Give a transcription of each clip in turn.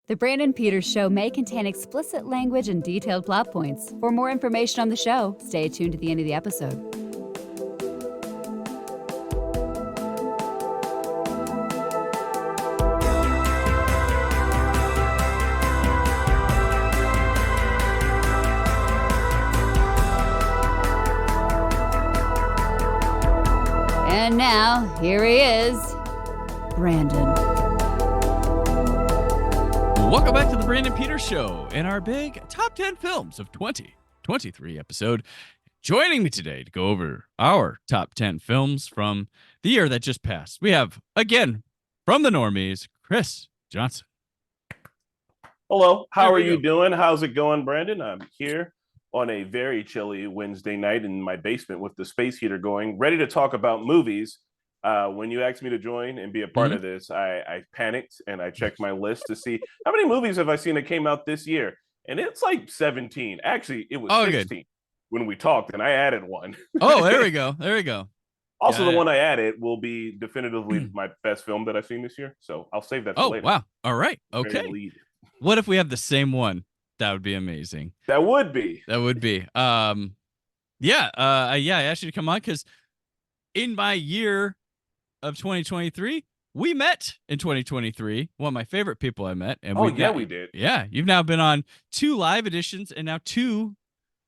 The Brandon Peters Show may contain explicit language and detailed plot points. For more information on the show, stay tuned to the end of the episode. And now, here he is, Brandon. Welcome back to the Brandon Peters Show and our big top 10 films of 2023 episode. Joining me today to go over our top 10 films from the year that just passed, we have, again, from the Normies, Chris Johnson. Hello, how are you doing? How's it going, Brandon? I'm here on a very chilly Wednesday night in my basement with the space heater going, ready to talk about movies. When you asked me to join and be a part of this, I panicked and I checked my list to see how many movies have I seen that came out this year. And it's like 17. Actually, it was 16 when we talked, and I added one. Oh, there we go. There we go. Also, the one I added will be definitively my best film that I've seen this year. So I'll save that for later. Oh, wow. All right. Okay. What if we have the same one? That would be amazing. That would be. That would be. I asked you to come on because in my year of 2023, we met in 2023. One of my favorite people I met. And we did. Yeah, you've now been on 2 live editions and now 2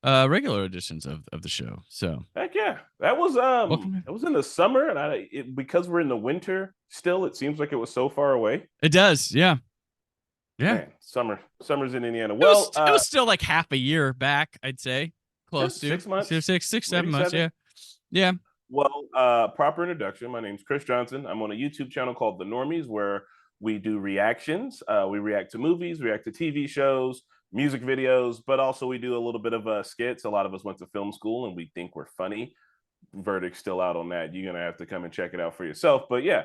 regular editions of the show. So heck yeah, that was it was in the summer, and because we're in the winter still, it seems like it was so far away. It does, yeah. Man, summer's in Indiana. It was still like half a year back, I'd say, close to 6 months, 7 months. Yeah. Well, proper introduction. My name's Chris Johnson. I'm on a YouTube channel called The Normies, where we do reactions. We react to movies, react to TV shows, music videos, but also we do a little bit of skits. A lot of us went to film school and we think we're funny. Verdict's still out on that. You're going to have to come and check it out for yourself. But yeah,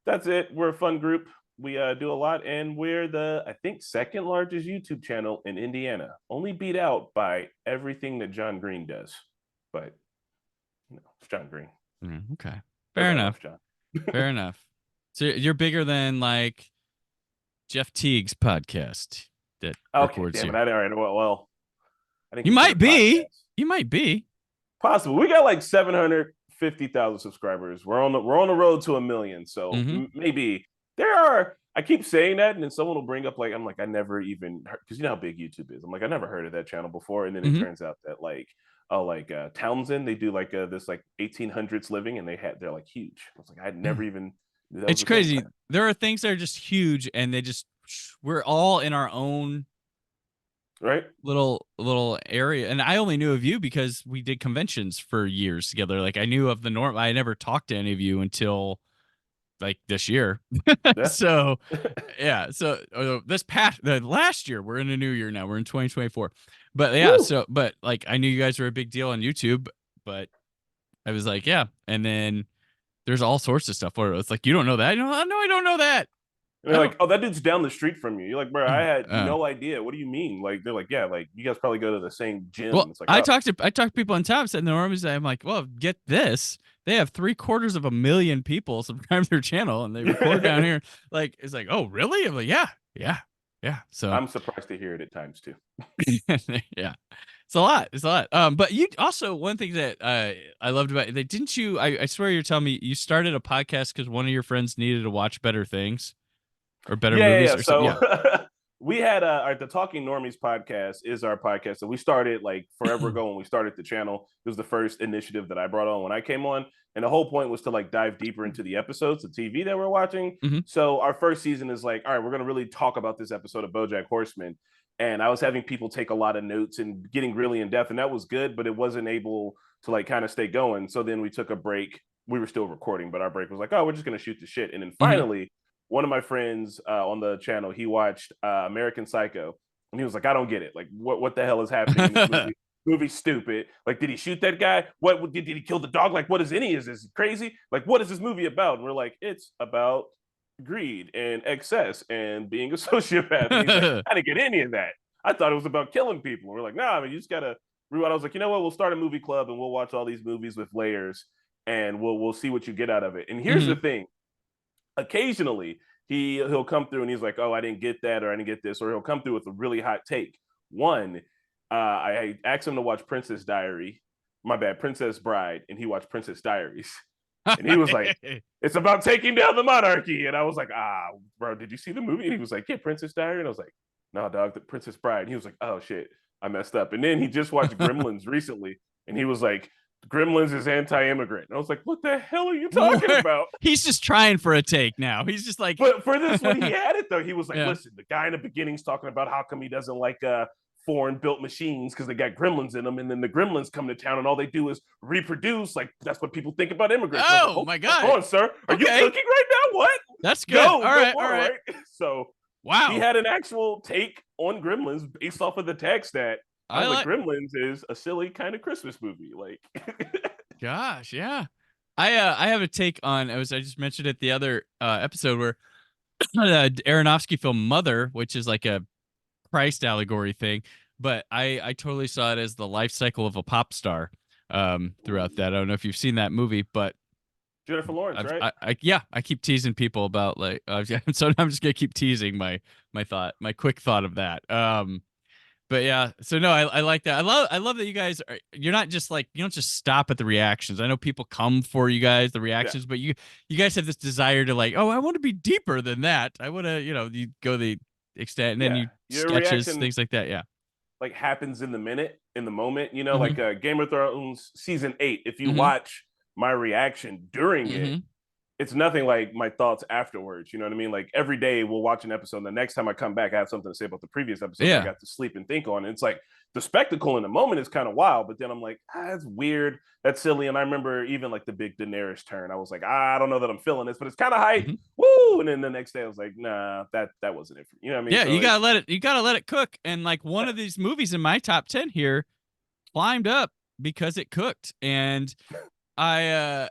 that's it. We're a fun group. We do a lot, and we're the, I think, second largest YouTube channel in Indiana, only beat out by everything that John Green does. But it's John Green. Okay. Fair enough. John. Fair enough. So you're bigger than like Jeff Teague's podcast that records you. All right. Well, I think you might be. You might be. Possible. We got like 750,000 subscribers. We're on the road to 1 million. So maybe there are. I keep saying that, and then someone will bring up like, I'm like, I never even heard, because you know how big YouTube is. I'm like, I never heard of that channel before, and then it turns out that Townsend, they do like this like 1800s living, and they're like huge. I was like, I'd never even. It's crazy. There are things that are just huge, and we're all in our own little area. And I only knew of you because we did conventions for years together. Like I knew of the norm. I never talked to any of you until like this year. So yeah. So the last year, we're in a new year now. We're in 2024. But yeah, but like I knew you guys were a big deal on YouTube, but I was like, yeah. And then there's all sorts of stuff where it's like, you don't know that. No, I don't know that. And they're like, oh, that dude's down the street from you. You're like, bro, I had no idea. What do you mean? Like, they're like, yeah, like you guys probably go to the same gym. Well, it's like, I talked to people on top, said in the Normies, I'm like, well, get this. They have 750,000 people subscribe to their channel, and they record down here. Like, it's like, oh, really? I'm like, yeah. So I'm surprised to hear it at times too. Yeah. It's a lot. But you also, one thing that I loved about it, didn't you? I swear you're telling me you started a podcast because one of your friends needed to watch better things or better movies. Or so we had the Talking Normies podcast is our podcast that we started like forever ago when we started the channel. It was the first initiative that I brought on when I came on, and the whole point was to like dive deeper into the episodes of TV that we're watching. So our first season is like, all right, we're gonna really talk about this episode of BoJack Horseman. And I was having people take a lot of notes and getting really in depth, and that was good, but it wasn't able to like kind of stay going. So then we took a break. We were still recording, but our break was like, oh, we're just going to shoot the shit. And then finally, one of my friends on the channel, he watched American Psycho, and he was like, I don't get it. Like, what the hell is happening in this movie? Movie's stupid. Like, did he shoot that guy? What did he kill the dog? Like, what is any? Is this crazy? Like, what is this movie about? And we're like, it's about greed and excess and being a sociopath. And he's like, I didn't get any of that. I thought it was about killing people. We're like, nah, I mean, you just gotta rewind. I was like, you know what? We'll start a movie club and we'll watch all these movies with layers, and we'll see what you get out of it. And here's the thing: occasionally he'll come through and he's like, oh, I didn't get that, or I didn't get this, or he'll come through with a really hot take. One, I asked him to watch Princess Bride, and he watched Princess Diaries. And he was like, it's about taking down the monarchy. And I was like, bro, did you see the movie? And he was like, yeah, Princess Diary. And I was like, no, dog, the Princess Bride. And he was like, oh shit, I messed up. And then he just watched Gremlins recently, and he was like, Gremlins is anti-immigrant. And I was like, what the hell are you talking about? He's just trying for a take now. He's just like, but for this one, he had it though. He was like, listen, the guy in the beginning's talking about how come he doesn't like foreign built machines because they got gremlins in them, and then the gremlins come to town and all they do is reproduce. Like, that's what people think about immigrants. Oh, my God. Hold on, sir. Are you cooking right now? What? That's good. All right. So wow, he had an actual take on Gremlins based off of the text that I like Gremlins is a silly kind of Christmas movie. Like, gosh, yeah. I have a take on, I just mentioned it the other episode, where the Aronofsky film Mother, which is like a Christ allegory thing, but I totally saw it as the life cycle of a pop star throughout that. I don't know if you've seen that movie, but Jennifer Lawrence, right? I keep teasing people about like, so I'm just gonna keep teasing my quick thought of that. But yeah, so no, I like that. I love that you guys you're not just like, you don't just stop at the reactions. I know people come for you guys, the reactions, but you guys have this desire to like, oh, I want to be deeper than that. I want to, you go the extent, and then your sketches, things like that. Yeah. Like happens in the moment, like Game of Thrones season 8. If you watch my reaction during it, it's nothing like my thoughts afterwards. You know what I mean? Like every day we'll watch an episode, and the next time I come back, I have something to say about the previous episode. I got to sleep and think on. And it's like the spectacle in the moment is kind of wild, but then I'm like, that's weird, that's silly. And I remember even like the big Daenerys turn, I was like, I don't know that I'm feeling this, but it's kind of hype. Woo! And then the next day I was like, nah, that wasn't it for me. You know what I mean? Yeah, so you gotta let it cook. And like one of these movies in my top 10 here climbed up because it cooked. And I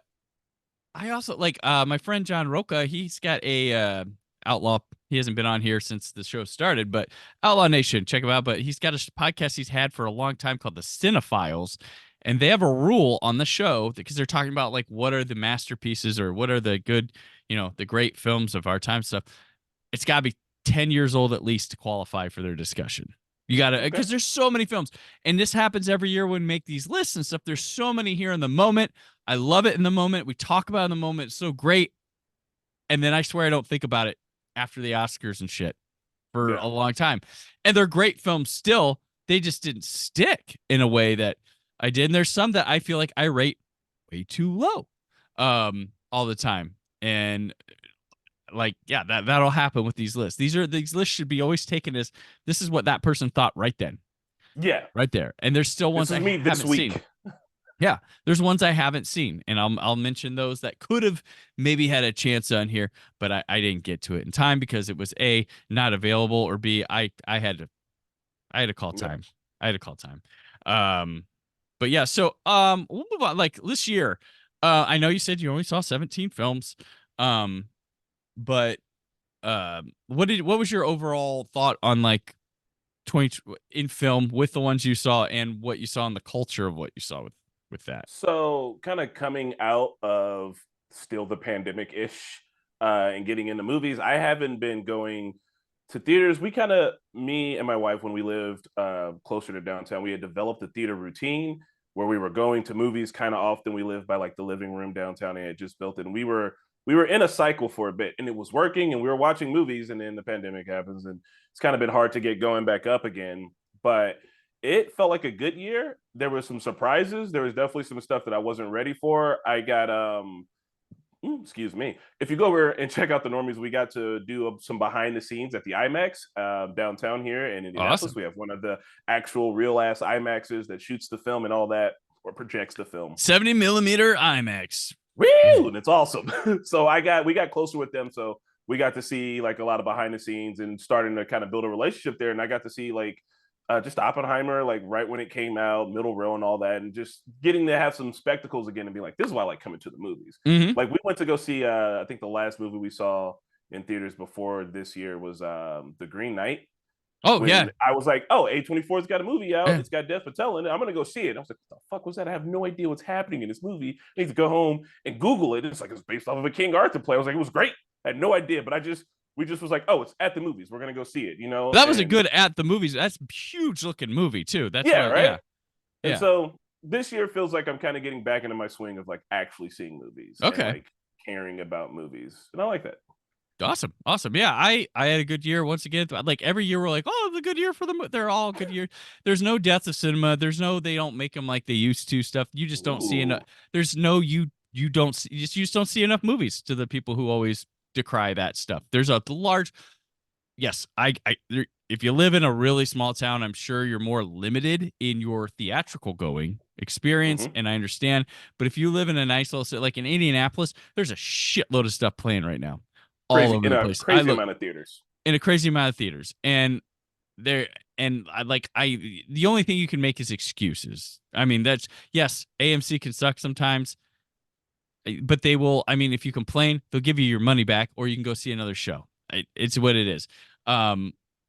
also like my friend John Roca. He's got a Outlaw. He hasn't been on here since the show started, but Outlaw Nation, check him out. But he's got a podcast he's had for a long time called the Cinephiles, and they have a rule on the show because they're talking about like what are the masterpieces or what are the good, the great films of our time stuff. It's got to be 10 years old at least to qualify for their discussion. You got to, because there's so many films, and this happens every year when we make these lists and stuff. There's so many here in the moment. I love it in the moment. We talk about it in the moment. It's so great. And then I swear I don't think about it after the Oscars and shit for a long time. And they're great films still. They just didn't stick in a way that I did. And there's some that I feel like I rate way too low all the time. And like, yeah, that'll happen with these lists. These lists should be always taken as this is what that person thought right then. Yeah. Right there. And there's still ones I haven't seen. Yeah, there's ones I haven't seen, and I'll mention those that could have maybe had a chance on here, but I didn't get to it in time because it was A, not available, or B, I had to call time. I had to call time. But yeah, so we'll move on. Like this year, I know you said you only saw 17 films, but what was your overall thought on like 20 in film with the ones you saw and what you saw in the culture of what you saw with that? So kind of coming out of still the pandemic-ish and getting into movies, I haven't been going to theaters. Me and my wife, when we lived closer to downtown, we had developed a theater routine where we were going to movies kind of often. We lived by like the living room downtown, and it just built it. And we were in a cycle for a bit, and it was working, and we were watching movies, and then the pandemic happens, and it's kind of been hard to get going back up again. But it felt like a good year. There were some surprises. There was definitely some stuff that I wasn't ready for. I got excuse me. If you go over and check out the Normies, we got to do some behind the scenes at the IMAX downtown here in Indianapolis. Awesome. We have one of the actual real ass IMAXs that shoots the film and all that, or projects the film. 70 millimeter IMAX. Woo! And it's awesome. So we got closer with them. So we got to see like a lot of behind the scenes and starting to kind of build a relationship there. And I got to see like just Oppenheimer, like right when it came out, middle row and all that, and just getting to have some spectacles again and be like, this is why I like coming to the movies. Like we went to go see, I think the last movie we saw in theaters before this year was The Green Knight. Oh, yeah. I was like, oh, A24's got a movie out. It's got Death Patel in it. I'm going to go see it. I was like, what the fuck was that? I have no idea what's happening in this movie. I need to go home and Google it. It's like, it's based off of a King Arthur play. I was like, it was great. I had no idea, but I just We just was like, oh, it's at the movies. We're gonna go see it. That was a good at the movies. That's a huge looking movie too. That's yeah, right. Yeah. And Yeah. so this year feels like I'm kind of getting back into my swing of like actually seeing movies and Okay. like caring about movies, and I like that. Awesome. Yeah, I had a good year once again. Like every year we're like, oh, the good year for them. They're all good year. There's no death of cinema. There's no, they don't make them like they used to stuff. You just don't see enough. There's no, you don't see, you just don't see enough movies to the people who always decry that stuff. There's a large, yes, if you live in a really small town, I'm sure you're more limited in your theatrical going experience, and I understand. But if you live in a nice little city, like in Indianapolis, there's a shitload of stuff playing right now, all over the place. Crazy amount of theaters. In a crazy amount of theaters, and there, and the only thing you can make is excuses. I mean, that's yes, AMC can suck sometimes, but they will. I mean, if you complain, they'll give you your money back, or you can go see another show. It's what it is.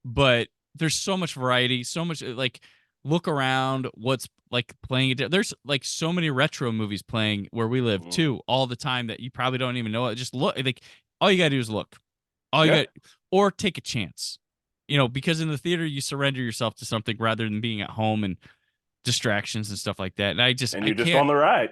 But there's so much variety, so much like look around what's like playing it. There's like so many retro movies playing where we live too all the time that you probably don't even know it. Just look, like all you gotta do is look. All you got, or take a chance. Because in the theater you surrender yourself to something rather than being at home and distractions and stuff like that. And you're just on the ride.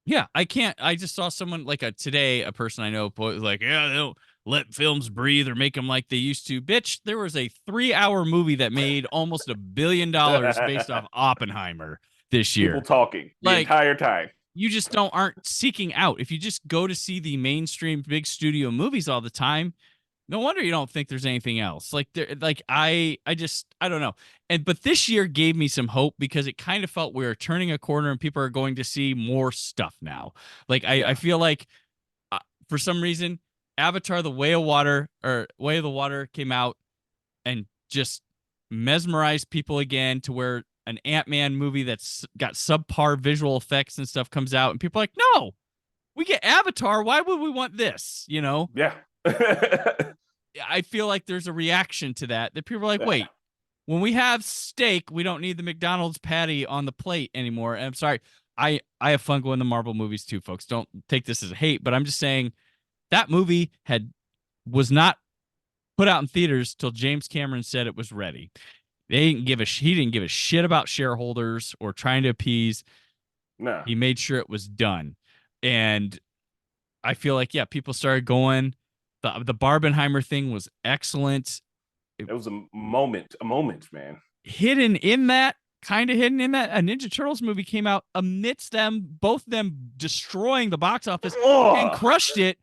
Yeah, I can't. I just saw someone like today, a person I know was like, yeah, they don't let films breathe or make them like they used to. Bitch, there was a 3-hour movie that made almost $1 billion based off Oppenheimer this year. People talking the entire time. You just aren't seeking out. If you just go to see the mainstream big studio movies all the time, no wonder you don't think there's anything else. I don't know. But this year gave me some hope because it kind of felt we were turning a corner and people are going to see more stuff now. I feel like for some reason, Avatar: The Way of the Water came out and just mesmerized people again, to where an Ant-Man movie that's got subpar visual effects and stuff comes out and people are like, no, we get Avatar. Why would we want this? Yeah. I feel like there's a reaction to that people are like, wait, when we have steak, we don't need the McDonald's patty on the plate anymore. And I'm sorry. I have fun going to Marvel movies too, folks. Don't take this as a hate, but I'm just saying that movie was not put out in theaters till James Cameron said it was ready. He didn't give a shit about shareholders or trying to appease. No. He made sure it was done. And I feel like, people started going. The Barbin Heimer thing was excellent. It was a moment, man. Hidden in that, a Ninja Turtles movie came out amidst both them destroying the box office and crushed it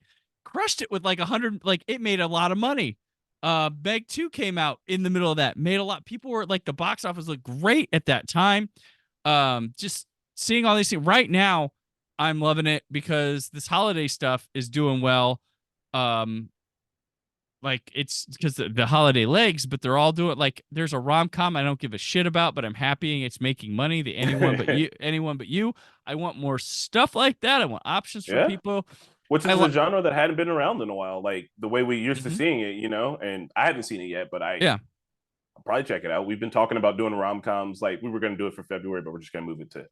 with like 100, like it made a lot of money. Meg 2 came out in the middle of that, made a lot. People were like, the box office looked great at that time. Just seeing all these things right now, I'm loving it because this holiday stuff is doing well. Like it's because the holiday legs, but they're all doing like there's a rom-com I don't give a shit about, but I'm happy it's making money. The anyone but you. I want more stuff like that. I want options for people. Which is a genre that hadn't been around in a while, like the way we used to seeing it, and I haven't seen it yet, but I'll probably check it out. We've been talking about doing rom-coms, like we were going to do it for February, but we're just going to move it to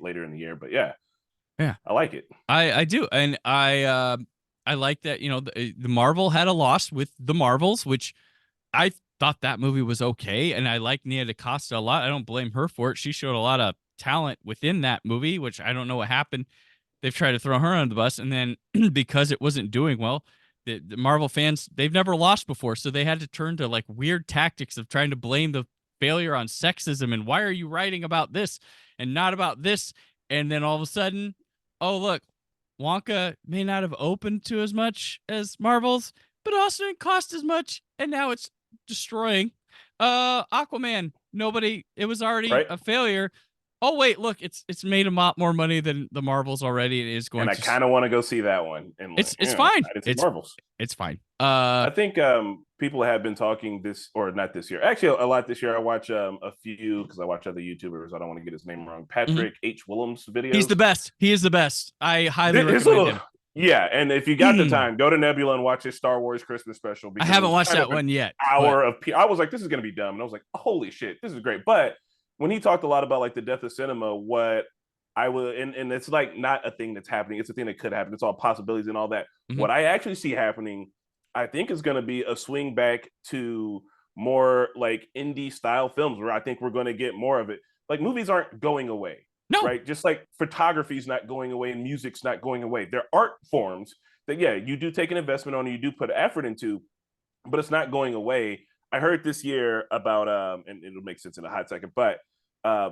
later in the year. But yeah, I like it. I do. And I like that, the Marvel had a loss with the Marvels, which I thought that movie was okay. And I like Nia DaCosta a lot. I don't blame her for it. She showed a lot of talent within that movie, which I don't know what happened. They've tried to throw her under the bus. And then because it wasn't doing well, the Marvel fans, they've never lost before. So they had to turn to like weird tactics of trying to blame the failure on sexism. And why are you writing about this and not about this? And then all of a sudden, oh, look, Wonka may not have opened to as much as Marvel's, but also didn't cost as much, and now it's destroying. Aquaman, it was already a failure. Oh wait, look, it's made a lot more money than the Marvels already. It is going. And I kind of want to go see that one. And it's fine. It's Marvels. It's fine. I think people have been talking not this year. Actually, a lot this year. I watch a few because I watch other YouTubers. I don't want to get his name wrong. Patrick H. Willems videos. He's the best. He is the best. I highly recommend him. Yeah, and if you got the time, go to Nebula and watch his Star Wars Christmas special. I haven't watched that one yet. I was like, this is going to be dumb, and I was like, holy shit, this is great. But when he talked a lot about like the death of cinema, what I would, and it's like not a thing that's happening. It's a thing that could happen. It's all possibilities and all that. What I actually see happening I think is going to be a swing back to more like indie style films where I think we're going to get more of it. Like movies aren't going away, No. right? Just like photography's not going away and music's not going away. They're art forms that, yeah, you do take an investment on and you do put effort into, but it's not going away. I heard this year about, and it'll make sense in a hot second, but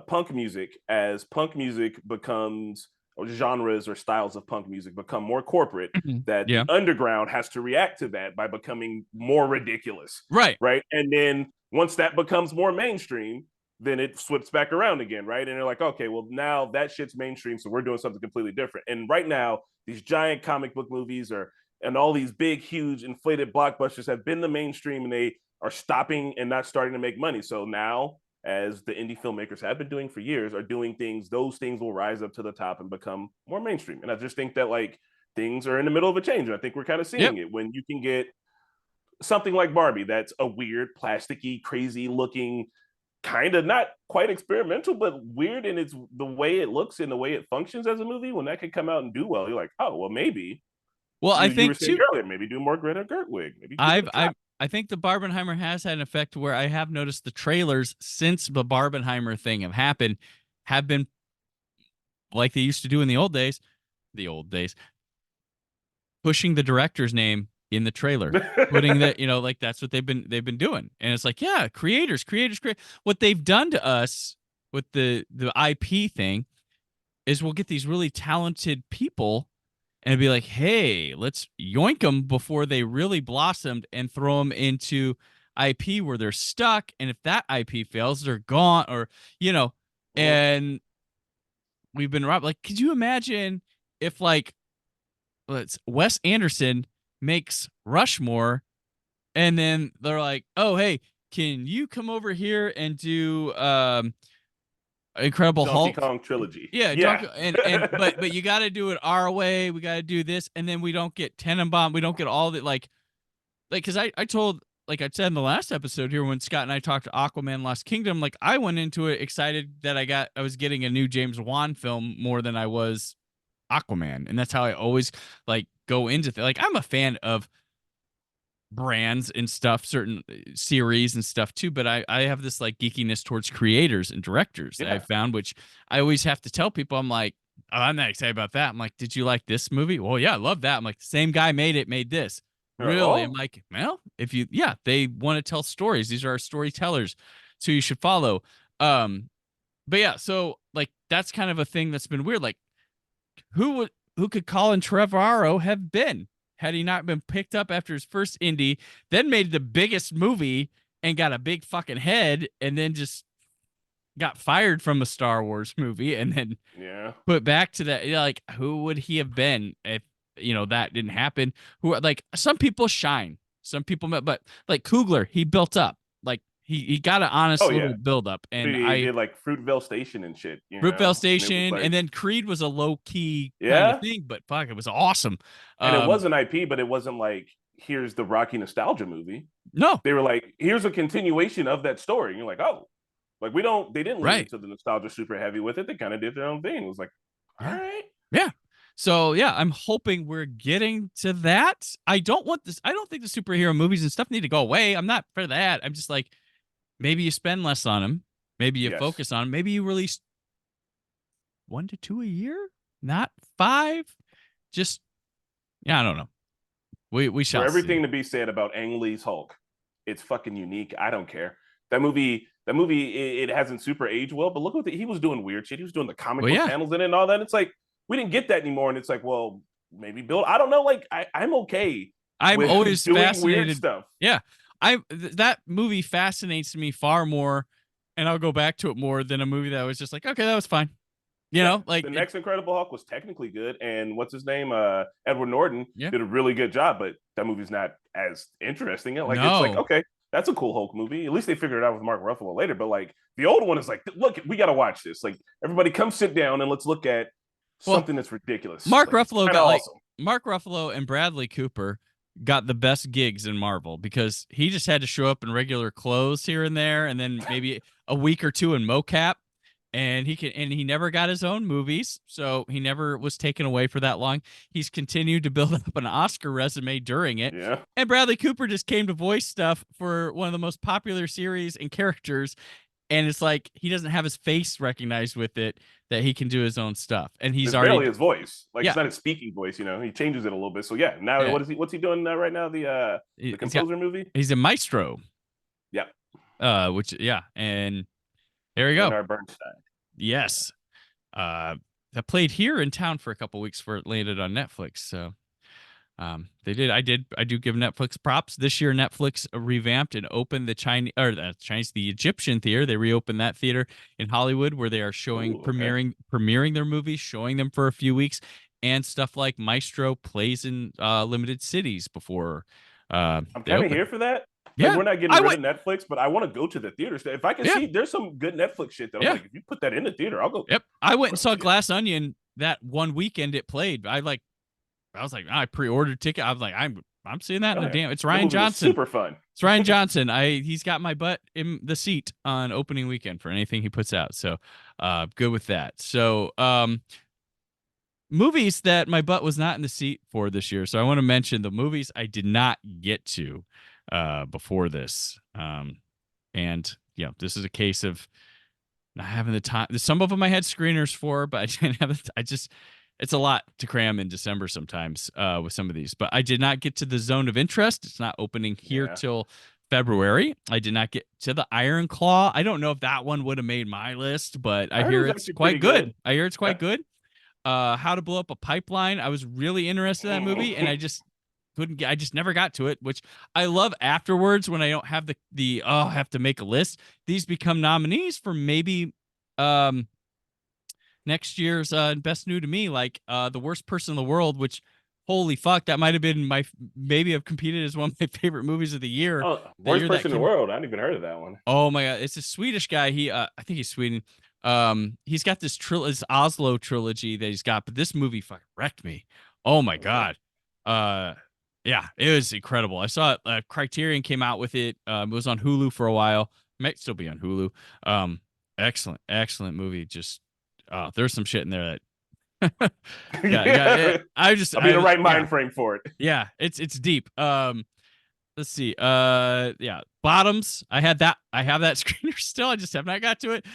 punk music, as punk music becomes, or genres or styles of punk music become more corporate, that Yeah. the underground has to react to that by becoming more ridiculous. Right. Right. And then once that becomes more mainstream, then it flips back around again. Right. And they're like, okay, well, now that shit's mainstream. So we're doing something completely different. And right now, these giant comic book movies and all these big, huge, inflated blockbusters have been the mainstream, and they are stopping and not starting to make money. So now, as the indie filmmakers have been doing for years, are doing things, those things will rise up to the top and become more mainstream. And I just think that like things are in the middle of a change. And I think we're kind of seeing it when you can get something like Barbie that's a weird, plasticky, crazy looking, kind of not quite experimental, but weird in its the way it looks and the way it functions as a movie. When that can come out and do well, you're like, oh, well, maybe. Well, I You were think saying too. earlier, maybe do more Greta Gerwig. Maybe I think the Barbenheimer has had an effect where I have noticed the trailers since the Barbenheimer thing have been like they used to do in the old days, pushing the director's name in the trailer, putting that, like that's what they've been doing. And it's like, yeah, creators. What they've done to us with the IP thing is we'll get these really talented people and it'd be like, hey, let's yoink them before they really blossomed and throw them into IP where they're stuck. And if that IP fails, they're gone, or, and we've been robbed. Like, could you imagine if like Wes Anderson makes Rushmore and then they're like, oh, hey, can you come over here and do Incredible Donkey Hulk Kong trilogy. Yeah, but you got to do it our way. We got to do this, and then we don't get Tenenbaum. We don't get all the like because I told, like I said in the last episode here when Scott and I talked to Aquaman Lost Kingdom, like I went into it excited that I was getting a new James Wan film more than I was Aquaman, and that's how I always like go into like I'm a fan of brands and stuff, certain series and stuff too, but I have this like geekiness towards creators and directors that I found, which I always have to tell people. I'm like, oh, I'm not excited about that. I'm like, did you like this movie? Well, yeah, I love that. I'm like, the same guy made this. Really? I'm like, well, they want to tell stories. These are our storytellers, so you should follow. But yeah, so like that's kind of a thing that's been weird. Like, who could Colin Trevorrow have been had he not been picked up after his first indie, then made the biggest movie and got a big fucking head, and then just got fired from a Star Wars movie, and then put back to that? Like, who would he have been if that didn't happen? Who, like, some people shine, some people, but like Coogler, he built up. Like he got an honest little build up, and he did like Fruitvale Station and shit. Fruitvale Station, and then Creed was a low key kind of thing, but fuck, it was awesome. And it was an IP, but it wasn't like here's the Rocky nostalgia movie. No, they were like, here's a continuation of that story. And you're like, oh, like they didn't lean into the nostalgia super heavy with it. They kind of did their own thing. It was like, all right, yeah. So yeah, I'm hoping we're getting to that. I don't think the superhero movies and stuff need to go away. I'm not for that. I'm just like, maybe you spend less on them. Maybe you focus on them. Maybe you release 1 to 2 a year, not 5. Just, I don't know. We shall for everything see. To be said about Ang Lee's Hulk, it's fucking unique. I don't care. That movie, it hasn't super aged well, but look what he was doing weird shit. He was doing the comic book panels in it and all that. It's like, we didn't get that anymore. And it's like, well, maybe build. I don't know. Like, I'm okay. I'm always doing fascinated. Weird stuff. Yeah. That movie fascinates me far more, and I'll go back to it more than a movie that was just like, okay, that was fine. Like the next Incredible Hulk was technically good, and what's his name, Edward Norton, did a really good job, but that movie's not as interesting. Like, it's like, okay, that's a cool Hulk movie. At least they figured it out with Mark Ruffalo later. But like the old one is like, look, we got to watch this. Like, everybody, come sit down and let's look at something that's ridiculous. Mark Ruffalo got awesome. Mark Ruffalo and Bradley Cooper got the best gigs in Marvel because he just had to show up in regular clothes here and there, and then maybe a week or two in mocap. and he never got his own movies, so he never was taken away for that long. He's continued to build up an Oscar resume during it. Yeah. And Bradley Cooper just came to voice stuff for one of the most popular series and characters, and it's like he doesn't have his face recognized with it, that he can do his own stuff. And he's It's already barely his voice. Like, yeah, it's not his speaking voice, he changes it a little bit. So yeah, now yeah. what's he doing right now? The composer movie? He's a maestro. Yeah. Which and there we go. Leonard Bernstein. Yes. That played here in town for a couple weeks before it landed on Netflix. So I do give Netflix props. This year Netflix revamped and opened the Egyptian theater. They reopened that theater in Hollywood, where they are showing premiering their movies, showing them for a few weeks, and stuff like Maestro plays in limited cities before I'm kind of here for that. Yeah, we're not getting rid of Netflix, but I want to go to the theater. If I can see, there's some good Netflix shit that I'm like, if you put that in the theater, I'll go. Yep, I went and saw Glass Onion that one weekend it played. I was like, I pre-ordered ticket. I was like, I'm seeing that. It's Ryan Johnson. Super fun. It's Ryan Johnson. He's got my butt in the seat on opening weekend for anything he puts out. So, good with that. So, movies that my butt was not in the seat for this year. So I want to mention the movies I did not get to before this. And this is a case of not having the time. Some of them I had screeners for, but I didn't have it. It's a lot to cram in December sometimes with some of these. But I did not get to the Zone of Interest. It's not opening here till February. I did not get to the Iron Claw. I don't know if that one would have made my list, but I hear it's quite good. I hear it's quite good. How to Blow Up a Pipeline. I was really interested in that movie, and I just never got to it, which I love afterwards when I don't have I have to make a list. These become nominees for maybe next year's Best New to Me, like The Worst Person in the World, which holy fuck, that might have been maybe have competed as one of my favorite movies of the year. Oh, Worst Person in the World. I hadn't even heard of that one. Oh my god, it's a Swedish guy. I think he's Sweden. He's got this Oslo trilogy that he's got, but this movie fucking wrecked me. Oh my god. Yeah, it was incredible. I saw it. Criterion came out with it. It was on Hulu for a while. Might still be on Hulu. Excellent movie. Just there's some shit in there that I'll be in the right mind frame for it. Yeah, it's deep. Let's see. Bottoms. I have that screener still. I just have not got to it.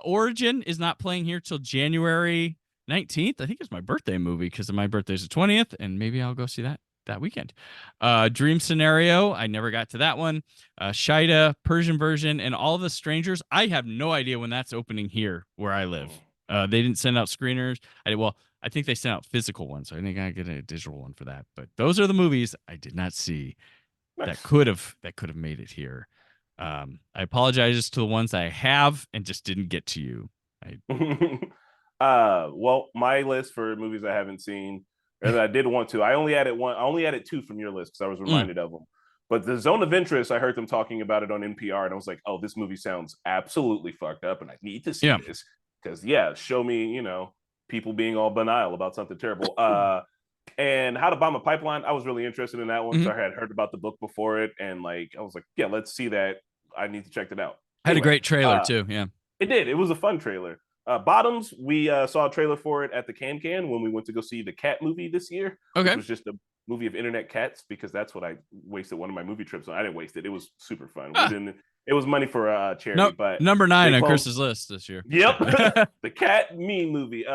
Origin is not playing here till January 19th. I think it's my birthday movie because my birthday's the 20th, and maybe I'll go see that weekend. Dream Scenario. I never got to that one. Shida, Persian Version, and All the Strangers. I have no idea when that's opening here where I live. They didn't send out screeners. I think they sent out physical ones, so I think I get a digital one for that. But those are the movies I did not see. Nice. that could have made it here. I apologize to the ones I have and just didn't get to you. Well, my list for movies I haven't seen, or that I did want to, I only added two from your list because I was reminded of them. But the Zone of Interest, I heard them talking about it on NPR, and I was like, oh, this movie sounds absolutely fucked up, and I need to see this because show me, people being all banal about something terrible. And How to Bomb a Pipeline, I was really interested in that one because I had heard about the book before it, and I was like, yeah, let's see that. I need to check it out. Had a great trailer too. Yeah, it did. It was a fun trailer. Bottoms, we saw a trailer for it at the Can when we went to go see the Cat movie this year. Okay, it was just a movie of internet cats because that's what I wasted one of my movie trips on. I didn't waste it. It was super fun. It was money for charity. But number 9 on Chris's list this year. Yep, the Cat Meme movie.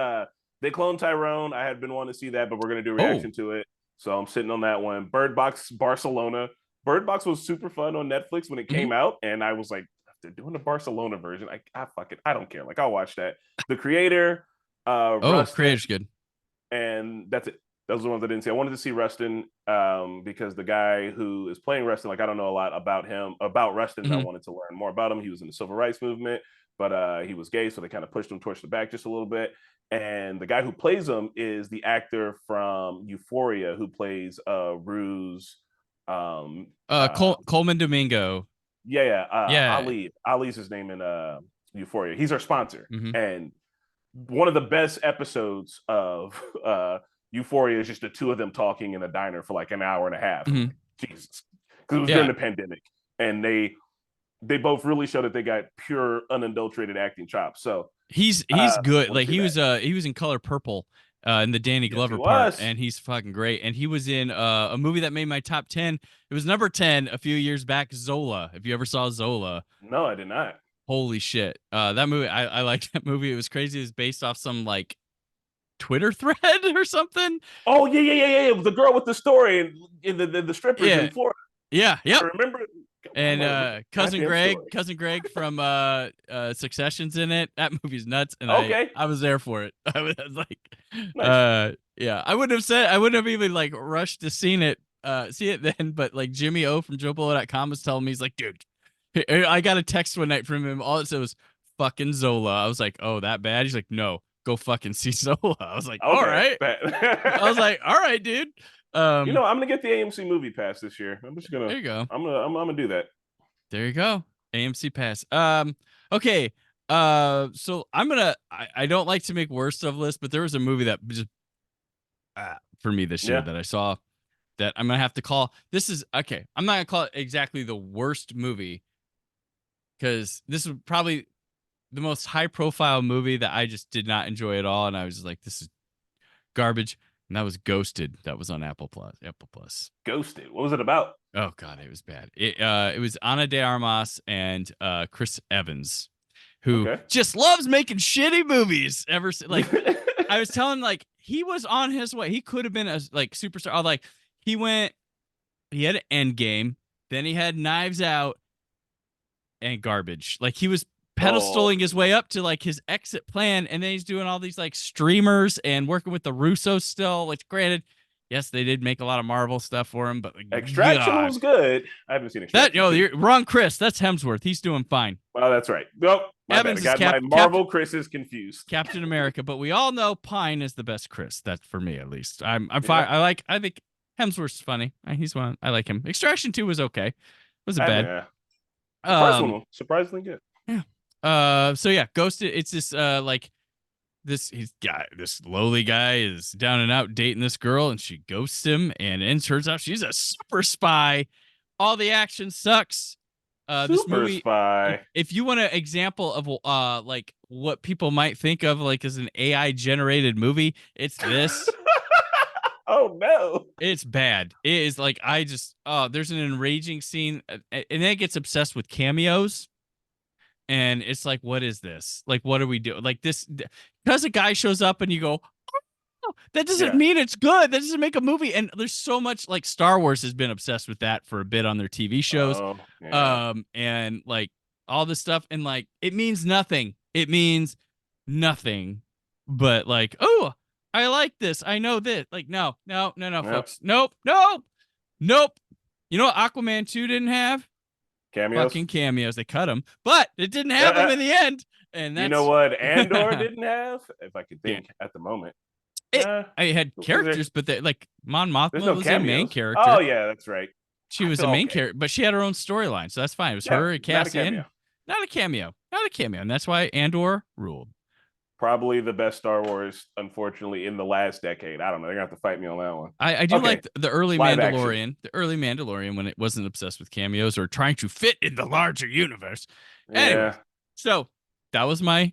They cloned Tyrone. I had been wanting to see that, but we're going to do a reaction to it. So I'm sitting on that one. Bird Box Barcelona. Bird Box was super fun on Netflix when it came out. And I was like, they're doing the Barcelona version. I don't care. I'll watch that. The Creator. Creator's good. And that's it. Those are the ones I didn't see. I wanted to see Rustin because the guy who is playing Rustin, I don't know a lot about him, about Rustin. I wanted to learn more about him. He was in the civil rights movement, but he was gay. So they kind of pushed him towards the back just a little bit. And the guy who plays him is the actor from Euphoria who plays Rue's Coleman Domingo. Ali. Ali's his name in Euphoria. He's our sponsor. And one of the best episodes of Euphoria is just the two of them talking in a diner for an hour and a half. Jesus. Because it was during the pandemic. And they both really show that they got pure unadulterated acting chops. So He's good. Like he was in Color Purple in the Danny Glover part, and he's fucking great. And he was in a movie that made my top 10. It was number 10 a few years back, Zola. If you ever saw Zola. No, I did not. Holy shit. That movie, I liked that movie. It was crazy. It was based off some like Twitter thread or something. Oh yeah. The girl with the story and the strippers in Florida. Yeah, I remember. And cousin Greg from Succession's in it. That movie's nuts, and I was there for it. I was like, nice. Yeah, I wouldn't have even like rushed to see it then, but like Jimmy O from JoeBolo.com was telling me, he's like, dude, I got a text one night from him. All it said was fucking Zola. I was like, oh, that bad? He's like, no, go fucking see Zola. I was like, all right. I was like, all right, dude. I'm gonna get the AMC movie pass this year. I'm just gonna. There you go. I'm gonna do that. There you go. AMC pass. Okay. So I don't like to make worst of lists, but there was a movie that just for me this year that I saw that I'm gonna have to call. This is okay. I'm not gonna call it exactly the worst movie because this is probably the most high profile movie that I just did not enjoy at all, and I was just like, this is garbage. And that was Ghosted. That was on Apple Plus. Ghosted. What was it about? Oh god, it was bad. It was Ana de Armas and Chris Evans, who just loves making shitty movies. I was telling, like, he was on his way. He could have been a like superstar. Like he had Endgame, then he had Knives Out and garbage. Like he was pedestaling his way up to like his exit plan, and then he's doing all these like streamers and working with the Russos still, which granted, yes, they did make a lot of Marvel stuff for him, but like, Extraction was good. I haven't seen Extraction. You're wrong, Chris. That's Hemsworth. He's doing fine. Well, that's right. Nope. Evans is my Marvel Chris is confused. Captain America, but we all know Pine is the best Chris. That's for me at least. I'm fine. I think Hemsworth's funny. He's one. I like him. Extraction 2 was okay. Wasn't bad. Yeah. The first one was surprisingly good. Yeah. So yeah, Ghosted. It's this this lowly guy is down and out dating this girl, and she ghosts him, and it turns out she's a super spy. All the action sucks. This movie, spy. If you want an example of like what people might think of like as an AI generated movie, it's this. Oh no, it's bad. It is like there's an enraging scene, and then it gets obsessed with cameos. And it's like, what is this? Like, what are we doing? Like this, because a guy shows up and you go, oh, that doesn't mean it's good. That doesn't make a movie. And there's so much, like, Star Wars has been obsessed with that for a bit on their TV shows. And like all this stuff. And like, it means nothing. It means nothing. But like, oh, I like this. I know this. Like, no, folks. Nope. You know what Aquaman 2 didn't have? Cameos. Fucking cameos. They cut them, but it didn't have them in the end. And that's... you know what Andor didn't have, if I could think at the moment. I had characters, but they, like Mon Mothma was a main character. Oh yeah, that's right. She was a main character, but she had her own storyline, so that's fine. It was her, Cassian, not a cameo, and that's why Andor ruled. Probably the best Star Wars, unfortunately, in the last decade. I don't know. They're gonna have to fight me on that one. I do like the early Mandalorian, when it wasn't obsessed with cameos or trying to fit in the larger universe. Anyway, so that was my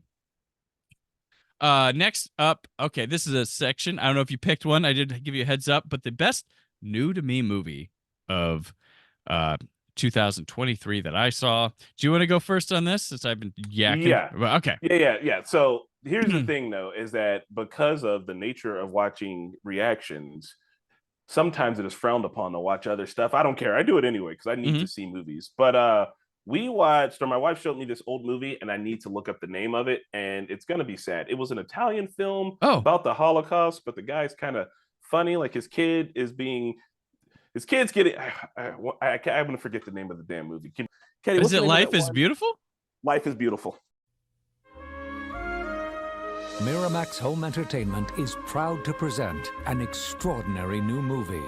next up. Okay, this is a section. I don't know if you picked one. I did give you a heads up, but the best new to me movie of 2023 that I saw. Do you want to go first on this since I've been yakking? Yeah. Okay. Yeah. So here's the thing, though, is that because of the nature of watching reactions, sometimes it is frowned upon to watch other stuff. I don't care. I do it anyway because I need to see movies. But we watched, or my wife showed me this old movie, and I need to look up the name of it, and it's going to be sad. It was an Italian film about the Holocaust, but the guy's kind of funny. Like his kid's getting... I'm going to forget the name of the damn movie. Kenny, is it Life is Beautiful? Life is Beautiful. Miramax Home Entertainment is proud to present an extraordinary new movie.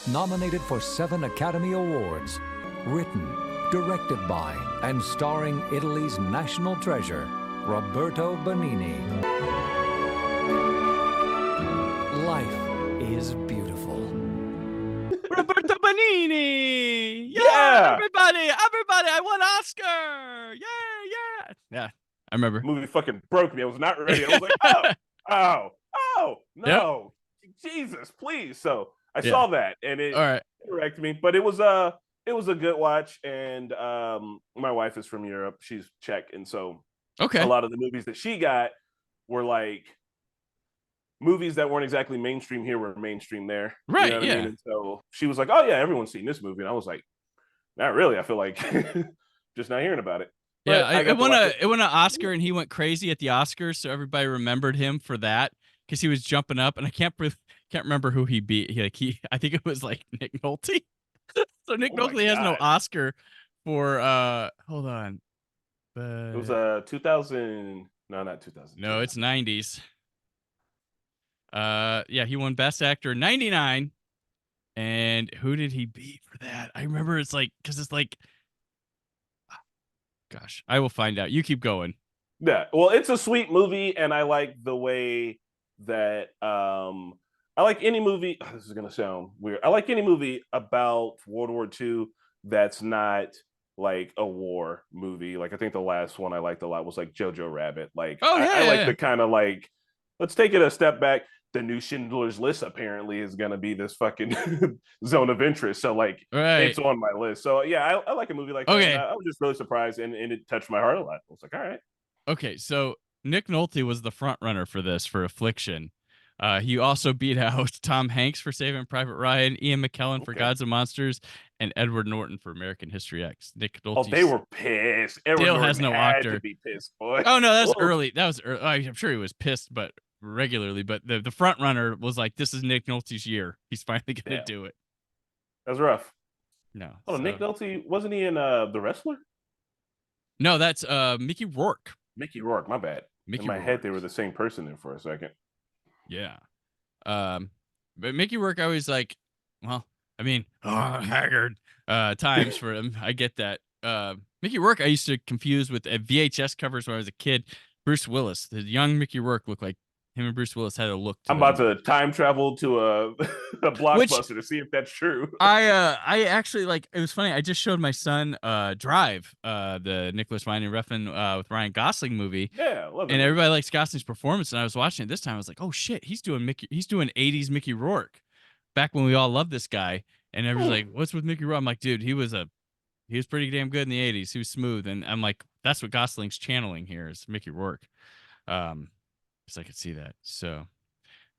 Nominated for 7 Academy Awards, written, directed by, and starring Italy's national treasure, Roberto Benigni. Life is Beautiful. Roberto Benigni! Yeah! Everybody! I won Oscar! Yeah! I remember. The movie fucking broke me. I was not ready. I was like, oh, no, Jesus, please. So I saw that, and it directed me. But it was a good watch. And my wife is from Europe. She's Czech, and so a lot of the movies that she got were like movies that weren't exactly mainstream here were mainstream there. Right. You know what I mean? And so she was like, oh yeah, everyone's seen this movie. And I was like, not really. I feel like just not hearing about it. Yeah, it won an Oscar, and he went crazy at the Oscars, so everybody remembered him for that because he was jumping up, and I can't remember who he beat. I think it was like Nick Nolte. So Nick Nolte has no Oscar for hold on. It was 2000. No, not 2000. No, it's 90s. Yeah, he won Best Actor in 99. And who did he beat for that? I remember it's like, because it's like, gosh, I will find out. You keep going. Yeah, well, it's a sweet movie, and I like the way that I like any movie. Oh, this is gonna sound weird. I like any movie about World War II that's not like a war movie. Like I think the last one I liked a lot was like Jojo Rabbit. Like I like the kind of like, let's take it a step back. The new Schindler's List apparently is going to be this fucking zone of interest. So like it's on my list. So yeah, I like a movie like that. I was just really surprised and it touched my heart a lot. I was like, all right. Okay. So Nick Nolte was the front runner for this, for Affliction. He also beat out Tom Hanks for Saving Private Ryan, Ian McKellen for Gods and Monsters, and Edward Norton for American History X. Nick Nolte. Oh, they were pissed. Edward still Norton has no had actor. To be pissed, boy. Oh no, that's early. That was early. I'm sure he was pissed, but regularly. But the front runner was like, "This is Nick Nolte's year. He's finally gonna do it." That was rough. No. Oh, Nick Nolte, wasn't he in The Wrestler? No, that's Mickey Rourke. Mickey Rourke, my bad. In my head, they were the same person there for a second. Yeah. But Mickey Rourke, I was like, well, I mean, haggard times for him. I get that. Mickey Rourke, I used to confuse with VHS covers when I was a kid. Bruce Willis, the young Mickey Rourke looked like him and Bruce Willis had a look. I'm about to time travel to a Blockbuster to see if that's true. I actually like. It was funny. I just showed my son Drive, the Nicholas Winding Refn with Ryan Gosling movie. Yeah, love it. And everybody likes Gosling's performance. And I was watching it this time. I was like, oh shit, he's doing 80s Mickey Rourke, back when we all loved this guy. And everybody's like, what's with Mickey Rourke? I'm like, dude, he was pretty damn good in the 80s. He was smooth. And I'm like, that's what Gosling's channeling here is Mickey Rourke. So I could see that. So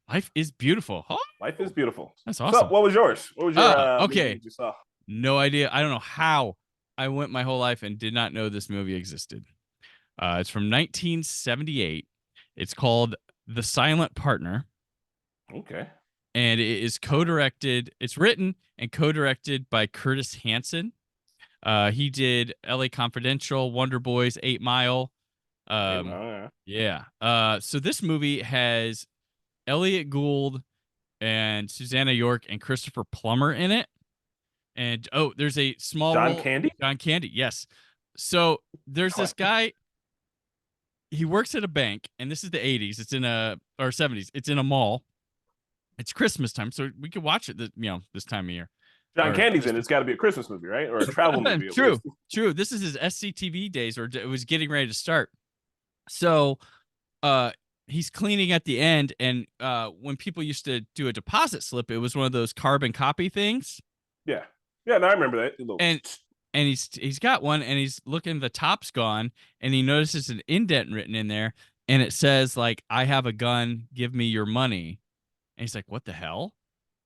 life is beautiful. Oh, life is beautiful. That's awesome. So, what was yours? What was your okay? You saw? No idea. I don't know how I went my whole life and did not know this movie existed. It's from 1978. It's called The Silent Partner. Okay. And it is co-directed. It's written and co-directed by Curtis Hanson. He did L.A. Confidential, Wonder Boys, 8 Mile. Yeah. So this movie has Elliot Gould and Susanna York and Christopher Plummer in it. And there's a small John Candy? John Candy, yes. So there's this guy. He works at a bank, and this is the 80s. It's in or 70s. It's in a mall. It's Christmas time, so we could watch it this time of year. John Candy's in it. It's got to be a Christmas movie, right? Or a travel movie. True. This is his SCTV days, or it was getting ready to start. So he's cleaning at the end, and when people used to do a deposit slip, it was one of those carbon copy things. Yeah. No, I remember that. And he's got one, and he's looking, the top's gone, and he notices an indent written in there, and it says, like, I have a gun, give me your money. And he's like, what the hell?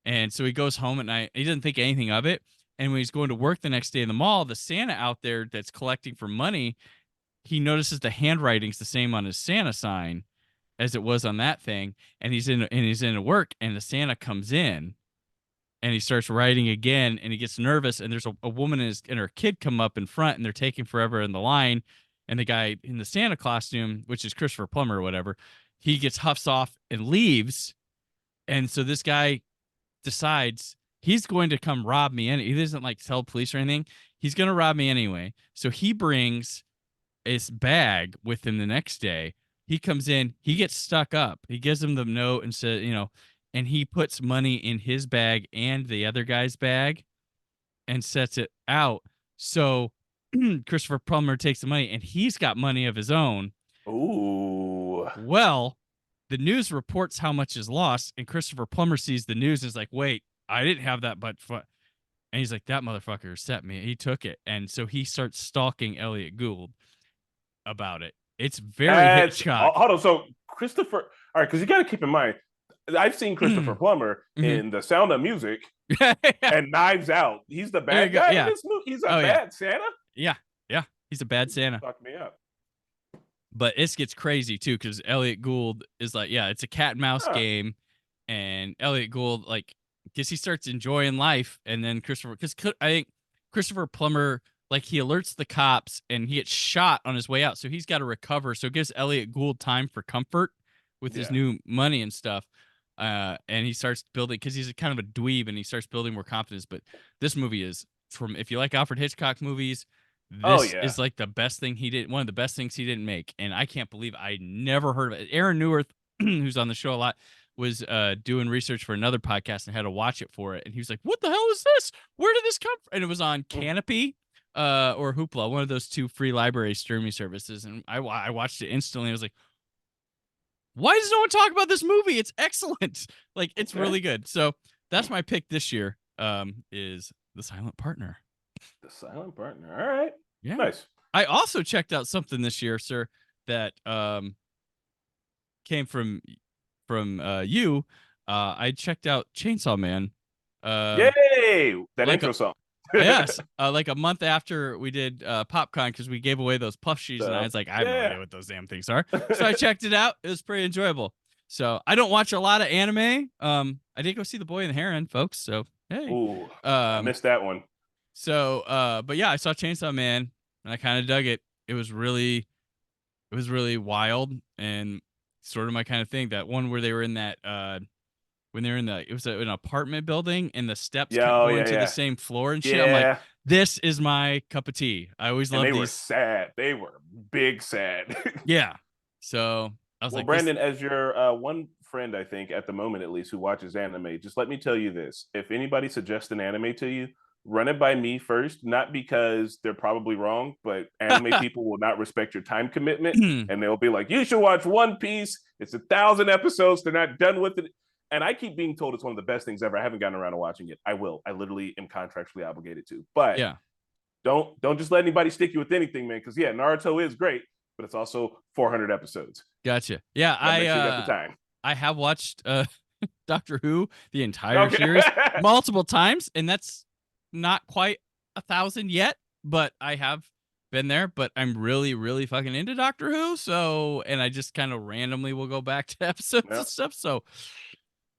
And so he goes home at night. He doesn't think anything of it. And when he's going to work the next day in the mall, the Santa out there that's collecting for money, he notices the handwriting's the same on his Santa sign as it was on that thing. And he's in work, and the Santa comes in, and he starts writing again, and he gets nervous. And there's a woman and her kid come up in front, and they're taking forever in the line. And the guy in the Santa costume, which is Christopher Plummer or whatever, he huffs off and leaves. And so this guy decides he's going to come rob me. And he doesn't like tell police or anything. He's going to rob me anyway. So he brings his bag with him the next day. He comes in, he gets stuck up. He gives him the note and says, and he puts money in his bag and the other guy's bag and sets it out. So Christopher Plummer takes the money, and he's got money of his own. Ooh. Well, the news reports how much is lost, and Christopher Plummer sees the news and is like, wait, I didn't have that, but and he's like, that motherfucker set me. He took it. And so he starts stalking Elliot Gould about it. It's very Hitchcock. Hold on. So Christopher, all right, because you got to keep in mind, I've seen Christopher Plummer in The Sound of Music and Knives Out. He's the bad guy in this movie. He's a bad Santa. Yeah, he's a bad Santa. Fuck me up. But it gets crazy too, because Elliot Gould is like, it's a cat and mouse game, and Elliot Gould, like, guess he starts enjoying life, and then because I think Christopher Plummer, like, he alerts the cops and he gets shot on his way out, so he's got to recover. So it gives Elliot Gould time for comfort with his new money and stuff. And he starts building, because he's kind of a dweeb, and he starts building more confidence. But this movie is, if you like Alfred Hitchcock movies, this is like the best thing he did. One of the best things he didn't make. And I can't believe I never heard of it. Aaron Neuwirth, who's on the show a lot, was doing research for another podcast and had to watch it for it. And he was like, what the hell is this? Where did this come from? And it was on Canopy or Hoopla, one of those two free library streaming services. And I watched it instantly. I was like, why does no one talk about this movie? It's excellent. Like, it's really good. So that's my pick this year, is The Silent Partner. The Silent Partner. All right. Yeah. Nice. I also checked out something this year, sir, that came from you. I checked out Chainsaw Man. Yay! That intro song. Yes, like a month after we did PopCon, because we gave away those plushies, and I was like, I have no idea what those damn things are. So I checked it out. It was pretty enjoyable. So I don't watch a lot of anime. I did go see The Boy and the Heron, folks. So hey, I missed that one. So but yeah, I saw Chainsaw Man, and I kind of dug it. It was really wild and sort of my kind of thing. That one where they were in that when they were it was an apartment building, and the steps kept going to the same floor and shit. I'm like, this is my cup of tea. I always loved these. They were sad. They were big sad. Yeah. So I was like, Brandon, as your one friend, I think at the moment at least, who watches anime, just let me tell you this: if anybody suggests an anime to you, run it by me first. Not because they're probably wrong, but anime people will not respect your time commitment, and they'll be like, "You should watch One Piece. It's 1,000 episodes. They're not done with it." And I keep being told it's one of the best things ever. I haven't gotten around to watching it. I will. I literally am contractually obligated to. But don't just let anybody stick you with anything, man. Because Naruto is great, but it's also 400 episodes. Gotcha. Yeah, I have watched Doctor Who, the entire series, multiple times, and that's not quite 1,000 yet, but I have been there. But I'm really, really fucking into Doctor Who. So, and I just kind of randomly will go back to episodes and stuff. So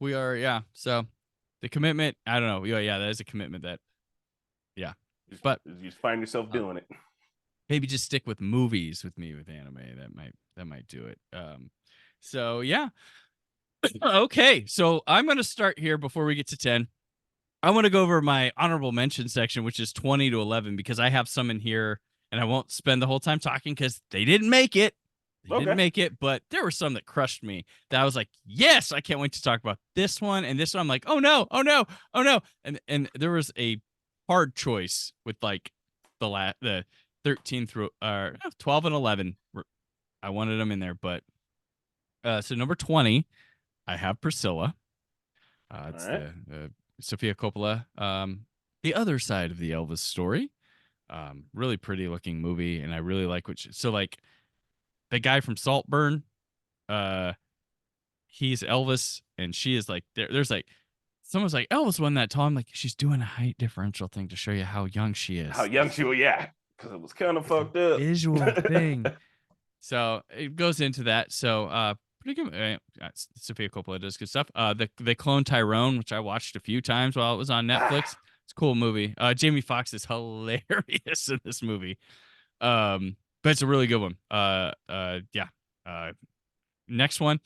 we are, so the commitment, I don't know. Yeah, that is a commitment that, but you find yourself doing it. Maybe just stick with movies with me with anime. That might do it. So yeah. Okay. So I'm going to start here before we get to 10. I want to go over my honorable mention section, which is 20 to 11, because I have some in here, and I won't spend the whole time talking because they didn't make it. Didn't make it, but there were some that crushed me that I was like, yes, I can't wait to talk about this one and this one. I'm like, oh no. And there was a hard choice with like the 13 through 12 and 11. I wanted them in there, but so number 20, I have Priscilla. It's the Sofia Coppola, the other side of the Elvis story. Really pretty looking movie, and I really like like the guy from Saltburn, he's Elvis, and she is like there's like someone's like, Elvis won that tall. I'm like, she's doing a height differential thing to show you how young she is. How young she was, because it was kind of fucked up. Visual thing. So it goes into that. So pretty good. Sofia Coppola does good stuff. They clone Tyrone, which I watched a few times while it was on Netflix. It's a cool movie. Jamie Foxx is hilarious in this movie. But it's a really good one. Next one,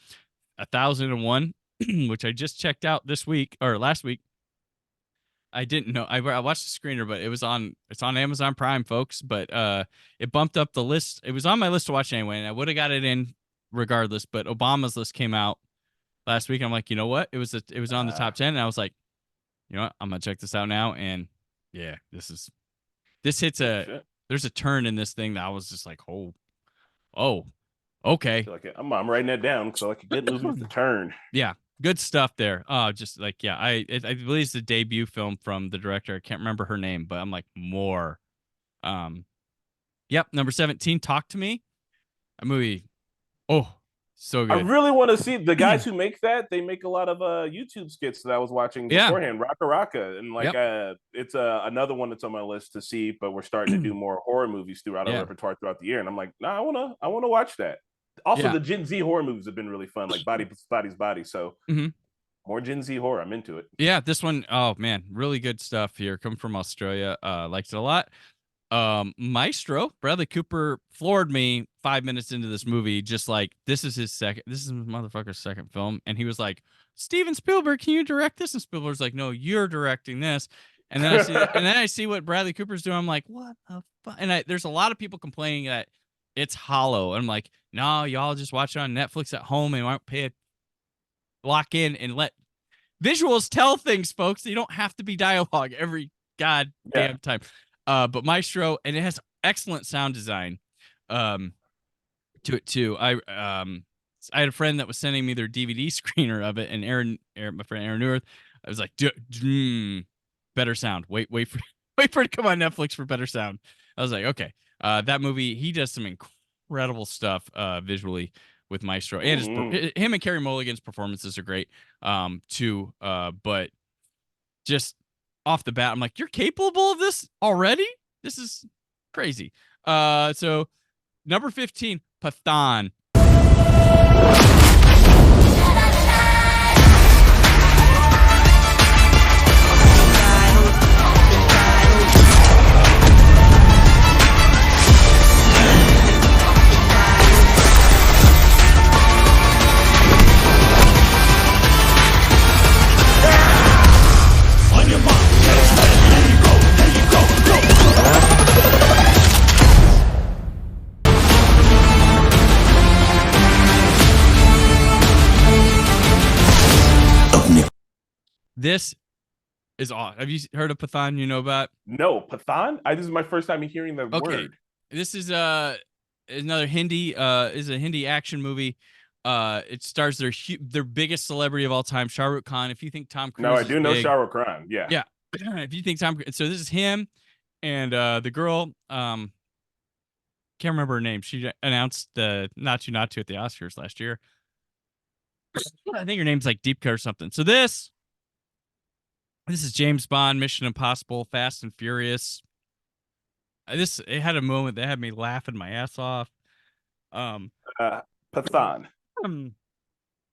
1001, which I just checked out this week or last week. I didn't know. I watched the screener, but it's on Amazon Prime, folks. But it bumped up the list. It was on my list to watch anyway, and I would have got it in regardless. But Obama's list came out last week. And I'm like, you know what? It was on the top 10, and I was like, you know what? I'm gonna check this out now. And yeah, this hits there's a turn in this thing that I was just like, oh, Okay. I'm writing that down so I can get movies to turn. Yeah, good stuff there. Just like I believe it's the debut film from the director. I can't remember her name, but I'm like more. Yep, number 17. Talk to Me. A movie. Oh, so I good. really want to see the guys who make that. They make a lot of YouTube skits that I was watching beforehand. Raka Raka, and like it's another one that's on my list to see. But we're starting to do more horror movies throughout our repertoire throughout the year, and I'm like, nah, I wanna watch that. Also, the Gen Z horror movies have been really fun, like Body's Body. So more Gen Z horror, I'm into it. Yeah, this one, oh man, really good stuff here. Come from Australia, liked it a lot. Maestro, Bradley Cooper floored me 5 minutes into this movie. Just like this is his motherfucker's second film, and he was like, "Steven Spielberg, can you direct this?" And Spielberg's like, "No, you're directing this." And then I see what Bradley Cooper's doing. I'm like, "What the fuck?" And there's a lot of people complaining that it's hollow. I'm like, "No, y'all just watch it on Netflix at home and won't pay it. Lock in and let visuals tell things, folks. You don't have to be dialogue every goddamn time." But Maestro, and it has excellent sound design to it too. I had a friend that was sending me their DVD screener of it, and my friend Aaron Neworth, I was like, better sound. Wait for it to come on Netflix for better sound. I was like, okay. That movie, he does some incredible stuff visually with Maestro, and him and Carey Mulligan's performances are great too. But just off the bat, I'm like, you're capable of this already? This is crazy. So number 15, Pathan. This is awesome. Have you heard of Pathan? You know about? No, Pathan. This is my first time hearing the word. This is another Hindi is a Hindi action movie. It stars their biggest celebrity of all time, Shah Rukh Khan. If you think Tom Cruise, I do know Shah Rukh Khan. Yeah. If you think so this is him and the girl. Can't remember her name. She announced the Not to at the Oscars last year. I think her name's like Deepka or something. So this is James Bond, Mission Impossible, Fast and Furious. It had a moment that had me laughing my ass off. Pathan.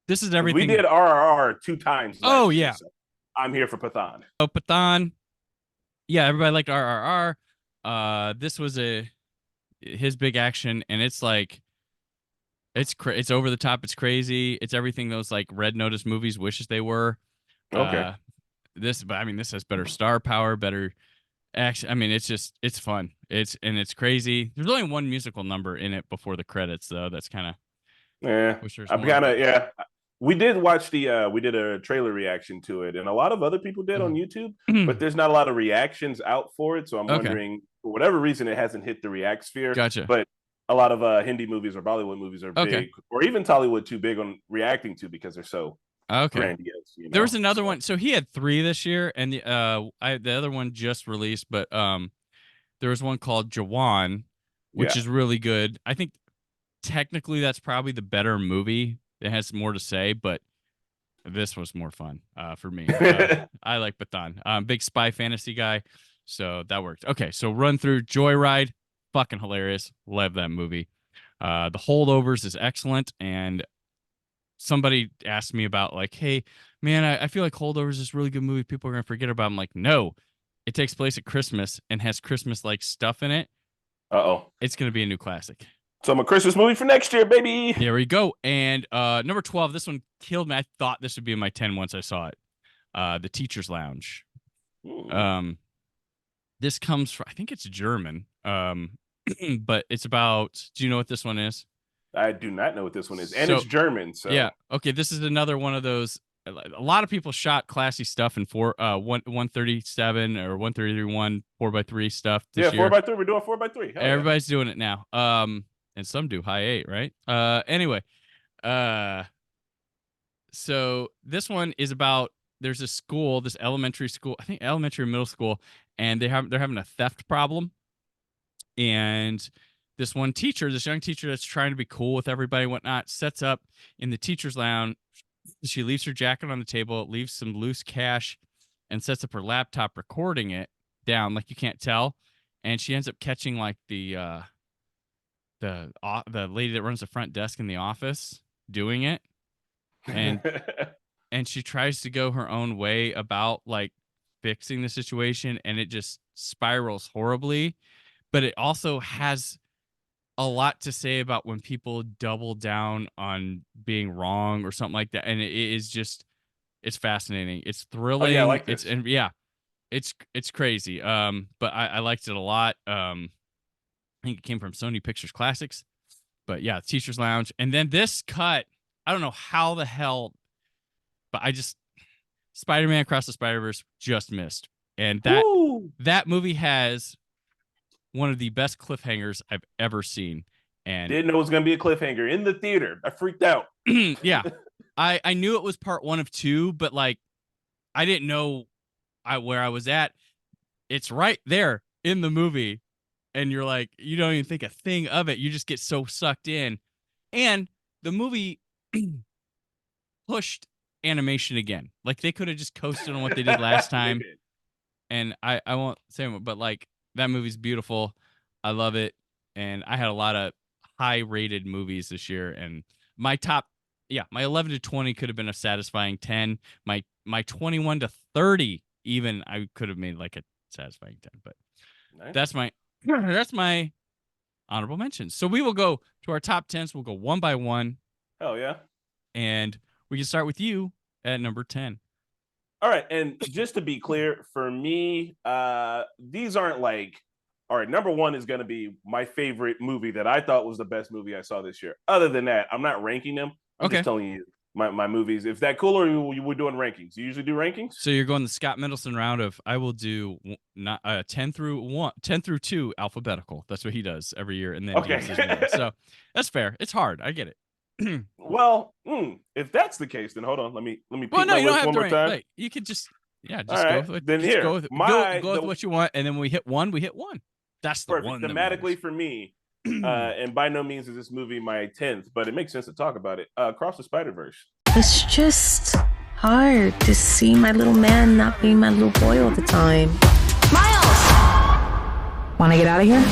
This is everything. We did RRR 2 times. Oh yeah, so I'm here for Pathan. Oh, Pathan. Yeah, everybody liked RRR. This was his big action, and it's like it's over the top. It's crazy. It's everything those like Red Notice movies wishes they were. Okay. This has better star power, better action. I mean, it's fun. It's crazy. There's only one musical number in it before the credits, though. That's kind of We did watch we did a trailer reaction to it, and a lot of other people did on YouTube, but there's not a lot of reactions out for it. So I'm wondering, for whatever reason, it hasn't hit the react sphere. Gotcha. But a lot of Hindi movies or Bollywood movies are big, or even Tollywood too big on reacting to because they're so grandiose. There was another one. So he had 3 this year, and the other one just released, but there was one called Jawan, which is really good. I think technically that's probably the better movie. It has more to say, but this was more fun for me. I like Pathan. Big spy fantasy guy, so that worked. Okay, so run through Joyride, fucking hilarious. Love that movie. The Holdovers is excellent, and somebody asked me about like, hey, man, I feel like Holdovers is this really good movie people are going to forget about. I'm like, no, it takes place at Christmas and has Christmas-like stuff in it. It's going to be a new classic. So I'm a Christmas movie for next year, baby. There we go. And number 12, this one killed me. I thought this would be in my 10 once I saw it. The Teacher's Lounge. This comes from, I think it's German. But it's about, do you know what this one is? I do not know what this one is. And it's German. So yeah. Okay. This is another one of those. A lot of people shot classy stuff in 137 or 133 4x3 stuff this year. 4x3. We're doing 4x3. Everybody's doing it now. and some do high 8, right? Anyway, so this one is about, there's a school, this elementary school, I think elementary or middle school, and they're having a theft problem. And this one teacher, this young teacher that's trying to be cool with everybody and whatnot, sets up in the teacher's lounge. She leaves her jacket on the table, leaves some loose cash, and sets up her laptop recording it down like you can't tell. And she ends up catching like the lady that runs the front desk in the office doing it. And and she tries to go her own way about like fixing the situation, and it just spirals horribly. But it also has a lot to say about when people double down on being wrong or something like that. And it is just, it's fascinating. It's thrilling. I like this. It's crazy. But I liked it a lot. I think it came from Sony Pictures Classics. But yeah, Teacher's Lounge. And then this cut, I don't know how the hell, but Spider-Man Across the Spiderverse just missed. And that movie has one of the best cliffhangers I've ever seen. And didn't know it was going to be a cliffhanger in the theater. I freaked out. Yeah. I knew it was part 1 of 2, but like I didn't know where I was at. It's right there in the movie. And you're like, you don't even think a thing of it. You just get so sucked in. And the movie pushed animation again. Like they could have just coasted on what they did last time. And I won't say more, but like that movie's beautiful. I love it. And I had a lot of high rated movies this year. And my 11 to 20 could have been a satisfying 10. My 21 to 30, even I could have made like a satisfying 10. But nice. That's my honorable mentions. So we will go to our top 10s. We'll go one by one. Oh yeah. And we can start with you at number 10. All right. And just to be clear, for me, these aren't like, all right, number 1 is going to be my favorite movie that I thought was the best movie I saw this year. Other than that, I'm not ranking them. I'm just telling you my movies. If that cool, or you were doing rankings? You usually do rankings? So you're going the Scott Mendelson round of, I will do 10 through 2 alphabetical. That's what he does every year. And then so that's fair. It's hard. I get it. Well, if that's the case, then hold on. Let me peek my list one more time. Like, you could just go with then just here. Go with what you want, and then when we hit one, we hit one. That's the perfect. one. Thematically for me, and by no means is this movie my 10th, but it makes sense to talk about it. Across the Spiderverse. It's just hard to see my little man not being my little boy all the time. Miles! Want to get out of here?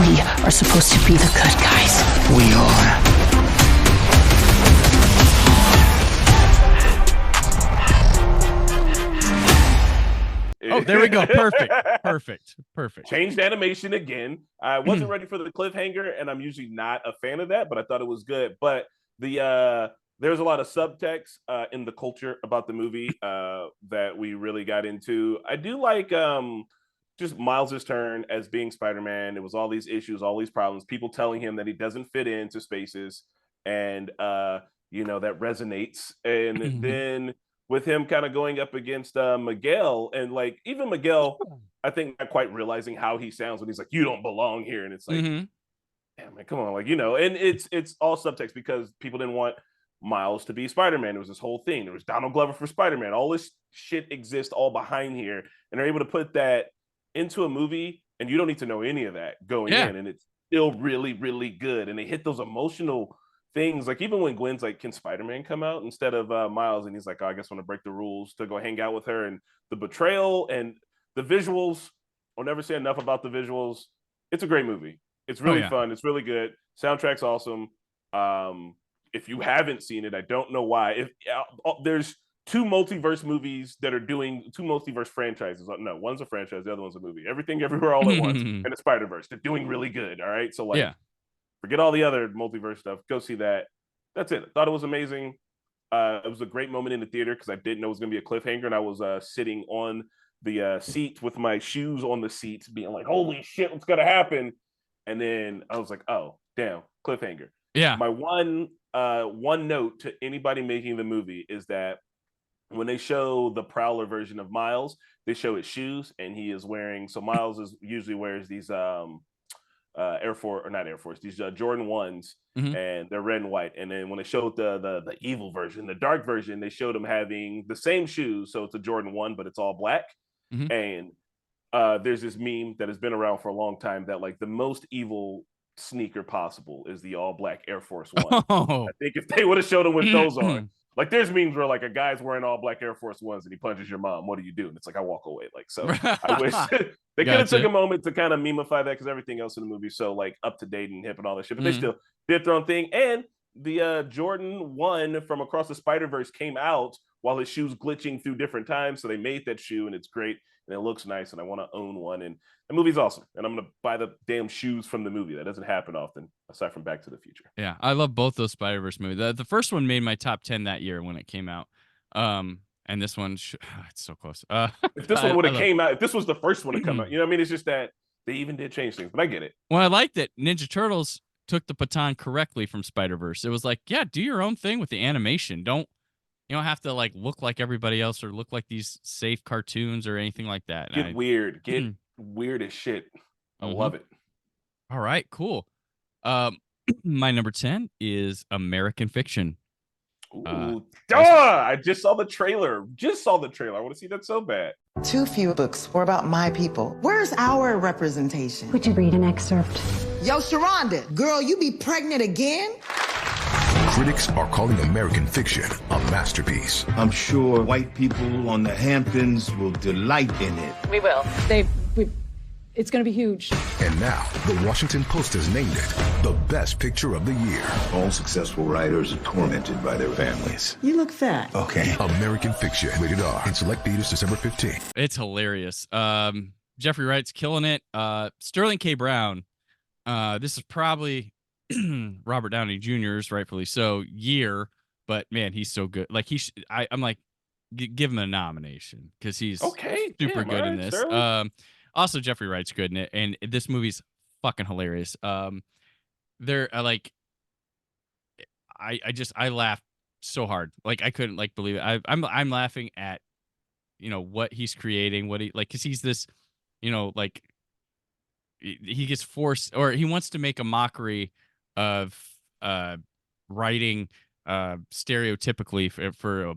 We are supposed to be the good guys. We are. Oh, there we go. Perfect. Changed animation again. I wasn't ready for the cliffhanger, and I'm usually not a fan of that, but I thought it was good. But there's a lot of subtext in the culture about the movie that we really got into. I do like just Miles's turn as being Spider-Man. It was all these issues, all these problems, people telling him that he doesn't fit into spaces, and that resonates. And then with him kind of going up against Miguel, and like even Miguel, I think not quite realizing how he sounds when he's like, "You don't belong here," and it's like, damn man, come on, and it's all subtext because people didn't want Miles to be Spider-Man. It was this whole thing. There was Donald Glover for Spider-Man. All this shit exists all behind here, and they're able to put that into a movie, and you don't need to know any of that going in, and it's still really, really good. And they hit those emotional things, like even when Gwen's like, "Can Spider-Man come out?" instead of Miles, and he's like, "Oh, I guess I'm gonna break the rules to go hang out with her." And the betrayal and the visuals, I'll never say enough about the visuals. It's a great movie. It's really fun. It's really good. Soundtrack's awesome. If you haven't seen it, I don't know why. If there's 2 multiverse movies that are doing 2 multiverse franchises. No, one's a franchise, the other one's a movie. Everything Everywhere All at Once and the Spider-Verse. They're doing really good. All right. So like forget all the other multiverse stuff. Go see that. That's it. I thought it was amazing. It was a great moment in the theater because I didn't know it was going to be a cliffhanger, and I was sitting on the seat with my shoes on the seat, being like, "Holy shit, what's going to happen?" And then I was like, "Oh, damn, cliffhanger." Yeah. My one one note to anybody making the movie is that when they show the Prowler version of Miles, they show his shoes, and he is wearing. So Miles is usually wears these Air Force or not Air Force, these Jordan 1s, and they're red and white. And then when they showed the evil version, the dark version, they showed him having the same shoes. So it's a Jordan 1, but it's all black. And there's this meme that has been around for a long time that like the most evil sneaker possible is the all black Air Force 1. I think if they would have showed him with those on, like there's memes where like a guy's wearing all black Air Force 1s and he punches your mom. What do you do? And it's like, I walk away. Like, so I wish they could have took a moment to kind of memify that, because everything else in the movie is so like up to date and hip and all that shit. But they still did their own thing. And the Jordan 1 from Across the Spiderverse came out while his shoes glitching through different times. So they made that shoe, and it's great and it looks nice, and I want to own one. And the movie's awesome, and I'm gonna buy the damn shoes from the movie. That doesn't happen often, aside from Back to the Future. Yeah, I love both those Spider-Verse movies. The first one made my top 10 that year when it came out. And this one, it's so close. If this one would have came out, if this was the first one to come out, you know what I mean? It's just that they even did change things, but I get it. Well, I like that Ninja Turtles took the baton correctly from Spider-Verse. It was like, yeah, do your own thing with the animation. You don't have to like look like everybody else or look like these safe cartoons or anything like that. Get weird as shit. I love it. All right, cool. My number 10 is American Fiction. Ooh, I just saw the trailer. I want to see that so bad. Too few books were about my people. Where's our representation? Would you read an excerpt? Yo, Sharonda, girl, you be pregnant again? Critics are calling American Fiction a masterpiece. I'm sure white people on the Hamptons will delight in it. We will. It's going to be huge. And now, the Washington Post has named it the best picture of the year. All successful writers are tormented by their families. You look fat. Okay. American Fiction, rated R, in select theaters December 15th. It's hilarious. Jeffrey Wright's killing it. Sterling K. Brown. This is probably Robert Downey Jr.'s, rightfully so, year, but man, he's so good. Like I'm like, give him a nomination because he's super good in this. Also, Jeffrey Wright's good in it, and this movie's fucking hilarious. They're like, I laughed so hard, like I couldn't like believe it. I'm laughing at, what he's creating, what he like, because he's this, like he gets forced, or he wants to make a mockery of writing stereotypically for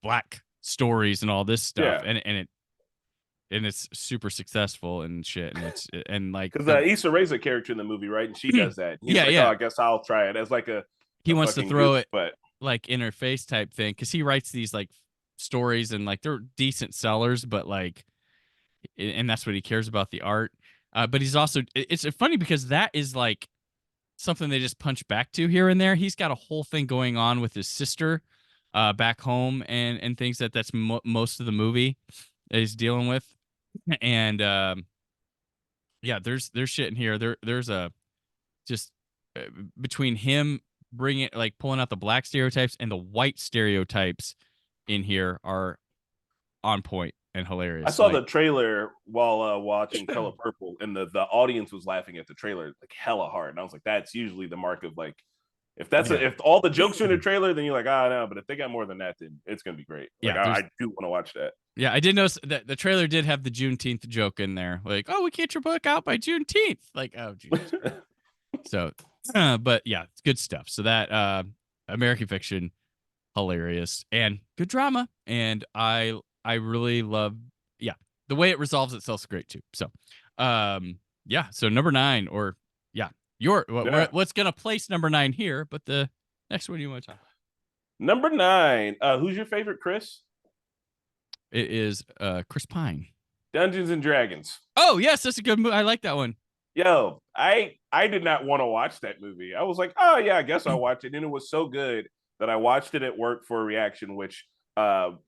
black stories and all this stuff, and it's super successful and shit, and it's like because Issa Rae's a character in the movie, right? And she does that. He's like, I guess I'll try it as like he wants to throw goof, it, but like in her face type thing, because he writes these like stories and like they're decent sellers, but like, and that's what he cares about, the art. But he's also, it's funny because that is like something they just punch back to here and there. He's got a whole thing going on with his sister back home and things that's most of the movie that he's dealing with. And there's shit in here. There's a just between him pulling out the black stereotypes and the white stereotypes in here are on point and hilarious. I saw the trailer while watching Color Purple, and the audience was laughing at the trailer like hella hard. And I was like, that's usually the mark of like, if all the jokes are in the trailer, then you're like, no. But if they got more than that, then it's gonna be great. Like, I do want to watch that. Yeah, I did notice that the trailer did have the Juneteenth joke in there. Like, oh, we get your book out by Juneteenth. Like, oh, Jesus. So, but yeah, it's good stuff. So that American Fiction, hilarious and good drama, and I really love, the way it resolves itself is great too. So, so number 9, or what's gonna place number 9 here, but the next one you want to talk about. Number 9. Who's your favorite, Chris? It is Chris Pine. Dungeons and Dragons. Oh yes, that's a good movie. I like that one. Yo, I did not want to watch that movie. I was like, oh yeah, I guess I'll watch it. And it was so good that I watched it at work for a reaction, which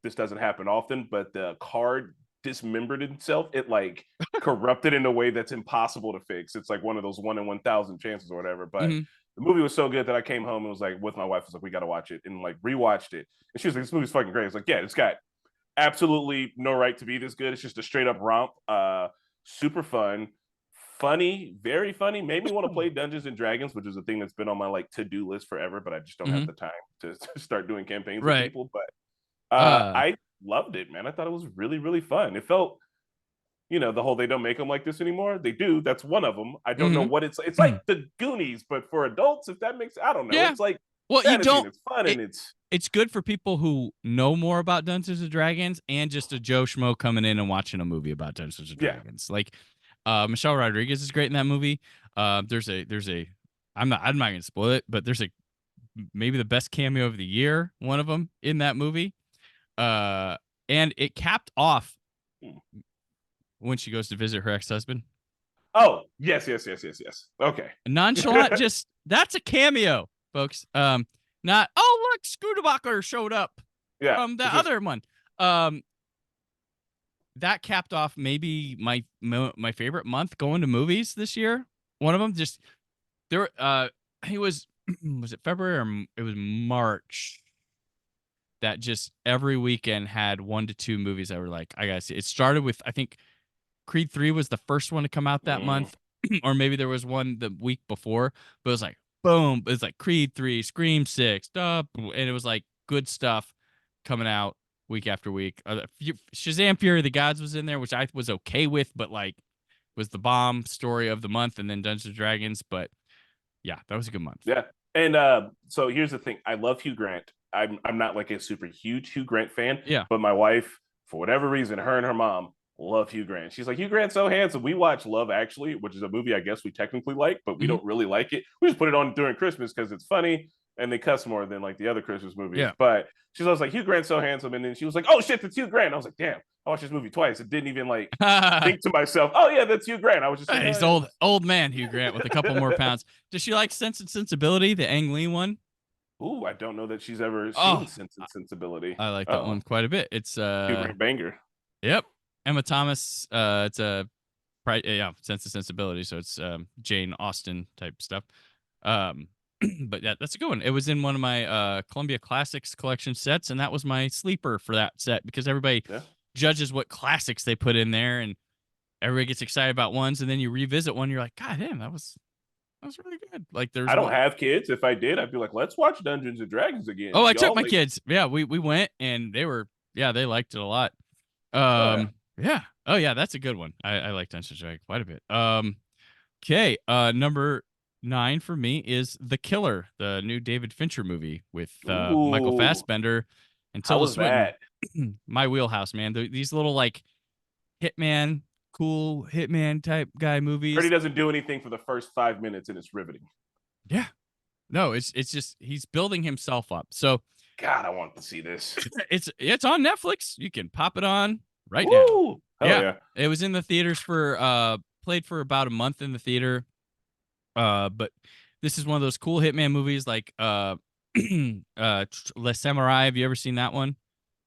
this doesn't happen often, but the card dismembered itself. It like corrupted in a way that's impossible to fix. It's like one of those 1 in 1,000 chances or whatever. But the movie was so good that I came home and was like, with my wife, was like, we got to watch it, and like rewatched it. And she was like, this movie's fucking great. I was like, yeah, it's got absolutely no right to be this good. It's just a straight up romp. Super fun, funny, very funny. Made me want to play Dungeons and Dragons, which is a thing that's been on my like to-do list forever, but I just don't have the time to start doing campaigns with people. But I loved it, man. I thought it was really, really fun. It felt, the whole they don't make them like this anymore. They do. That's one of them. I don't know what it's like the Goonies, but for adults, if that makes, I don't know. Yeah. It's like, well, fantasy, you don't. It's fun and it's good for people who know more about Dungeons and Dragons and just a Joe Schmo coming in and watching a movie about Dungeons and Dragons. Like Michelle Rodriguez is great in that movie. There's a I'm not gonna spoil it, but there's maybe the best cameo of the year, one of them in that movie. And it capped off when she goes to visit her ex-husband. Oh, yes. Okay. Nonchalant, that's a cameo, folks. Not, oh, look, Scooterbacher showed up from the other one. That capped off maybe my favorite month going to movies this year. One of them was it February or it was March that just every weekend had 1 to 2 movies that were like, I gotta see. It started with, I think Creed 3 was the first one to come out that month, or maybe there was one the week before, but it was like, boom, it was like Creed 3, Scream 6, and it was like good stuff coming out week after week. Shazam! Fury of the Gods was in there, which I was okay with, but like was the bomb story of the month, and then Dungeons and Dragons. But yeah, that was a good month. Yeah, and so here's the thing: I love Hugh Grant. I'm not like a super huge Hugh Grant fan. Yeah, but my wife, for whatever reason, her and her mom love Hugh Grant. She's like, Hugh Grant's so handsome. We watch Love Actually, which is a movie I guess we technically like, but we don't really like it. We just put it on during Christmas because it's funny and they cuss more than like the other Christmas movies. Yeah. But she's always like, Hugh Grant's so handsome. And then she was like, oh shit, that's Hugh Grant. I was like, damn, I watched this movie twice. It didn't even like think to myself, oh yeah, that's Hugh Grant. I was just like, he's old man Hugh Grant with a couple more pounds. Does she like Sense and Sensibility, the Ang Lee one? Ooh, I don't know that she's ever seen Sense and Sensibility. I like that one quite a bit. It's Hugh Grant banger. Yep. Emma Thomas, it's Sense and Sensibility, so it's Jane Austen type stuff. But yeah, that's a good one. It was in one of my Columbia Classics collection sets, and that was my sleeper for that set because everybody judges what classics they put in there, and everybody gets excited about ones, and then you revisit one, you're like, God damn, that was really good. Like I don't have kids. If I did, I'd be like, let's watch Dungeons and Dragons again. Oh, I took my kids. Yeah, we went, and they liked it a lot. Yeah. Oh, yeah, that's a good one. I like Dungeons and Dragons quite a bit. Okay. Number 9 for me is The Killer, the new David Fincher movie with Michael Fassbender and Tilda Swinton. My wheelhouse, man. These little like cool hitman type guy movies. But he doesn't do anything for the first 5 minutes, and it's riveting. Yeah. No, it's just he's building himself up. So God, I want to see this. It's on Netflix. You can pop it on right now. Yeah. It was in the theaters for played for about a month in the theater. But this is one of those cool hitman movies like Le Samurai. Have you ever seen that one?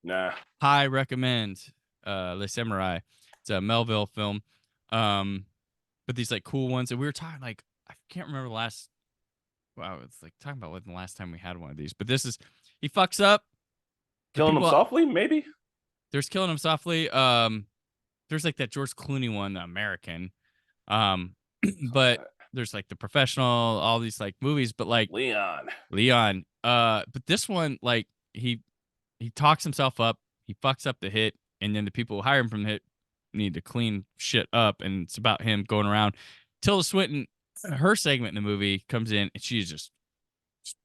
Nah. High recommend Le Samurai. It's a Melville film. But these like cool ones, and we were talking like I can't remember the last. Wow, it's like talking about when the last time we had one of these. But this is he fucks up. Killing him softly, maybe. There's Killing Him Softly. There's like that George Clooney one, The American. But there's like The Professional, all these like movies, but like Leon. But this one, like he talks himself up, he fucks up the hit, and then the people who hire him from the hit need to clean shit up, and it's about him going around. Tilda Swinton, her segment in the movie comes in, and she just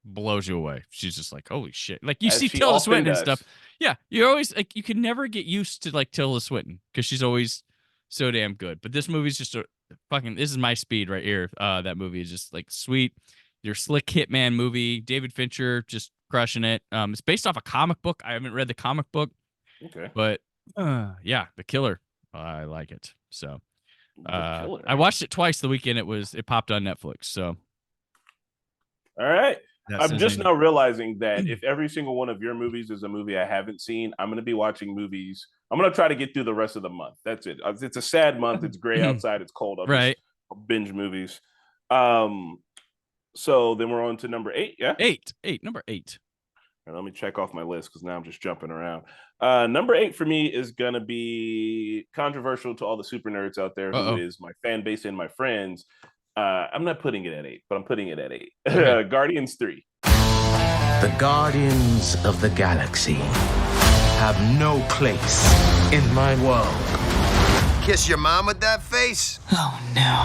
blows you away. She's just like, holy shit. Like you see Tilda Swinton and stuff. Yeah. You're always like, you can never get used to like Tilda Swinton because she's always so damn good. But this movie's just this is my speed right here. That movie is just like sweet. Your slick hitman movie. David Fincher just crushing it. It's based off a comic book. I haven't read the comic book. Okay. But yeah, The Killer. I like it. So I watched it twice the weekend it popped on Netflix. So all right. I'm just now realizing that if every single one of your movies is a movie I haven't seen, I'm going to be watching movies. I'm going to try to get through the rest of the month. That's it. It's a sad month. It's gray outside. It's cold. I'll binge movies. So then we're on to number 8. Yeah. 8. Number 8. And let me check off my list because now I'm just jumping around. Number 8 for me is gonna be controversial to all the super nerds out there who is my fan base and my friends. I'm not putting it at 8, but I'm putting it at 8. Okay. Guardians 3. The Guardians of the Galaxy have no place in my world. Kiss your mom with that face? Oh no.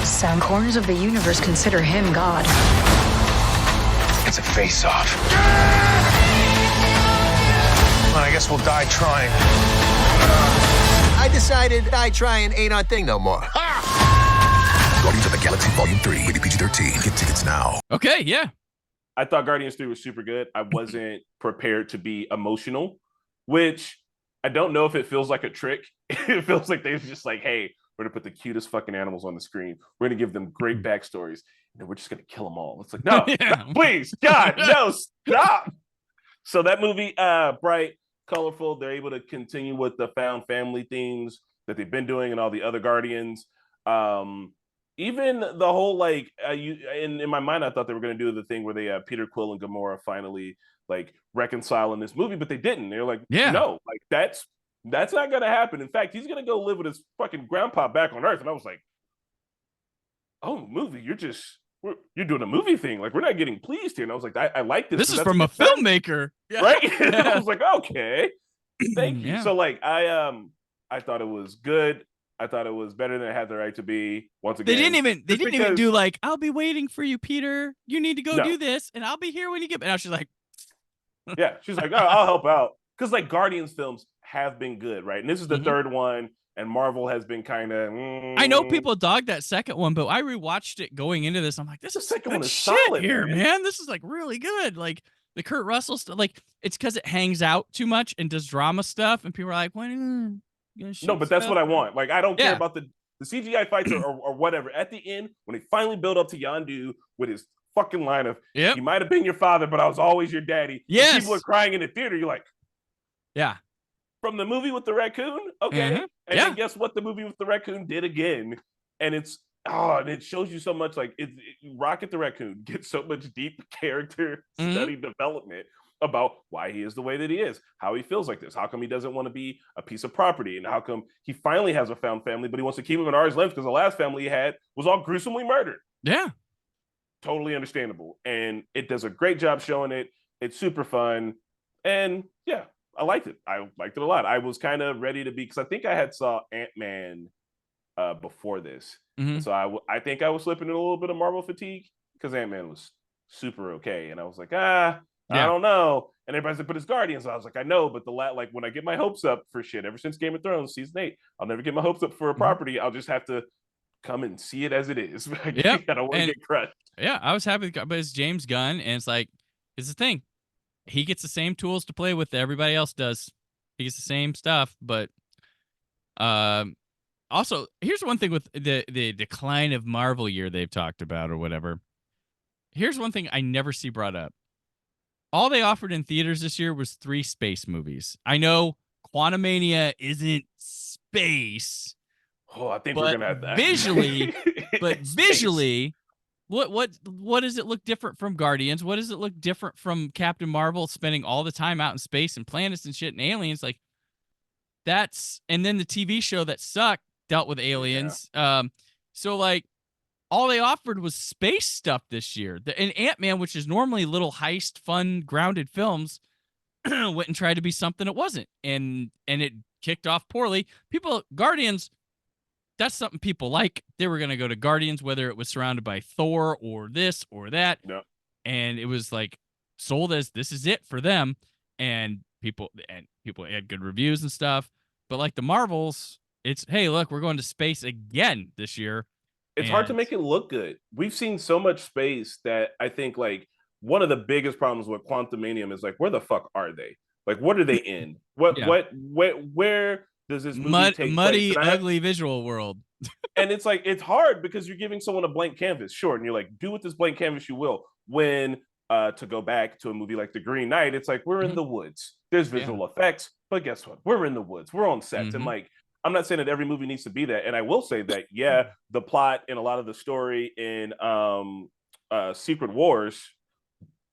Some corners of the universe consider him God. It's a face-off. Well, I guess we'll die trying. I decided die trying ain't our thing no more. Guardians of the Galaxy Volume 3, rated PG-13. Get tickets now. Okay, yeah. I thought Guardians 3 was super good. I wasn't prepared to be emotional, which I don't know if it feels like a trick. It feels like they're just like, hey, we're gonna put the cutest fucking animals on the screen. We're gonna give them great backstories, and then we're just gonna kill them all. It's like, no, no, please, God, no, stop. So that movie, bright, colorful. They're able to continue with the found family themes that they've been doing and all the other Guardians. Even the whole like, in my mind, I thought they were gonna do the thing where they Peter Quill and Gamora finally like reconcile in this movie, but they didn't. They're like, no, like that's not gonna happen. In fact, he's gonna go live with his fucking grandpa back on Earth. And I was like, oh, movie, you're doing a movie thing. Like, we're not getting pleased here. And I was like, I like this. This is from a filmmaker, right? I was like, okay, thank you. So like, I thought it was good. I thought it was better than it had the right to be. Once again, they didn't even do like, I'll be waiting for you, Peter. You need to go do this, and I'll be here when you get. And now she's like, yeah, she's like, oh, I'll help out, because like Guardians films have been good, right? And this is the third one, and Marvel has been kind of. I know people dogged that second one, but I rewatched it going into this. I'm like, this is second one is shit solid here, man. This is like really good. Like the Kurt Russell stuff. Like it's because it hangs out too much and does drama stuff, and people are like, when? No, but that's what I want. Like, I don't care about the CGI fights or whatever. At the end, when they finally build up to Yondu with his fucking line of, he might have been your father, but I was always your daddy. Yes. People are crying in the theater. You're like, yeah. From the movie with the raccoon? Okay. And then guess what? The movie with the raccoon did again. And and it shows you so much. Like, Rocket the Raccoon gets so much deep character study development about why he is the way that he is, how he feels like this, how come he doesn't want to be a piece of property, and how come he finally has a found family, but he wants to keep him at arm's length because the last family he had was all gruesomely murdered. Yeah. Totally understandable. And it does a great job showing it. It's super fun. And yeah, I liked it. I liked it a lot. I was kind of ready to be, because I think I had saw Ant-Man before this. So I think I was slipping in a little bit of Marvel fatigue because Ant-Man was super okay. And I was like, I don't know. And everybody's like, but it's Guardians. I was like, I know, but like when I get my hopes up for shit, ever since Game of Thrones season 8, I'll never get my hopes up for a property. I'll just have to come and see it as it is. I don't want to get crushed. Yeah, I was happy, but it's James Gunn, and it's like, it's the thing. He gets the same tools to play with that everybody else does. He gets the same stuff, but also, here's one thing with the decline of Marvel year they've talked about or whatever. Here's one thing I never see brought up. All they offered in theaters this year was 3 space movies. I know Quantumania isn't space. Oh, I think we're gonna have that. Visually, what does it look different from Guardians? What does it look different from Captain Marvel spending all the time out in space and planets and shit and aliens? Like and then the TV show that sucked dealt with aliens. So like, all they offered was space stuff this year. And Ant-Man, which is normally little heist, fun, grounded films, went and tried to be something it wasn't. And it kicked off poorly. Guardians, that's something people like. They were going to go to Guardians, whether it was surrounded by Thor or this or that. No. And it was like sold as this is it for them. And people had good reviews and stuff. But like the Marvels, it's, hey, look, we're going to space again this year. It's hard to make it look good. We've seen so much space that I think like one of the biggest problems with Quantumania is like, where the fuck are they? Like, what are they in? Where does this movie take muddy, place? ugly visual world? And it's like, it's hard because you're giving someone a blank canvas, sure, and you're like, do with this blank canvas you will. When to go back to a movie like The Green Knight, it's like, we're in the woods. There's visual effects, but guess what? We're in the woods. We're on sets, and like, I'm not saying that every movie needs to be that. And I will say that, the plot and a lot of the story in Secret Wars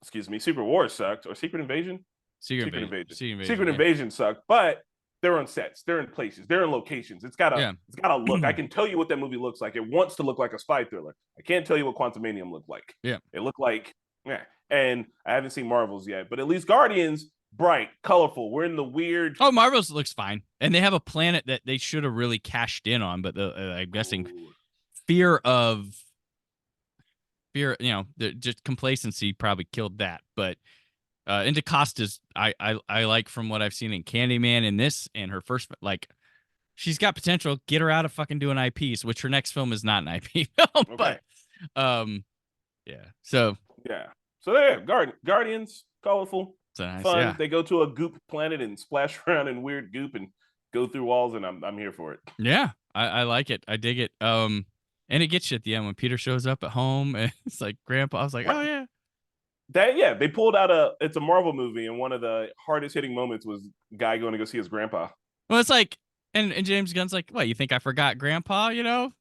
excuse me, Secret Wars sucked, or Secret Invasion. Secret Invasion sucked, but they're on sets, they're in places, they're in locations. It's got a look. I can tell you what that movie looks like. It wants to look like a spy thriller. I can't tell you what Quantumanium looked like. Yeah, it looked like And I haven't seen Marvels yet, but at least Guardians, bright, colorful. We're in the weird. Oh, Marvels looks fine, and they have a planet that they should have really cashed in on, but I'm guessing fear, just complacency probably killed that. But Into Costa's, I like from what I've seen in Candyman and this and her first, like, she's got potential. Get her out of fucking doing IPs, which her next film is not an IP film. Okay. But so there, Guardians, colorful, nice, fun. Yeah. They go to a goop planet and splash around in weird goop and go through walls, and I'm here for it. Yeah, I like it. I dig it. And it gets you at the end when Peter shows up at home and it's like Grandpa. I was like, oh yeah. They pulled out it's a Marvel movie, and one of the hardest hitting moments was guy going to go see his grandpa. Well, it's like, and James Gunn's like, what, you think I forgot Grandpa? You know,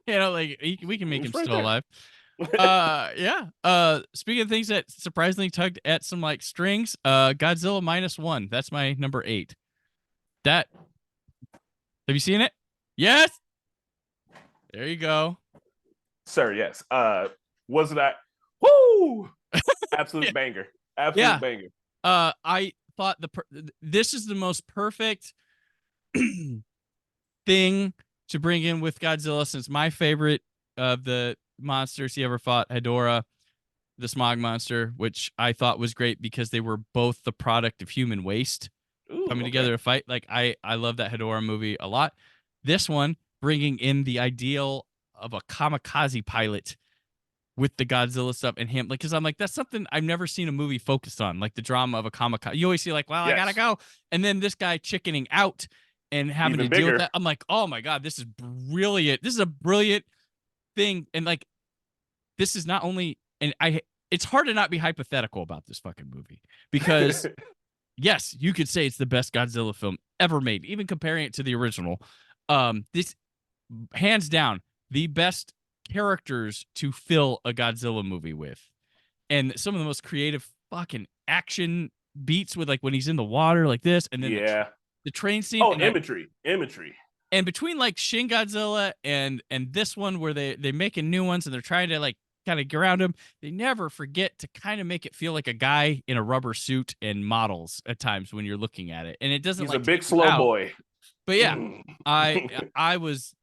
like we can make him still alive. Speaking of things that surprisingly tugged at some like strings, Godzilla -1. That's my number 8. Have you seen it? Yes. There you go, sir. Yes. Wasn't that? Woo! Absolute banger. Absolute banger. I thought this is the most perfect thing to bring in with Godzilla, since my favorite of the monsters he ever fought, Hedorah, the smog monster, which I thought was great because they were both the product of human waste coming together to fight. Like I love that Hedorah movie a lot. This one bringing in the ideal of a kamikaze pilot with the Godzilla stuff and him, like, because I'm like, that's something I've never seen a movie focused on, like the drama of a kamikaze. You always see like, well, I gotta go, and then this guy chickening out and having to deal with that. I'm like, oh my god, this is brilliant. This is a brilliant thing, and like, this is not only, and it's hard to not be hypothetical about this fucking movie because yes, you could say it's the best Godzilla film ever made, even comparing it to the original. This hands down the best characters to fill a Godzilla movie with, and some of the most creative fucking action beats with, like, when he's in the water like this, and then the train scene. Oh, imagery. And between like Shin Godzilla and this one, where they making new ones and they're trying to like kind of get around him, they never forget to kind of make it feel like a guy in a rubber suit and models at times when you're looking at it, and it doesn't. He's like a big slow boy. But yeah, I was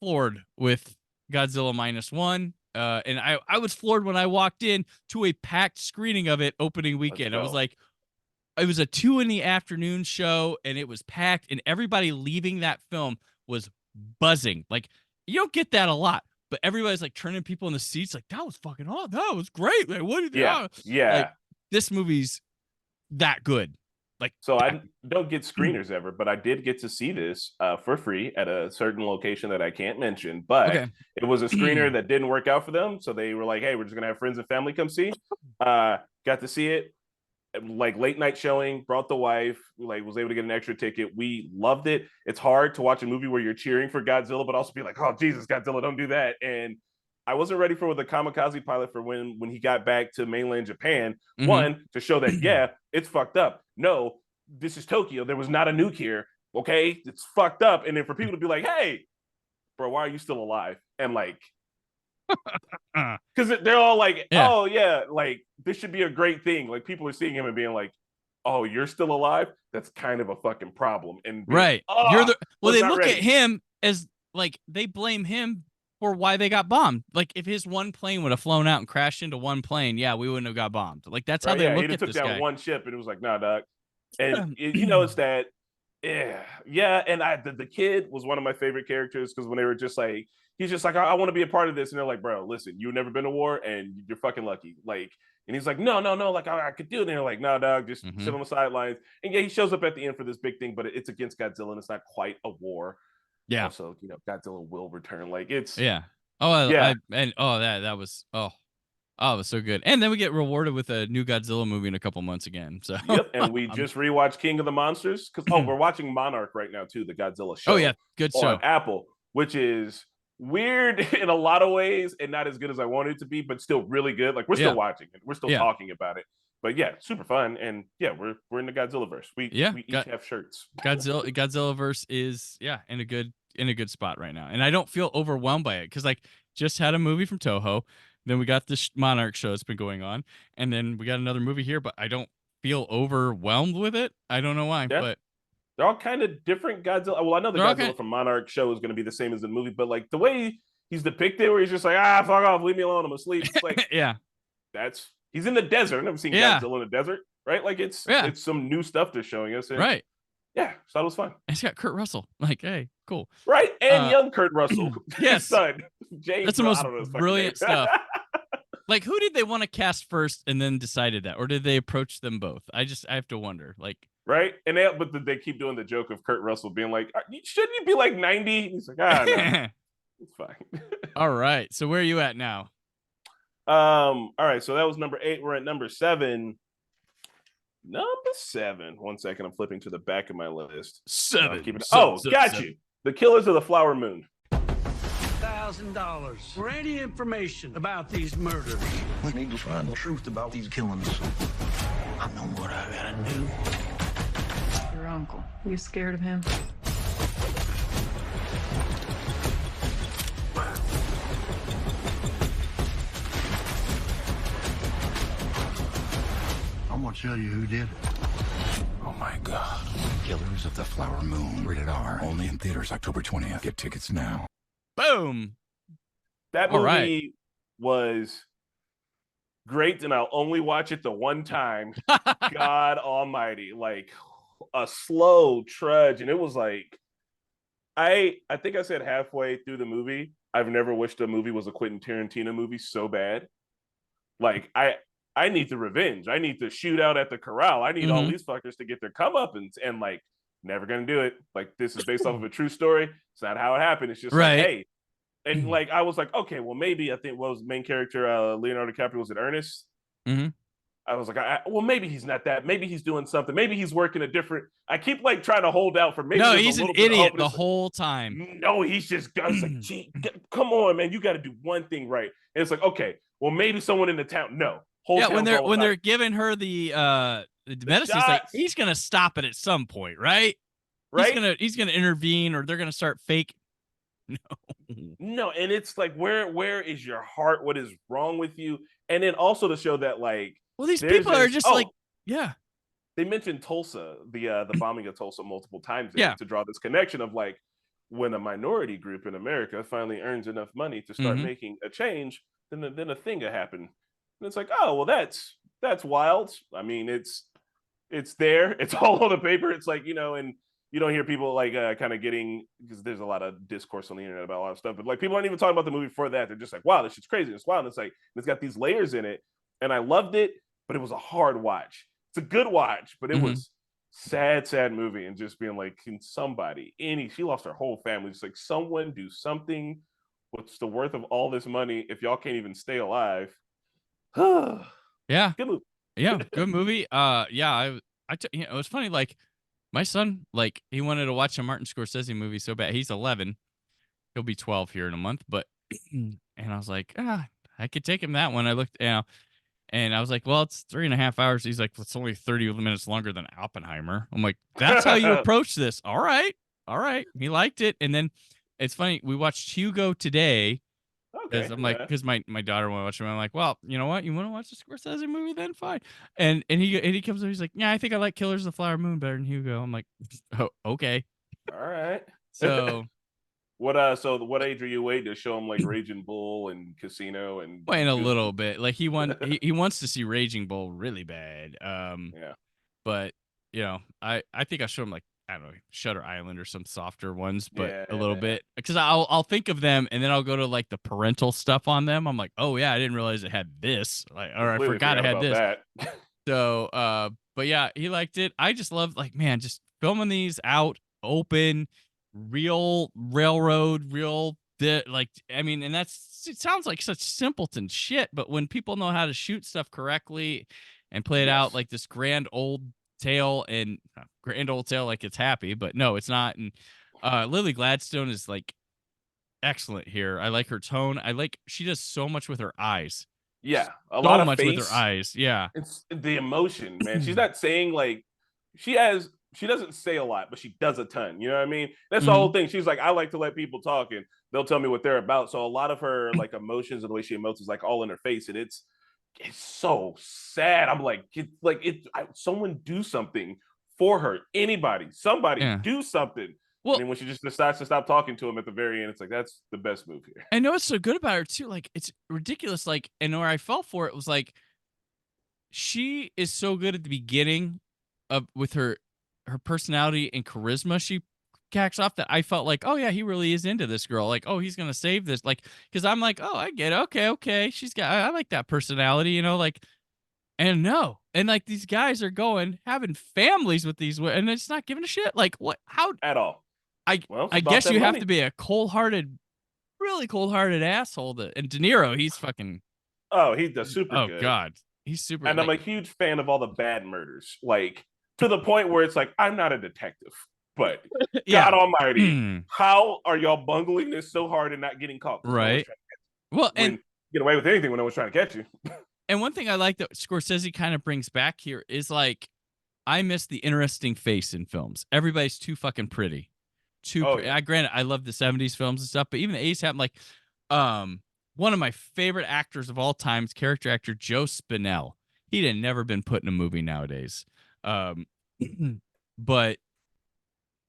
floored with Godzilla -1, and I was floored when I walked in to a packed screening of it opening weekend. I was like, it was a 2 p.m. show, and it was packed, and everybody leaving that film was buzzing. Like, you don't get that a lot, but everybody's like turning people in the seats, like, that was fucking awesome. That was great. Like, what did you? Like, this movie's that good. Like, so I don't get screeners ever, but I did get to see this for free at a certain location that I can't mention. But it was a screener that didn't work out for them, so they were like, "Hey, we're just gonna have friends and family come see." Got to see it, like late night showing. Brought the wife. Like, was able to get an extra ticket. We loved it. It's hard to watch a movie where you're cheering for Godzilla, but also be like, "Oh Jesus, Godzilla, don't do that." And I wasn't ready for the kamikaze pilot for when he got back to mainland Japan. Mm-hmm. One, to show that, it's fucked up. No, this is Tokyo. There was not a nuke here. Okay, it's fucked up. And then for people to be like, hey, bro, why are you still alive? And like, because they're all like, oh yeah, like this should be a great thing. Like, people are seeing him and being like, oh, you're still alive? That's kind of a fucking problem. And right. You're they look at him as like, they blame him for why they got bombed. Like, if his one plane would have flown out and crashed into one plane, we wouldn't have got bombed. Like, that's how they look at this guy. He took down one ship, and it was like, nah, dog. And it's that, and the kid was one of my favorite characters, because when they were just like, he's just like, I want to be a part of this, and they're like, bro, listen, you've never been to war, and you're fucking lucky. Like, and he's like, no, like I could do it. And they're like, no, dog, just sit on the sidelines. And he shows up at the end for this big thing, but it's against Godzilla, and it's not quite a war. Yeah. Also, Godzilla will return. Like, it's that was it was so good. And then we get rewarded with a new Godzilla movie in a couple months again. So and we just rewatched King of the Monsters, because we're watching Monarch right now too, the Godzilla show. Oh yeah, good show on Apple, which is weird in a lot of ways and not as good as I wanted it to be, but still really good. Like we're still watching it. We're still talking about it. But yeah, super fun. And yeah, we're in the Godzilla verse. We each have shirts. Godzillaverse is in a good spot right now. And I don't feel overwhelmed by it because like just had a movie from Toho. Then we got this Monarch show that's been going on. And then we got another movie here, but I don't feel overwhelmed with it. I don't know why, but they're all kind of different Godzilla. Well, I know the Godzilla from Monarch show is going to be the same as the movie, but like the way he's depicted, where he's just like, fuck off, leave me alone, I'm asleep. It's like, he's in the desert. I've never seen Godzilla in the desert, right? Like it's some new stuff they're showing us, and right? Yeah, so that was fun. And it's got Kurt Russell. Like, hey, cool, right? And young Kurt Russell, yes, son James. That's the most brilliant stuff. Like, who did they want to cast first, and then decided that, or did they approach them both? I have to wonder, like. Right, and they keep doing the joke of Kurt Russell being like, "Shouldn't you be like 90?" He's like, no, it's fine. All right, so where are you at now? All right, so that was number 8. We're at number 7. Number 7. 1 second, I'm flipping to the back of my list. 7. Got you. The Killers of the Flower Moon. $1,000 for any information about these murders. We need to find the truth about these killings. I know what I gotta do. Your uncle. You scared of him? I'm gonna tell you who did it. Oh my God. Killers of the Flower Moon. Rated R. Only in theaters October 20th. Get tickets now. Boom. That movie was great, and I'll only watch it the one time. God almighty. Like a slow trudge. And it was like, I think I said halfway through the movie, I've never wished a movie was a Quentin Tarantino movie so bad. Like, I need the revenge. I need the shootout at the corral. I need all these fuckers to get their comeuppance, and like, never gonna do it. Like, this is based off of a true story. It's not how it happened. It's just like, hey. And like, I was like, okay, well, maybe I think what was the main character, Leonardo DiCaprio, was it Ernest? Mm-hmm. I was like, well, maybe he's not that. Maybe he's doing something. Maybe he's working a different. I keep like trying to hold out for maybe. No, he's an idiot the whole time. No, he's just like, gee, come on, man, you got to do one thing right. And it's like, okay, well, maybe someone in the town. No, when they're giving her the medicine, it's like he's gonna stop it at some point, right? Right. He's gonna intervene, or they're gonna start fake. No, and it's like, where is your heart? What is wrong with you? And then also to show that, like, well, these people are just like, they mentioned Tulsa, the bombing of Tulsa multiple times, to draw this connection of like, when a minority group in America finally earns enough money to start making a change, then a thing will happen. And it's like, oh, well, that's wild. I mean, it's there, it's all on the paper. It's like, and you don't hear people like kind of getting, because there's a lot of discourse on the internet about a lot of stuff, but like, people aren't even talking about the movie before that. They're just like, wow, this shit's crazy. It's wild. And it's like, it's got these layers in it, and I loved it, but it was a hard watch. It's a good watch, but it was sad movie. And just being like, can somebody, she lost her whole family. Just like, someone do something. What's the worth of all this money if y'all can't even stay alive? Yeah. Good movie. Yeah, good movie. It was funny. Like, my son, like, he wanted to watch a Martin Scorsese movie so bad. He's 11. He'll be 12 here in a month. But, and I was like, I could take him that one. I looked, and I was like, well, it's 3.5 hours. He's like, well, it's only 30 minutes longer than Oppenheimer. I'm like, that's how you approach this. All right. He liked it. And then it's funny. We watched Hugo today. Because I'm like, because my daughter want to watch it. I'm like, well, you know what? You want to watch the Scorsese movie? Then fine. And he comes up. He's like, yeah, I think I like Killers of the Flower Moon better than Hugo. I'm like, oh, okay. All right. So what age are you waiting to show him like Raging Bull and Casino and waiting a little bit? Like he wants to see Raging Bull really bad. But I think I showed him like, I don't know, Shutter Island or some softer ones, but a little bit, because I'll think of them and then I'll go to like the parental stuff on them. I'm like, oh yeah, I didn't realize it had this, like, or I forgot it had this. So, but yeah, he liked it. I just love, like, man, just filming these out open, real railroad, like, I mean, and it sounds like such simpleton shit, but when people know how to shoot stuff correctly and play it out like this grand old tale, like it's happy, but no, it's not. And Lily Gladstone is like, excellent here. I like her tone. She does so much with her eyes. Yeah, a So lot of much face. with her eyes. Yeah. It's the emotion, man. She's not saying like she doesn't say a lot, but she does a ton. You know what I mean? That's the whole thing. She's like, I like to let people talk and they'll tell me what they're about. So a lot of her like emotions and the way she emotes is like all in her face. And it's so sad. I'm like, someone do something for her. Anybody, somebody do something. Well, and when she just decides to stop talking to him at the very end, it's like, that's the best move here. I know what's so good about her too. Like, it's ridiculous. Like, and where I fell for it was like, she is so good at the beginning with her personality and charisma. She cacks off that I felt like, oh yeah, he really is into this girl. Like, oh, he's going to save this. Like, cause I'm like, oh, I get it. Okay. I like that personality, you know, like, and no. And like, these guys are having families with these women and it's not giving a shit. Like what, how at all? I guess you have to be a really cold-hearted asshole. And De Niro, he's fucking. Oh, he's super good. Oh God, he's super. And I'm a huge fan of all the bad murders, like to the point where it's like I'm not a detective, but God Almighty, how are y'all bungling this so hard and not getting caught? Right. Well, and get away with anything when no one's trying to catch you. And one thing I like that Scorsese kind of brings back here is like, I miss the interesting face in films. Everybody's too fucking pretty. Granted, I love the 70s films and stuff, but even the 80s have like one of my favorite actors of all time, character actor Joe Spinell. He'd have never been put in a movie nowadays. But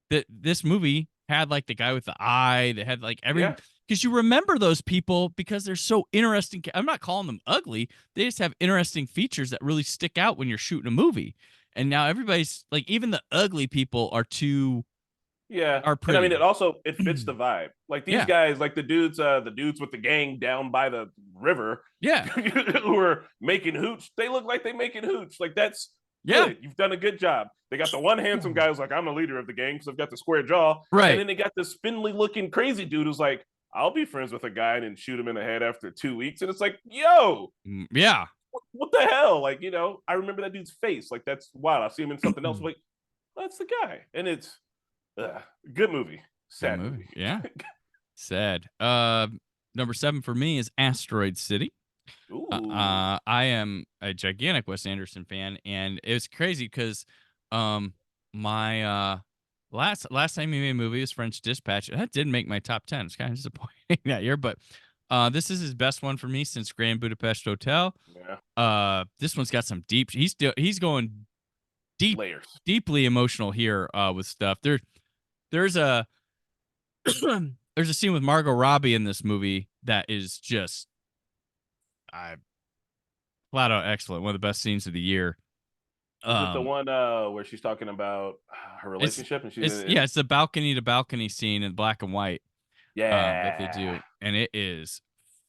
this movie had like the guy with the eye that had like because you remember those people because they're so interesting. I'm not calling them ugly. They just have interesting features that really stick out when you're shooting a movie. And now everybody's like, even the ugly people are too. Yeah, are pretty. And I mean, it fits the vibe. Like these guys, like the dudes with the gang down by the river, who are making hooch. They look like they making hooch. Like that's good. You've done a good job. They got the one handsome guy who's like, I'm the leader of the gang because I've got the square jaw, right? And then they got this spindly looking crazy dude who's like, I'll be friends with a guy and shoot him in the head after 2 weeks, and it's like, yo, what the hell? Like, you know, I remember that dude's face. Like that's wild. I see him in something else. Like that's the guy, and it's. Good movie. Sad movie. Yeah. Sad. Number 7 for me is Asteroid City. I am a gigantic Wes Anderson fan, and it was crazy because my last time he made a movie was French Dispatch. That didn't make my top 10. It's kind of disappointing that year, but this is his best one for me since Grand Budapest Hotel. Yeah. This one's got some deep. He's going deep, deeply emotional here with stuff. There's a scene with Margot Robbie in this movie that is just flat out excellent. One of the best scenes of the year. Is it the one where she's talking about her relationship and it's the balcony to balcony scene in black and white. Yeah, that they do, and it is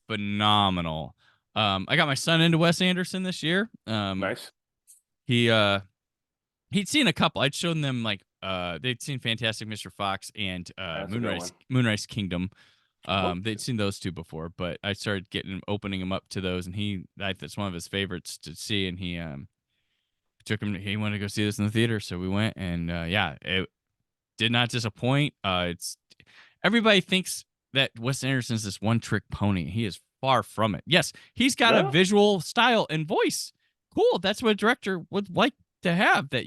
phenomenal. I got my son into Wes Anderson this year. Nice. He'd seen a couple. I'd shown them like they'd seen Fantastic Mr. Fox and Moonrise Kingdom. They'd seen those two before, but I started opening him up to those, and that's one of his favorites to see. And he took him. He wanted to go see this in the theater, so we went, and it did not disappoint. It's everybody thinks that Wes Anderson's this one-trick pony. He is far from it. Yes, he's got a visual style and voice. Cool, that's what a director would like to have. That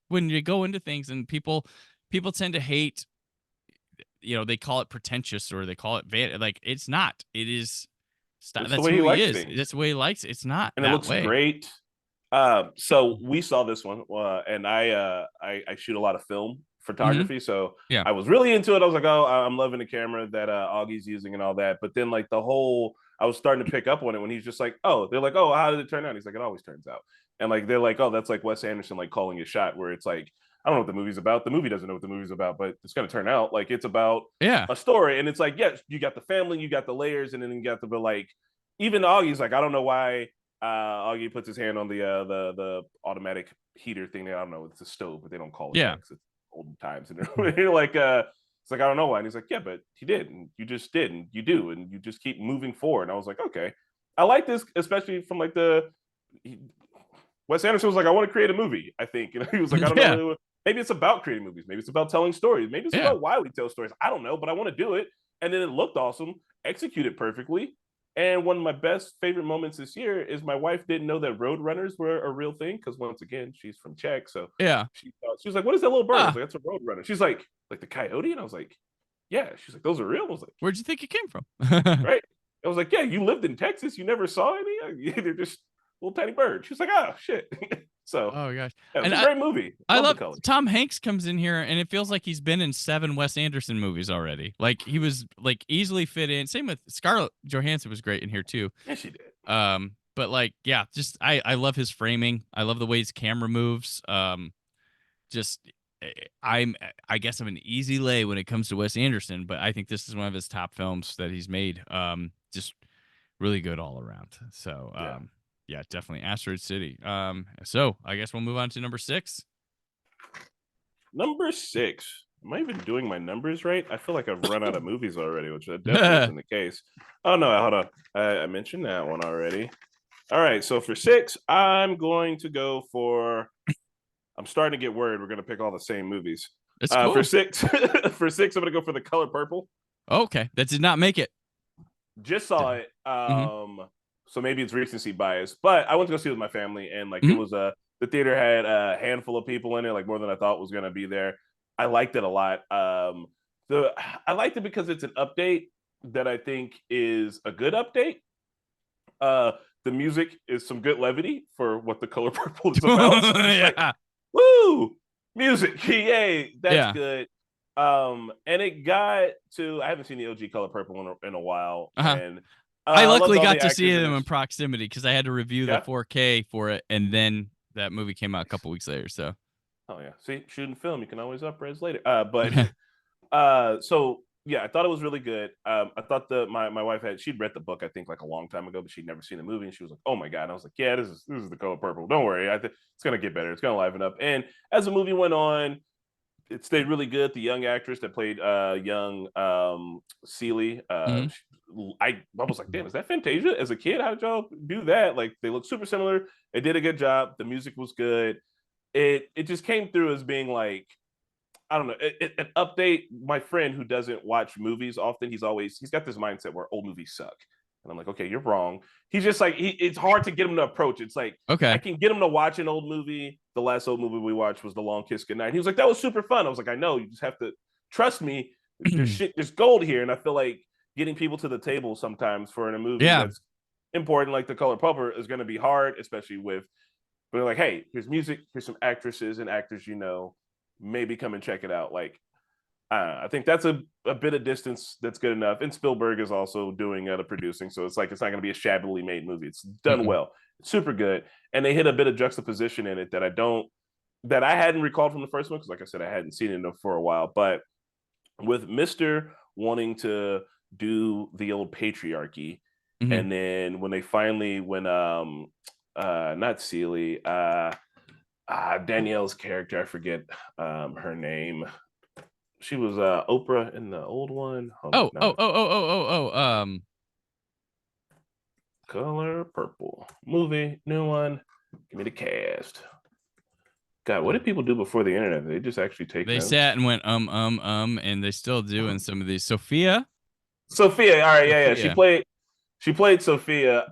when you go into things, and people tend to hate. You know, they call it pretentious or they call it like it's not. It is. That's who he is. That's the way he likes it. It's not. And it looks great. So we saw this one, and I shoot a lot of film photography, so I was really into it. I was like, oh, I'm loving the camera that Augie's using and all that. But then like I was starting to pick up on it when he's just like, oh, they're like, oh, how did it turn out? He's like, it always turns out. And like they're like, oh, that's like Wes Anderson like calling a shot, where it's like, I don't know what the movie's about. The movie doesn't know what the movie's about, but it's going to turn out like it's about a story. And it's like, yes, you got the family, you got the layers, and then you got the like. Even Augie's like, I don't know why Augie puts his hand on the automatic heater thing. I don't know, it's a stove, but they don't call it that because it's old times. And you're like, it's like, I don't know why. And he's like, yeah, but he did, and you just did, and you do, and you just keep moving forward. And I was like, okay, I like this, especially from like Wes Anderson was like, I want to create a movie, I think. And he was like, I don't know. Maybe it's about creating movies. Maybe it's about telling stories. Maybe it's about why we tell stories. I don't know, but I want to do it. and then it looked awesome, executed perfectly. And one of my best favorite moments this year is my wife didn't know that roadrunners were a real thing because once again she's from Czech, so Yeah. she was like, "What is that little bird?" I was like, "That's a roadrunner." She's like the coyote, and I was like, "Yeah." She's like, "Those are real." I was like, "Where'd you think it came from?" Right. I was like, "Yeah, you lived in Texas. You never saw any. They're just little tiny birds." She's like, "Oh shit." So, oh gosh, yeah, it's a great movie. I love the color. Tom Hanks comes in here, and it feels like he's been in 7 Wes Anderson movies already. Like he was like easily fit in. Same with Scarlett Johansson was great in here too. Yeah, she did. But like, yeah, just I love his framing. I love the way his camera moves. Just I guess I'm an easy lay when it comes to Wes Anderson, but I think this is one of his top films that he's made. Just really good all around. So, yeah, definitely Asteroid City. So I guess we'll move on to number 6. Number 6. Am I even doing my numbers right? I feel like I've run out of movies already, which definitely isn't the case. Oh no, hold on. I mentioned that one already. All right, so for 6, I'm going to go for. I'm starting to get worried. We're going to pick all the same movies. That's cool. For 6, for 6, I'm going to go for The Color Purple. Okay, that did not make it. Just saw it. So maybe it's recency bias, but I went to go see it with my family, and like it was the theater had a handful of people in it, like more than I thought was going to be there. I liked it a lot. I liked it because it's an update that I think is a good update. The music is some good levity for what The Color Purple is about. So yeah. Like, woo! Music, yay! That's good. And it got to. I haven't seen the OG Color Purple in a while, and I luckily got to see them in proximity because I had to review the 4K for it, and then that movie came out a couple weeks later. So, oh yeah, see, shooting film, you can always up-res later. So yeah, I thought it was really good. I thought my wife she'd read the book I think like a long time ago, but she'd never seen the movie, and she was like, "Oh my god!" And I was like, "Yeah, this is The Color Purple. Don't worry, it's gonna get better. It's gonna liven up." And as the movie went on, it stayed really good. The young actress that played young Celie, I was like, damn, is that Fantasia? As a kid, how did y'all do that? Like, they look super similar. It did a good job. The music was good. It just came through as being like, I don't know, an update. My friend who doesn't watch movies often, he's got this mindset where old movies suck. And I'm like, okay, you're wrong. He's just like, it's hard to get him to approach. It's like, okay, I can get him to watch an old movie. The last old movie we watched was The Long Kiss Goodnight. He was like, that was super fun. I was like, I know, you just have to trust me. There's gold here. And I feel like getting people to the table sometimes for a movie that's important, like The Color Purple, is going to be hard, especially with, but like, hey, here's music, here's some actresses and actors, maybe come and check it out. Like, I think that's a bit of distance that's good enough. And Spielberg is also doing the producing, so it's like it's not going to be a shabbily made movie. It's done well, it's super good, and they hit a bit of juxtaposition in it that I hadn't recalled from the first one because, like I said, I hadn't seen it for a while. But with Mr. wanting to do the old patriarchy, and then when not Celie, Danielle's character, I forget her name. She was Oprah in the old one. Color Purple movie, new one. Give me the cast. God, what did people do before the internet? They just actually take. They sat and went and they still do in some of these. Sophia. All right, yeah. She played Sophia.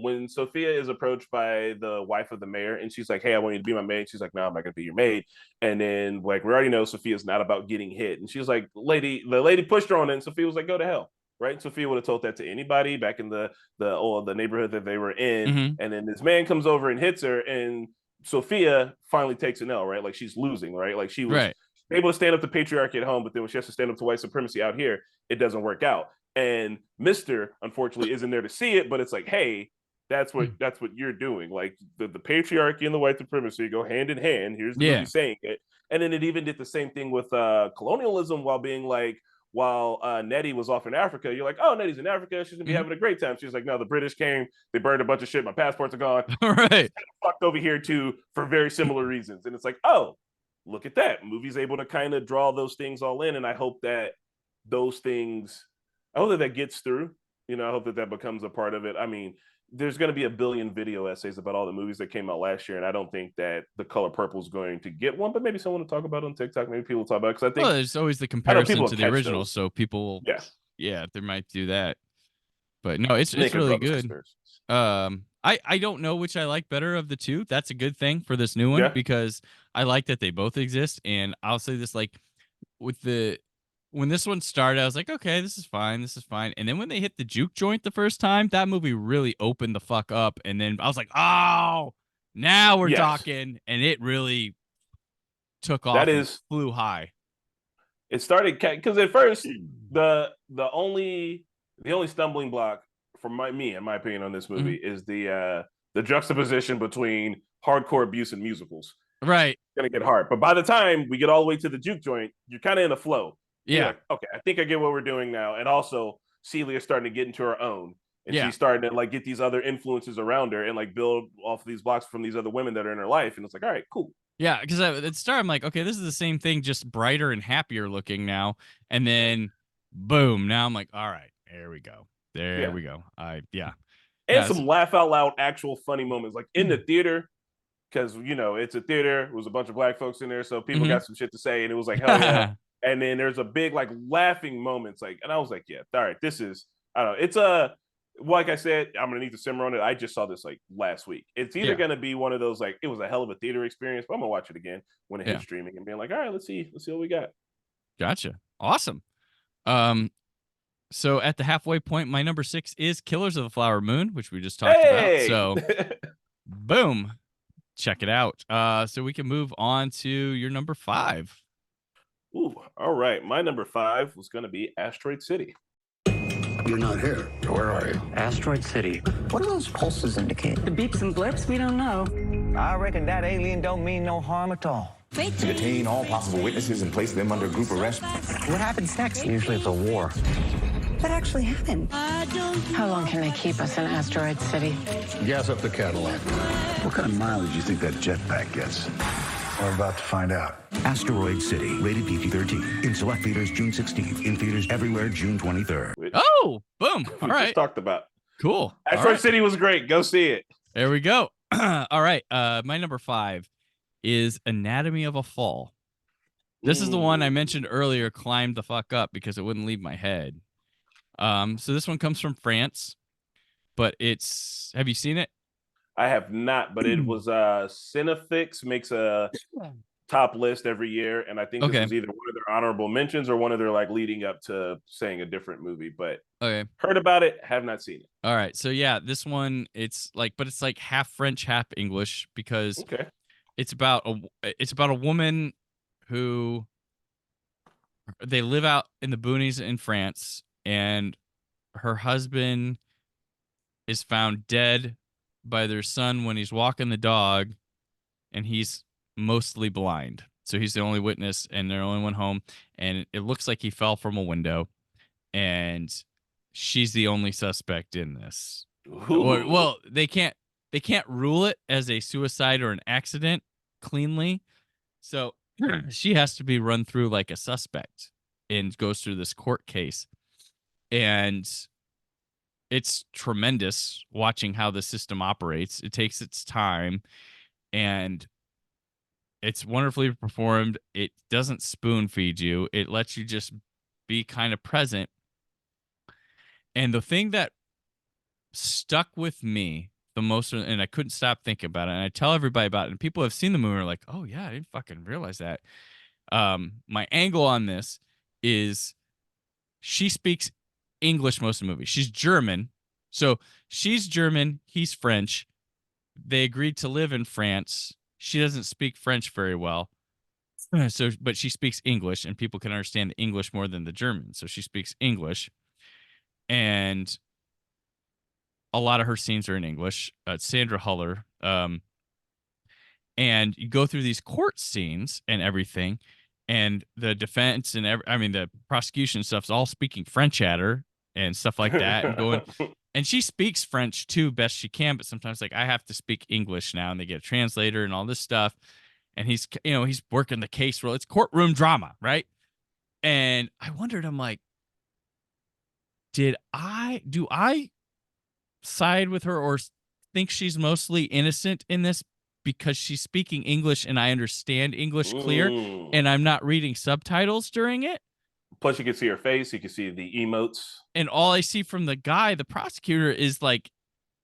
When Sophia is approached by the wife of the mayor, and she's like, "Hey, I want you to be my maid." She's like, "No, I'm not gonna be your maid." And then, like, we already know Sophia's not about getting hit, and she's like, the lady pushed her on it, and Sophia was like, "Go to hell." Right? Sophia would have told that to anybody back in the neighborhood that they were in. And then this man comes over and hits her, and Sophia finally takes an L. Right? Like, she's losing. Right? Like, she was able to stand up to patriarchy at home, but then when she has to stand up to white supremacy out here, it doesn't work out. And Mr. unfortunately isn't there to see it, but it's like, hey, that's what you're doing. Like, the patriarchy and the white supremacy go hand in hand. Here's the movie saying it. And then it even did the same thing with colonialism, while being like, while Nettie was off in Africa, you're like, oh, Nettie's in Africa, she's gonna be having a great time. She's like, no, the British came, they burned a bunch of shit, my passports are gone. Right. Fucked over here too for very similar reasons. And it's like, oh, look at that. Movie's able to kind of draw those things all in. And I hope that that gets through. I hope that becomes a part of it. I mean, there's going to be a billion video essays about all the movies that came out last year, and I don't think that The Color Purple is going to get one, but maybe someone will talk about it on TikTok. Maybe people will talk about it, because I think there's always the comparison to the original, so people will yeah, they might do that. But no, it's Naked really Brothers good. conspiracies. I don't know which I like better of the two. That's a good thing for this new one because I like that they both exist. And I'll say this, like when this one started, I was like, okay, this is fine. And then when they hit the juke joint the first time, that movie really opened the fuck up. And then I was like, oh, now we're talking. And it really took off and flew high. It started because at first the only stumbling block for me, in my opinion, on this movie is the juxtaposition between hardcore abuse and musicals. Right. It's gonna get hard. But by the time we get all the way to the juke joint, you're kind of in a flow. Yeah. Like, okay, I think I get what we're doing now. And also Celia's starting to get into her own. And she's starting to like get these other influences around her and like build off of these blocks from these other women that are in her life. And it's like, all right, cool. Yeah, because at the start I'm like, okay, this is the same thing, just brighter and happier looking now. And then boom, now I'm like, all right, there we go. There we go. And some laugh out loud, actual funny moments, like in the theater, because it's a theater. It was a bunch of black folks in there, so people got some shit to say, and it was like, hell yeah. And then there's a big like laughing moments, like, and I was like, yeah, all right, this is, I don't know, it's like I said, I'm gonna need to simmer on it. I just saw this like last week. It's either gonna be one of those like it was a hell of a theater experience, but I'm gonna watch it again when it hits streaming and being like, all right, let's see what we got. Gotcha. Awesome. So at the halfway point, my number 6 is Killers of the Flower Moon, which we just talked about. So boom. Check it out. So we can move on to your number 5. Ooh, all right. My number 5 was gonna be Asteroid City. You're not here. Where are you? Asteroid City. What do those pulses indicate? The beeps and blips? We don't know. I reckon that alien don't mean no harm at all. To detain all possible witnesses and place them under group arrest. What happens next? Usually it's a war. What actually happened? How long can they keep us in Asteroid City? Gas up the Cadillac. What kind of mileage do you think that jetpack gets? We're about to find out. Asteroid City, rated PG-13. In select theaters June 16th. In theaters everywhere June 23rd. Oh, boom. All right. Just talked about. Cool. Asteroid City was great. Go see it. There we go. All right. My number 5 is Anatomy of a Fall. This is the one I mentioned earlier, climbed the fuck up because it wouldn't leave my head. So this one comes from France, but have you seen it? I have not, but it was Cinefix makes a top list every year, and I think this was either one of their honorable mentions or one of their like leading up to saying a different movie. But heard about it, have not seen it. All right, so yeah, this one it's like half French, half English because it's about a woman who they live out in the boonies in France, and her husband is found dead by their son when he's walking the dog, and he's mostly blind. So he's the only witness, and they're the only one home. And it looks like he fell from a window, and she's the only suspect in this. Well, they can't rule it as a suicide or an accident cleanly, so she has to be run through like a suspect and goes through this court case. And it's tremendous watching how the system operates. It takes its time, and it's wonderfully performed. It doesn't spoon feed you. It lets you just be kind of present. And the thing that stuck with me the most, and I couldn't stop thinking about it, and I tell everybody about it, and people have seen the movie and are like, oh yeah, I didn't fucking realize that. My angle on this is she speaks English most of the movie. She's German. So she's German, he's French. They agreed to live in France. She doesn't speak French very well. But she speaks English, and people can understand the English more than the German. So she speaks English. And a lot of her scenes are in English. Sandra Huller. And you go through these court scenes and everything, and the defense and the prosecution stuff's all speaking French at her and stuff like that, and going. And she speaks French too, best she can, but sometimes like I have to speak English now, and they get a translator and all this stuff. And he's working the case role. It's courtroom drama, right? And I wondered, I'm like, do I side with her or think she's mostly innocent in this because she's speaking English and I understand English clear and I'm not reading subtitles during it? Plus, you can see her face. You can see the emotes. And all I see from the guy, the prosecutor, is like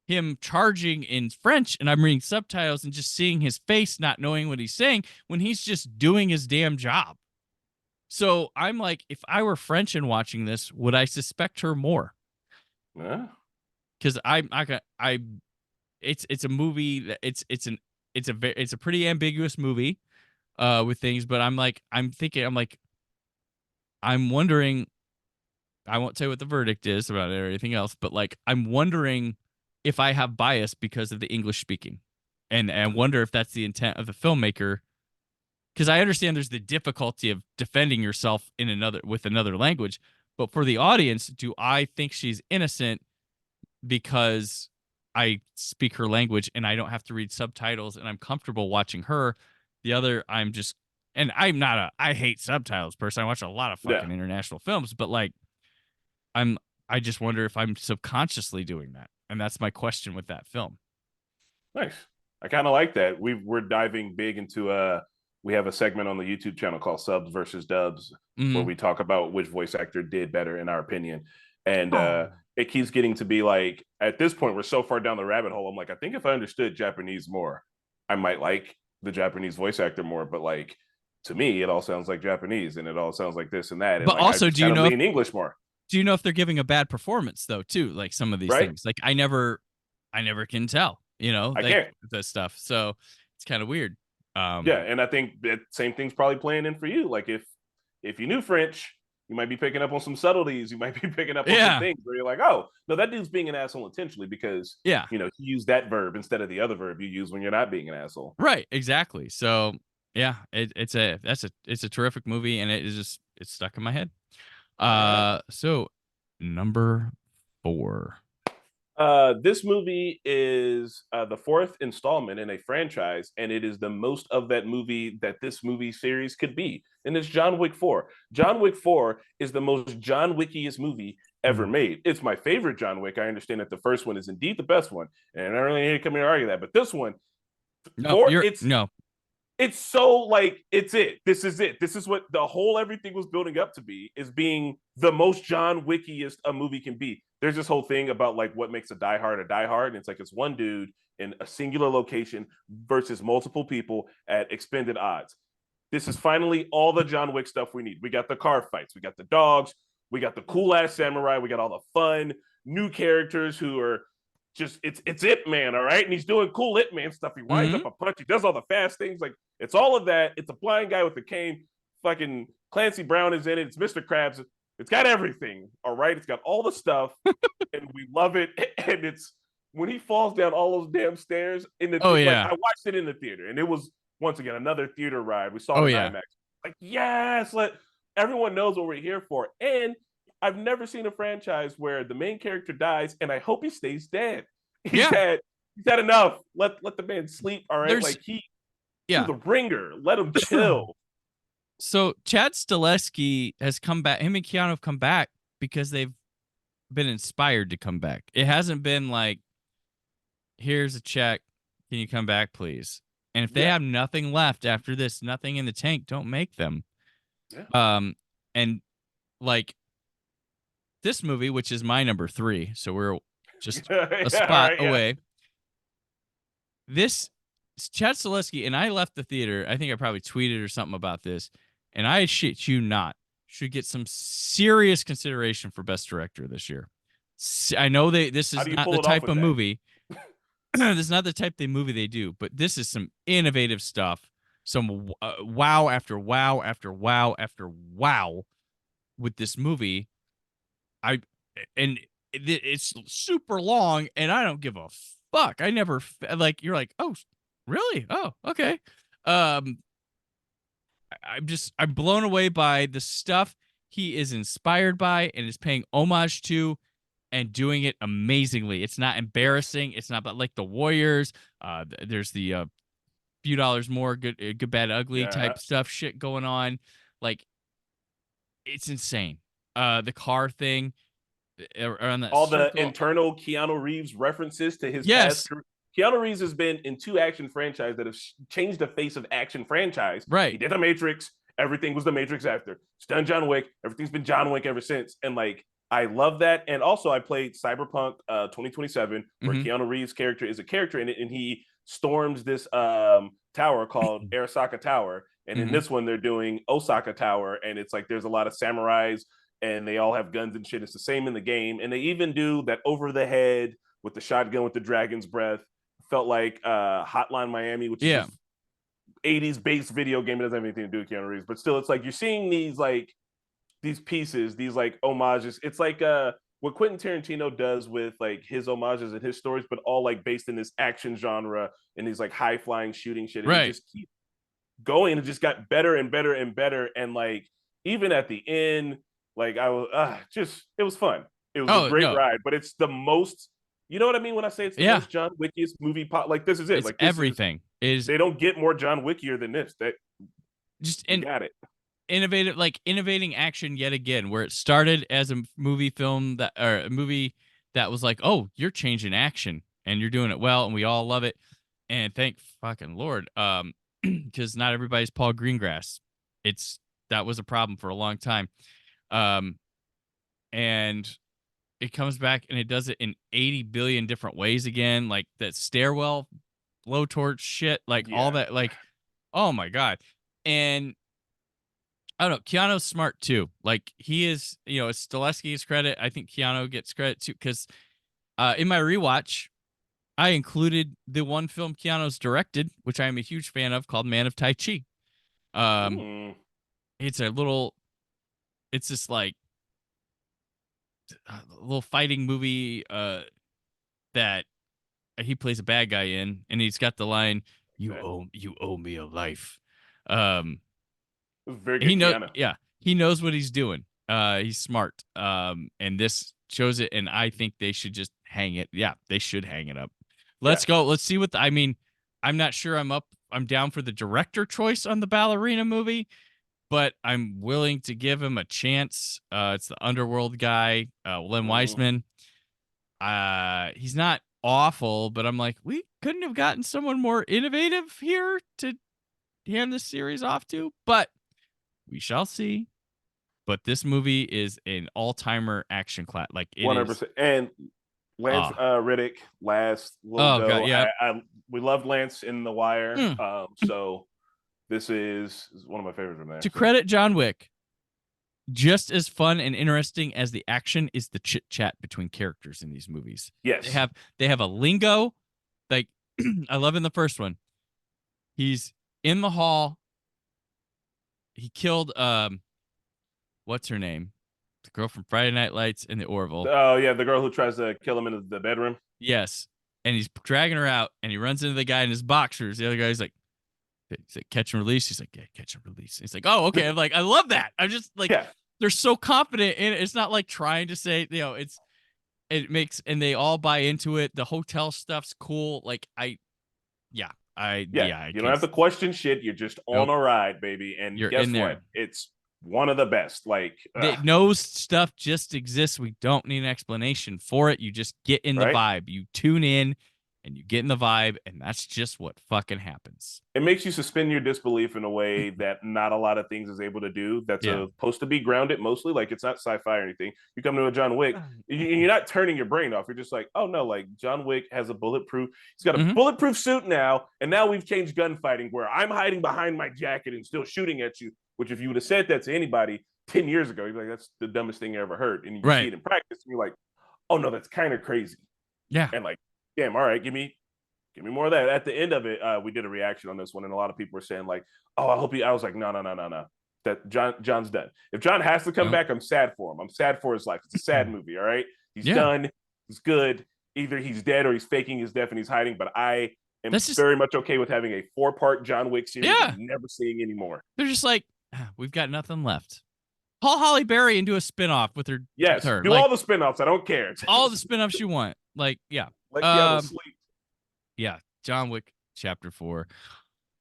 him charging in French, and I'm reading subtitles and just seeing his face, not knowing what he's saying, when he's just doing his damn job. So I'm like, if I were French and watching this, would I suspect her more? Yeah. Because it's a movie that it's a pretty ambiguous movie with things, but I'm wondering, I won't say what the verdict is about it or anything else, but like I'm wondering if I have bias because of the English speaking, and wonder if that's the intent of the filmmaker. Because I understand there's the difficulty of defending yourself with another language, but for the audience, do I think she's innocent because I speak her language and I don't have to read subtitles and I'm comfortable watching her? The other, I hate subtitles person. I watch a lot of fucking international films, but like I just wonder if I'm subconsciously doing that. And that's my question with that film. Nice. I kind of like that. We're diving big into we have a segment on the YouTube channel called Subs versus Dubs, where we talk about which voice actor did better in our opinion. And it keeps getting to be like, at this point, we're so far down the rabbit hole. I'm like, I think if I understood Japanese more, I might like the Japanese voice actor more. But like, to me, it all sounds like Japanese and it all sounds like this and that. And but like, also, do you know in English more? Do you know if they're giving a bad performance though, too? Like some of these things, like I never can tell, I can't this stuff. So it's kind of weird. Yeah. And I think that same thing's probably playing in for you. Like if you knew French, you might be picking up on some subtleties. You might be picking up on some things where you're like, oh, no, that dude's being an asshole intentionally because, he used that verb instead of the other verb you use when you're not being an asshole. Right. Exactly. So yeah, it's a terrific movie, and it's stuck in my head. So number 4. This movie is the 4th installment in a franchise, and it is the most of that movie that this movie series could be. And it's John Wick 4. John Wick 4 is the most John Wickiest movie ever made. It's my favorite John Wick. I understand that the first one is indeed the best one, and I don't really need to come here and argue that. But this one, it's so like, it's it. This is it. This is what the whole everything was building up to be, is being the most John Wickiest a movie can be. There's this whole thing about like what makes a Die Hard, and it's like it's one dude in a singular location versus multiple people at expended odds. This is finally all the John Wick stuff we need. We got the car fights, we got the dogs, we got the cool ass samurai, we got all the fun new characters who are just it's Ip Man, all right? And he's doing cool Ip Man stuff. He winds up a punch, he does all the fast things. Like, it's all of that. It's a blind guy with a cane. Fucking Clancy Brown is in it. It's Mr. Krabs. It's got everything, all right? It's got all the stuff, and we love it. And it's when he falls down all those damn stairs in the I watched it in the theater, and it was once again another theater ride. We saw it in IMAX. Like, yes, everyone knows what we're here for. And I've never seen a franchise where the main character dies, and I hope he stays dead. He's had enough. Let the man sleep, all right? The ringer. Let him chill. So Chad Stileski has come back. Him and Keanu have come back because they've been inspired to come back. It hasn't been like, here's a check, can you come back, please? And if they have nothing left after this, nothing in the tank, don't make them. And like this movie, which is my number 3, so we're just a spot away. This Chad Stileski, and I left the theater. I think I probably tweeted or something about this, and I shit you not, should get some serious consideration for Best Director this year. I know this is not the type of movie. This is not the type of movie they do, but this is some innovative stuff. Some wow after wow after wow after wow with this movie. It's super long, and I don't give a fuck. I never like. You're like, oh, really? Oh, okay. I'm blown away by the stuff he is inspired by and is paying homage to, and doing it amazingly. It's not embarrassing. It's not like The Warriors. There's the few dollars more, good, bad, ugly type stuff shit going on. Like, it's insane. The car thing. The internal Keanu Reeves references to his past career. Keanu Reeves has been in 2 action franchises that have changed the face of action franchise. Right. He did The Matrix, everything was the Matrix after. It's done John Wick. Everything's been John Wick ever since. And like, I love that. And also I played Cyberpunk 2027, where Keanu Reeves' character is a character in it, and he storms this tower called Arasaka Tower. And in this one, they're doing Osaka Tower, and it's like there's a lot of samurais, and they all have guns and shit. It's the same in the game. And they even do that over the head with the shotgun with the dragon's breath. Felt like Hotline Miami, which is 80s based video game. It doesn't have anything to do with Keanu Reeves, but still, it's like you're seeing these pieces, these like homages. It's like what Quentin Tarantino does with like his homages and his stories, but all like based in this action genre and these like high flying shooting shit. And it just keep going. It just got better and better and better. And like even at the end, like I was it was fun. It was a great ride, but it's the most. You know what I mean when I say it's the most John Wickiest movie pop? Like this is it. It's like this everything they don't get more John Wickier than this. That got it. Innovating action yet again, where it started as a movie that was like, oh, you're changing action and you're doing it well, and we all love it. And thank fucking Lord, because not everybody's Paul Greengrass. That was a problem for a long time, and it comes back and it does it in 80 billion different ways again, like that stairwell blowtorch shit, like all that, like, oh my God. And I don't know, Keanu's smart too. Like he is, it's Stileski's credit. I think Keanu gets credit too, because in my rewatch, I included the one film Keanu's directed, which I am a huge fan of, called Man of Tai Chi. It's this like a little fighting movie that he plays a bad guy in, and he's got the line, "You owe me a life." Very good. He knows what he's doing. He's smart. And this shows it, and I think they should just hang it. Yeah, they should hang it up. Let's go. Let's see what I'm not sure I'm down for the director choice on the ballerina movie, but I'm willing to give him a chance. It's the Underworld guy, Len Wiseman. He's not awful, but I'm like, we couldn't have gotten someone more innovative here to hand this series off to, but we shall see. But this movie is an all-timer action class. Like 100%. And Lance Riddick last will go. God, yeah. We loved Lance in The Wire. So this is one of my favorites from there. To credit John Wick, just as fun and interesting as the action is the chit-chat between characters in these movies. Yes. They have a lingo. Like I love in the first one. He's in the hall. He killed what's her name? The girl from Friday Night Lights in the Orville. Oh yeah, the girl who tries to kill him in the bedroom. Yes. And he's dragging her out, and he runs into the guy in his boxers. The other guy's like, catch and release. He's like, yeah, catch and release. He's like, oh, okay. I'm like, I love that. I'm just like, they're so confident in it. It's not like trying to say, it makes, and they all buy into it. The hotel stuff's cool. Like you don't have to question shit. You're just on a ride, baby. And you're guess in there. What? It's one of the best. Like no stuff just exists. We don't need an explanation for it. You just get in the vibe. You tune in and you get in the vibe, and that's just what fucking happens. It makes you suspend your disbelief in a way that not a lot of things is able to do. That's supposed to be grounded mostly. Like it's not sci-fi or anything. You come to a John Wick, you're not turning your brain off. You're just like, oh no, like John Wick has a bulletproof. He's got a bulletproof suit now, and now we've changed gunfighting where I'm hiding behind my jacket and still shooting at you. Which if you would have said that to anybody 10 years ago, you'd be like, that's the dumbest thing I ever heard. And you see it in practice, and you're like, oh no, that's kind of crazy. Yeah. And like, damn, all right, give me more of that. At the end of it, we did a reaction on this one, and a lot of people were saying like, oh, I hope I was like, no. That John's done. If John has to come back, I'm sad for him. I'm sad for his life. It's a sad movie, all right? He's done. He's good. Either he's dead or he's faking his death and he's hiding, but I am very much okay with having a 4-part John Wick series and never seeing anymore. They're just like, we've got nothing left. Call Halle Berry and do a spinoff with her. Yes, with her. Do all the spinoffs. I don't care. All the spinoffs you want. Like, yeah. Let Keanu sleep. Yeah, John Wick Chapter 4.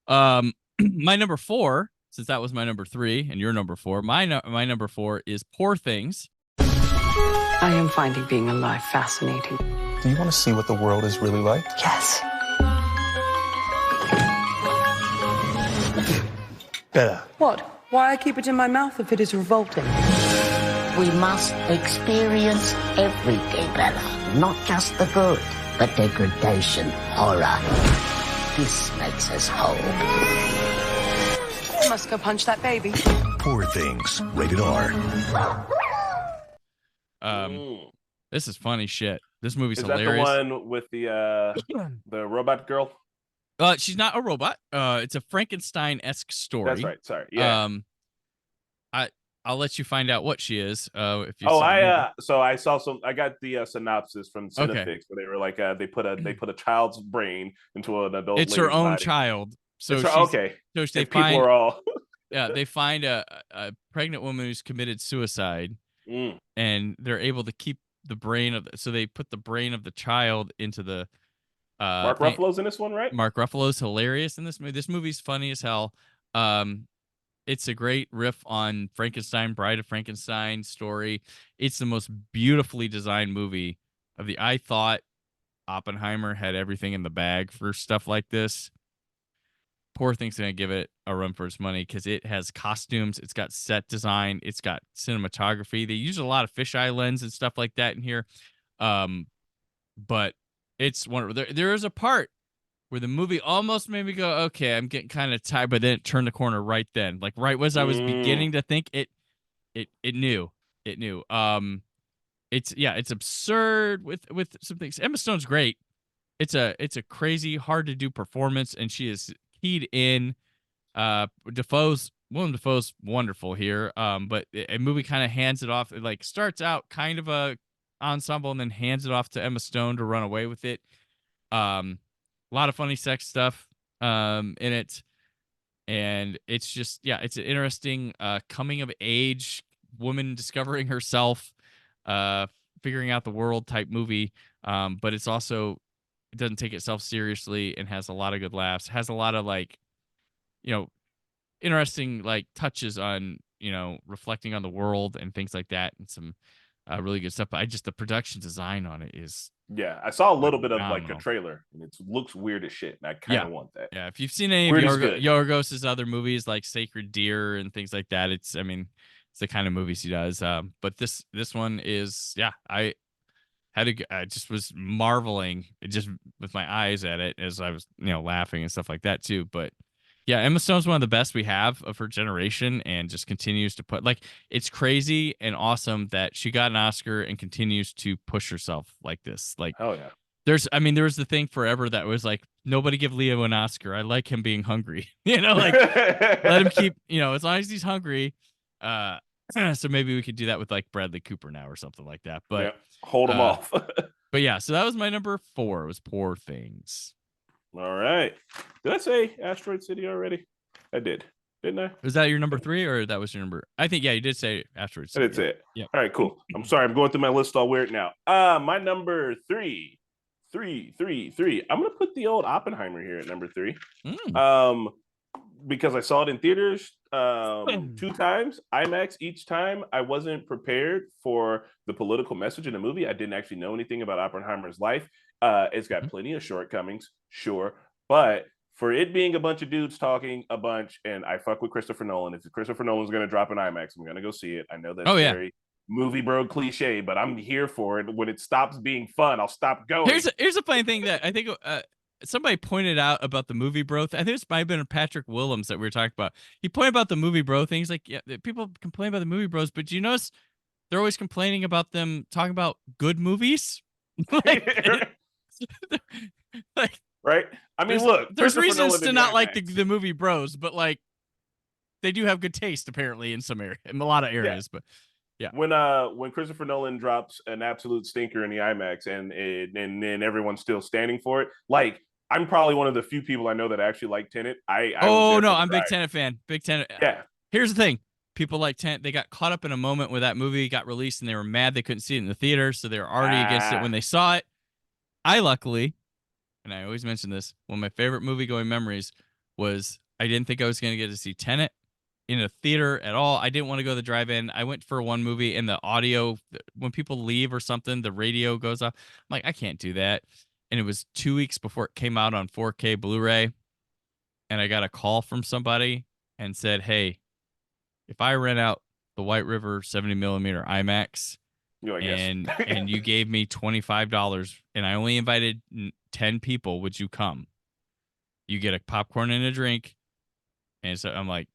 My number 4, since that was my number 3 and your number 4, my number 4 is Poor Things. I am finding being alive fascinating. Do you want to see what the world is really like? Yes. Better. What? Why I keep it in my mouth if it is revolting? We must experience everything, Bella. Not just the good, but degradation, horror. This makes us whole. I must go punch that baby. Poor Things, rated R. This is funny shit. This movie's Is hilarious. that the one with the robot girl? She's not a robot. It's a Frankenstein-esque story. That's right. Sorry. Yeah. I'll let you find out what she is. If you so I saw some. I got the synopsis from Cinefix where they were like, they put a child's brain into an adult. It's her own body. child. So okay. So they people find are all. yeah, they find a pregnant woman who's committed suicide, and they're able to keep the brain of. So they put the brain of the child into the. Mark Ruffalo's in this one, right? Mark Ruffalo's hilarious in this movie. This movie's funny as hell. It's a great riff on Frankenstein, Bride of Frankenstein story. It's the most beautifully designed movie of the. I thought Oppenheimer had everything in the bag for stuff like this. Poor Thing's gonna give it a run for its money because it has costumes, it's got set design, it's got cinematography. They use a lot of fisheye lens and stuff like that in here. But it's one. There is a part where the movie almost made me go, okay, I'm getting kind of tired, but then it turned the corner right then. Like right as I was beginning to think it knew. It's absurd with some things. Emma Stone's great. It's a crazy, hard to do performance, and she is keyed in. Willem Dafoe's wonderful here. But a movie kind of hands it off. It like starts out kind of a ensemble and then hands it off to Emma Stone to run away with it. A lot of funny sex stuff in it, and it's just it's an interesting coming of age woman discovering herself, figuring out the world type movie. But it's also, it doesn't take itself seriously and has a lot of good laughs, has a lot of like, interesting like touches on reflecting on the world and things like that, and some really good stuff. But the production design on it is. Yeah, I saw a little bit of like a trailer, and it looks weird as shit, and I kind of want that. Yeah, if you've seen any of Yorgos's other movies like Sacred Deer and things like that, it's the kind of movies he does. But this one is, I just was marveling just with my eyes at it as I was laughing and stuff like that too. But yeah, Emma Stone's one of the best we have of her generation, and just continues to put it's crazy and awesome that she got an Oscar and continues to push herself like this. Like, hell yeah. There was the thing forever that was like, nobody give Leo an Oscar. I like him being hungry. Let him keep, as long as he's hungry. So maybe we could do that with like Bradley Cooper now or something like that. But hold him off. But yeah, so that was my number 4. It was Poor Things. All right. Did I say Asteroid City already? I did, didn't I? Was that your number 3, or that was your number? I think you did say Asteroid City. That's it. Yeah. All right, cool. I'm sorry, I'm going through my list all weird now. My number 3. I'm gonna put the old Oppenheimer here at number 3. Because I saw it in theaters 2 times, IMAX each time. I wasn't prepared for the political message in the movie. I didn't actually know anything about Oppenheimer's life. It's got plenty of shortcomings, sure, but for it being a bunch of dudes talking a bunch, and I fuck with Christopher Nolan. If Christopher Nolan's going to drop an IMAX, I'm going to go see it. I know that's very movie bro cliche, but I'm here for it. When it stops being fun, I'll stop going. Here's a funny thing that I think somebody pointed out about the movie bro. I think this might have been Patrick Willems that we were talking about. He pointed about the movie bro thing. He's like, yeah, people complain about the movie bros, but do you notice they're always complaining about them talking about good movies? Right? I mean, look, there's reasons to not like the movie bros, but like they do have good taste apparently in a lot of areas. But yeah, when Christopher Nolan drops an absolute stinker in the IMAX and then everyone's still standing for it, like I'm probably one of the few people I know that actually like Tenet. I'm a big Tenet fan. Big Tenet. Yeah. Here's the thing. People like Tenet, they got caught up in a moment where that movie got released and they were mad they couldn't see it in the theater, so they were already against it when they saw it. I luckily, and I always mention this, one of my favorite movie-going memories was I didn't think I was going to get to see Tenet in a theater at all. I didn't want to go to the drive-in. I went for one movie, and the audio, when people leave or something, the radio goes off. I'm like, I can't do that. And it was 2 weeks before it came out on 4K Blu-ray, and I got a call from somebody and said, hey, if I rent out the White River 70 millimeter IMAX, You're like, and yes. and you gave me $25, and I only invited 10 people, would you come? You get a popcorn and a drink, and so I'm like,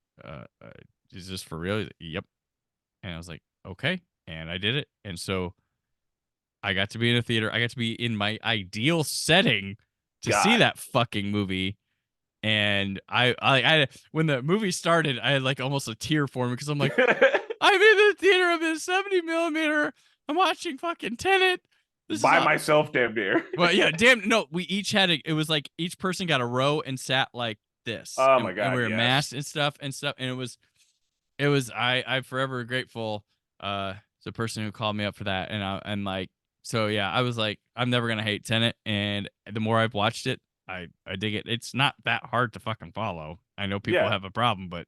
is this for real? He's like, yep. And I was like, okay, and I did it, and so I got to be in a theater. I got to be in my ideal setting to see that fucking movie. And I when the movie started, I had like almost a tear for me because I'm like, I'm in the theater. I'm in 70 millimeter. I'm watching fucking Tenet. By myself, damn near. Well, yeah, damn. No, we each had it was like each person got a row and sat like this. Oh and, my God. And we were yes. masked and stuff. And it was I'm forever grateful to the person who called me up for that. And like, so yeah, I was like, I'm never gonna hate Tenet. And the more I've watched it, I dig it. It's not that hard to fucking follow. I know people have a problem, but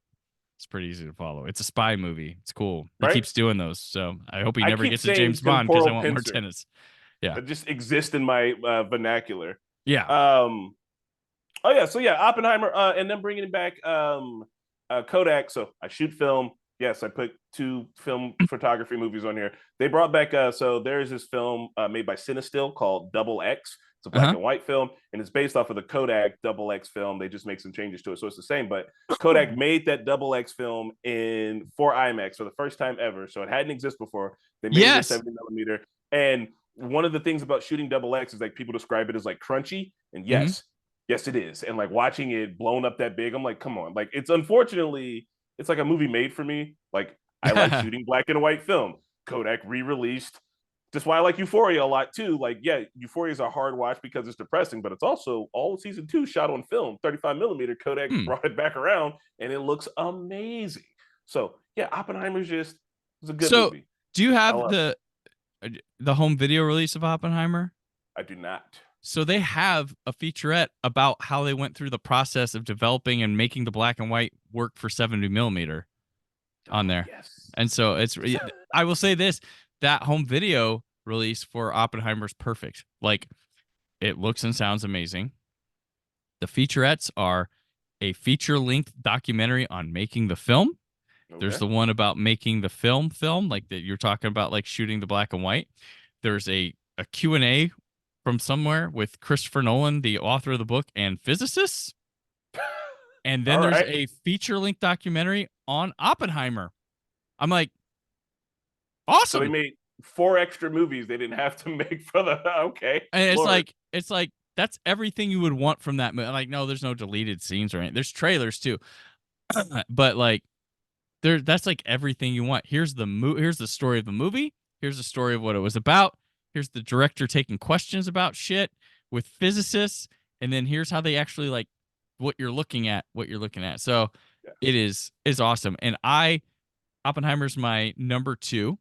it's pretty easy to follow. It's a spy movie. It's cool. He keeps doing those. So I hope he never gets to James Bond because I want more Tenets. Yeah. It just exists in my vernacular. Yeah. Oh yeah. So yeah, Oppenheimer, and then bringing back Kodak. So I shoot film. Yes, I put 2 film photography movies on here. They brought back. So there is this film made by Cinestill called Double X. It's a black and white film, and it's based off of the Kodak Double X film. They just make some changes to it, so it's the same. But Kodak made that Double X film for IMAX for the first time ever. So it hadn't existed before. They made it 70 millimeter, and one of the things about shooting Double X is like people describe it as like crunchy, and yes, it is. And like watching it blown up that big, I'm like, come on, like it's unfortunately it's like a movie made for me. Like I like shooting black and white film. Kodak re-released. That's why I like Euphoria a lot too. Like, yeah, Euphoria is a hard watch because it's depressing, but it's also all of season 2 shot on film, 35 millimeter. Kodak brought it back around, and it looks amazing. So yeah, Oppenheimer's just it's a good movie. Do you have the home video release of Oppenheimer? I do not. So they have a featurette about how they went through the process of developing and making the black and white work for 70 millimeter on there. Yes. And so it's, I will say this, that home video release for Oppenheimer is perfect. Like, it looks and sounds amazing. The featurettes are a feature-length documentary on making the film. Okay. There's the one about making the film, like that you're talking about, like shooting the black and white. There's a Q&A from somewhere with Christopher Nolan, the author of the book, and physicists. And then there's a feature-length documentary on Oppenheimer. I'm like, awesome. So they made 4 extra movies they didn't have to make for the And it's like that's everything you would want from that movie. Like, no, there's no deleted scenes or anything. There's trailers too, but like that's like everything you want. Here's the story of the movie. Here's the story of what it was about. Here's the director taking questions about shit with physicists, and then here's how they actually like what you're looking at. So it is awesome. And Oppenheimer's my number 2.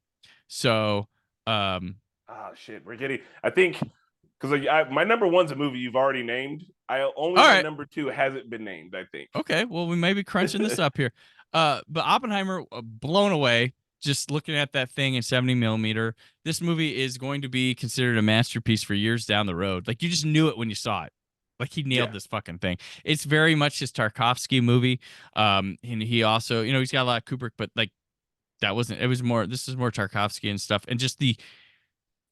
So, shit, we're getting. I think because my number 1's a movie you've already named. My number 2 hasn't been named. I think. Okay, well, we may be crunching this up here. But Oppenheimer, blown away just looking at that thing in 70 millimeter. This movie is going to be considered a masterpiece for years down the road. Like, you just knew it when you saw it. Like, he nailed this fucking thing. It's very much his Tarkovsky movie. And he also, he's got a lot of Kubrick, but like this is more Tarkovsky and stuff. And just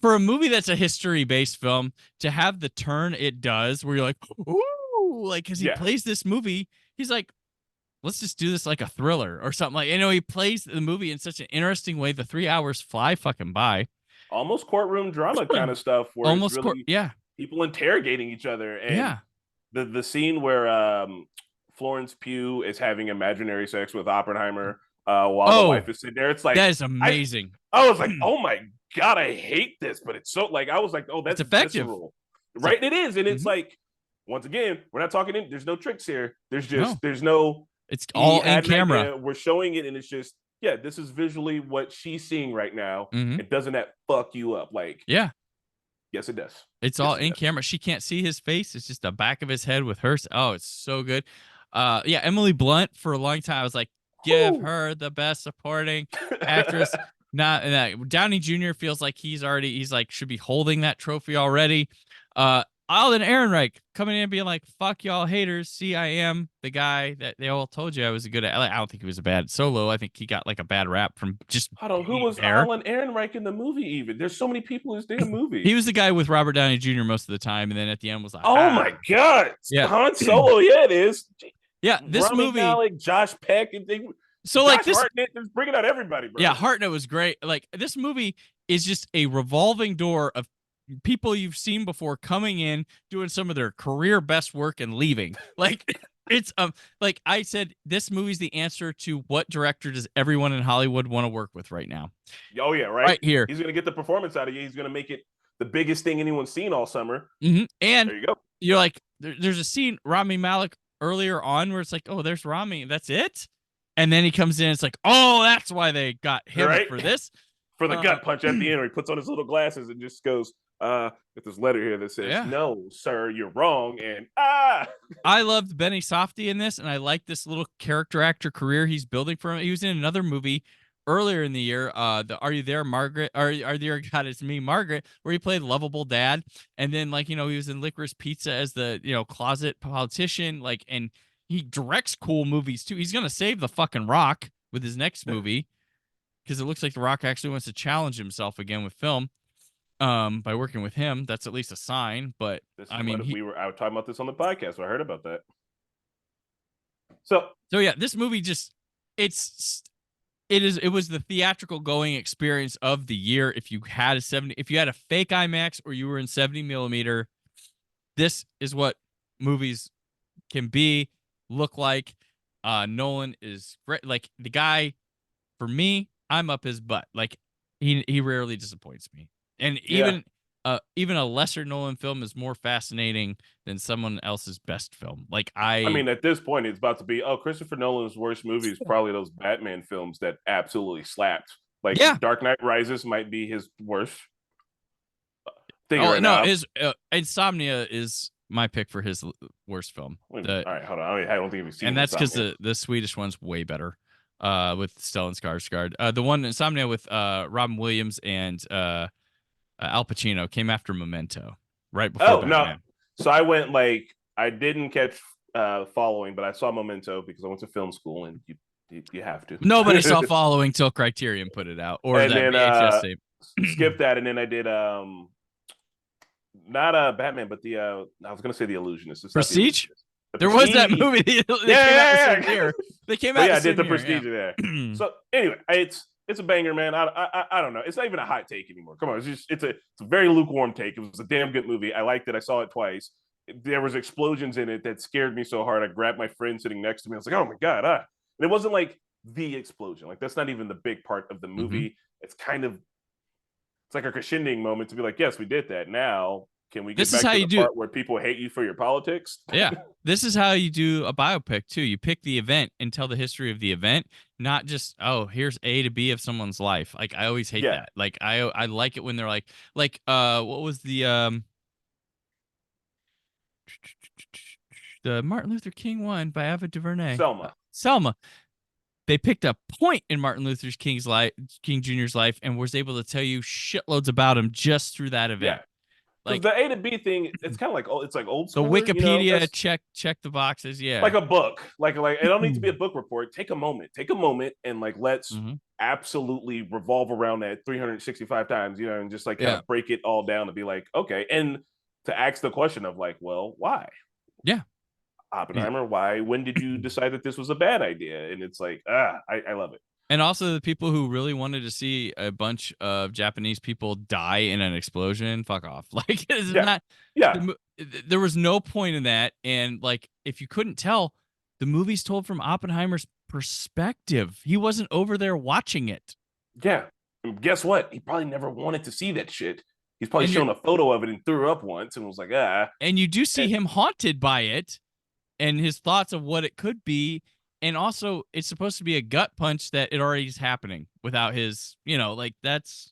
for a movie that's a history-based film, to have the turn it does where you're like, ooh, like, because he plays this movie, he's like, let's just do this like a thriller or something. Like, he plays the movie in such an interesting way. The 3 hours fly fucking by. Almost courtroom drama kind of stuff where it's really people interrogating each other. And the scene where Florence Pugh is having imaginary sex with Oppenheimer while the wife is sitting there. It's like, that is amazing. I was like, oh my God, I hate this. But it's so like, I was like, oh, that's effective. Visceral. Right? It is. And it's like, once again, we're not talking there's no tricks here. There's no. It's all in camera. We're showing it, and it's just, this is visually what she's seeing right now. It doesn't that fuck you up? Like, yes, it does. It's all in camera. She can't see his face. It's just the back of his head with hers. Oh, it's so good. Emily Blunt, for a long time, I was like, give her the best supporting actress. Downey Jr. feels like he's like should be holding that trophy already. Alden Ehrenreich coming in and being like, fuck y'all haters. See, I am the guy that they all told you I was good at. I don't think he was a bad Solo. I think he got like a bad rap from just Hold on, who was there. Alan Ehrenreich in the movie even? There's so many people in this damn movie. He was the guy with Robert Downey Jr. most of the time, and then at the end was like, oh my God. Yeah. Han Solo, yeah, it is. Yeah, this Rami movie. Malek, Josh Peck, and so Josh like this, Hartnett, just bringing out everybody, bro. Yeah, Hartnett was great. Like this movie is just a revolving door of people you've seen before coming in, doing some of their career best work and leaving. Like it's like I said, this movie's the answer to what director does everyone in Hollywood want to work with right now. Oh yeah, right here. He's gonna get the performance out of you. He's gonna make it the biggest thing anyone's seen all summer. And there you go. You're like, there's a scene Rami Malek earlier on where it's like, oh, there's Rami, that's it. And then he comes in, it's like, oh, that's why they got him for this. For the gut punch at the end, where he puts on his little glasses and just goes, with this letter here that says, no, sir, you're wrong. And I loved Benny Safdie in this, and I like this little character actor career he's building for him. He was in another movie earlier in the year, the Are You There, Margaret? Are you there, God, it's me, Margaret, where he played lovable dad. And then, like, he was in Licorice Pizza as the, closet politician, like, and he directs cool movies too. He's gonna save the fucking Rock with his next movie because it looks like the Rock actually wants to challenge himself again with film. By working with him, that's at least a sign. But I mean, I was talking about this on the podcast, so I heard about that. So yeah, this movie just it was the theatrical going experience of the year. If you had a fake IMAX or you were in 70 millimeter, this is what movies can look like. Nolan is great. Like the guy, for me, I'm up his butt. Like he rarely disappoints me. And even a lesser Nolan film is more fascinating than someone else's best film. Like I mean, at this point, it's about to be Christopher Nolan's worst movie is probably those Batman films that absolutely slapped. Like Dark Knight Rises might be his worst. His Insomnia is my pick for his worst film. All right, hold on. I don't think we've seen. And that's because the Swedish one's way better. With Stellan Skarsgård. The one Insomnia with Robin Williams and Al Pacino came after Memento, right before Batman. No. So I didn't catch Following, but I saw Memento because I went to film school, and you have to. Nobody saw Following till Criterion put it out, or and that then, VHS tape. Skip that, and then I did not Batman, but I was gonna say The Illusionist. It's Prestige. There was that movie. They came out. I did the Prestige there. So anyway, it's a banger, man. I don't know. It's not even a hot take anymore. Come on, it's a very lukewarm take. It was a damn good movie. I liked it. I saw it twice. There was explosions in it that scared me so hard. I grabbed my friend sitting next to me. I was like, oh my God. And it wasn't like the explosion. Like that's not even the big part of the movie. It's like a crescending moment to be like, yes, we did that. Now can we get back to the part where people hate you for your politics? Yeah. This is how you do a biopic too. You pick the event and tell the history of the event, not just, here's A to B of someone's life. Like I always hate that. Like I like it when they're like what was the Martin Luther King one by Ava DuVernay? Selma. They picked a point in Martin Luther King Jr.'s life and was able to tell you shitloads about him just through that event. Yeah. Like the A to B thing, it's kind of like old school. The Wikipedia check the boxes, like a book. Like it don't need to be a book report. Take a moment, and let's absolutely revolve around that 365 times, and just kind of break it all down to be like, okay, and to ask the question of like, well, why? Yeah. Oppenheimer, why? When did you decide that this was a bad idea? And it's like, I love it. And also the people who really wanted to see a bunch of Japanese people die in an explosion, fuck off. Like, it's not. Yeah. There was no point in that. And like, if you couldn't tell, the movie's told from Oppenheimer's perspective. He wasn't over there watching it. Yeah. And guess what? He probably never wanted to see that shit. He's probably shown a photo of it and threw up once and was like, And you do see him haunted by it and his thoughts of what it could be. And also, it's supposed to be a gut punch that it already is happening without his, that's.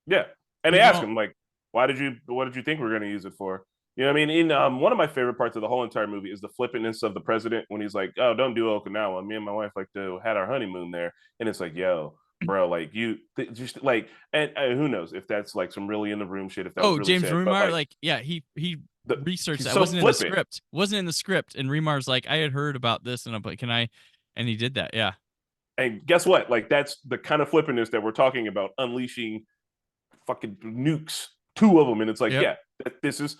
Yeah. And they ask him, like, what did you think we were going to use it for? You know what I mean? In one of my favorite parts of the whole entire movie is the flippantness of the president when he's like, oh, don't do Okinawa. Me and my wife had our honeymoon there. And it's like, yo, bro, like just like, and who knows if that's like some really in the room shit. If that was really James sad, Remar, he research that. So Wasn't in the flippant. script. Wasn't in the script. And Remar's like, I had heard about this, and I'm like, can I? And he did that. Yeah. And guess what? Like, that's the kind of flippantness that we're talking about, unleashing fucking nukes, 2 of them, and it's like, Yep. yeah, this is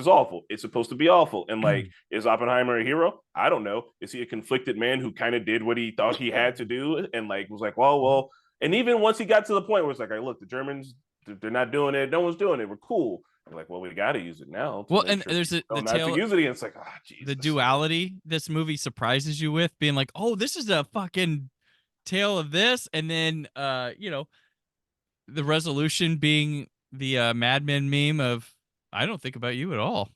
awful. It's supposed to be awful. And like, is Oppenheimer a hero? I don't know. Is he a conflicted man who kind of did what he thought he had to do, and like was like, well, and even once he got to the point where it's like, look, the Germans, they're not doing it. No one's doing it. We're cool. They're like, well, we got to use it now. Well, and there's the not tale, to use it. And it's like, Jesus. The duality this movie surprises you with, being like, oh, this is a fucking tale of this, and then the resolution being the Mad Men meme of, I don't think about you at all.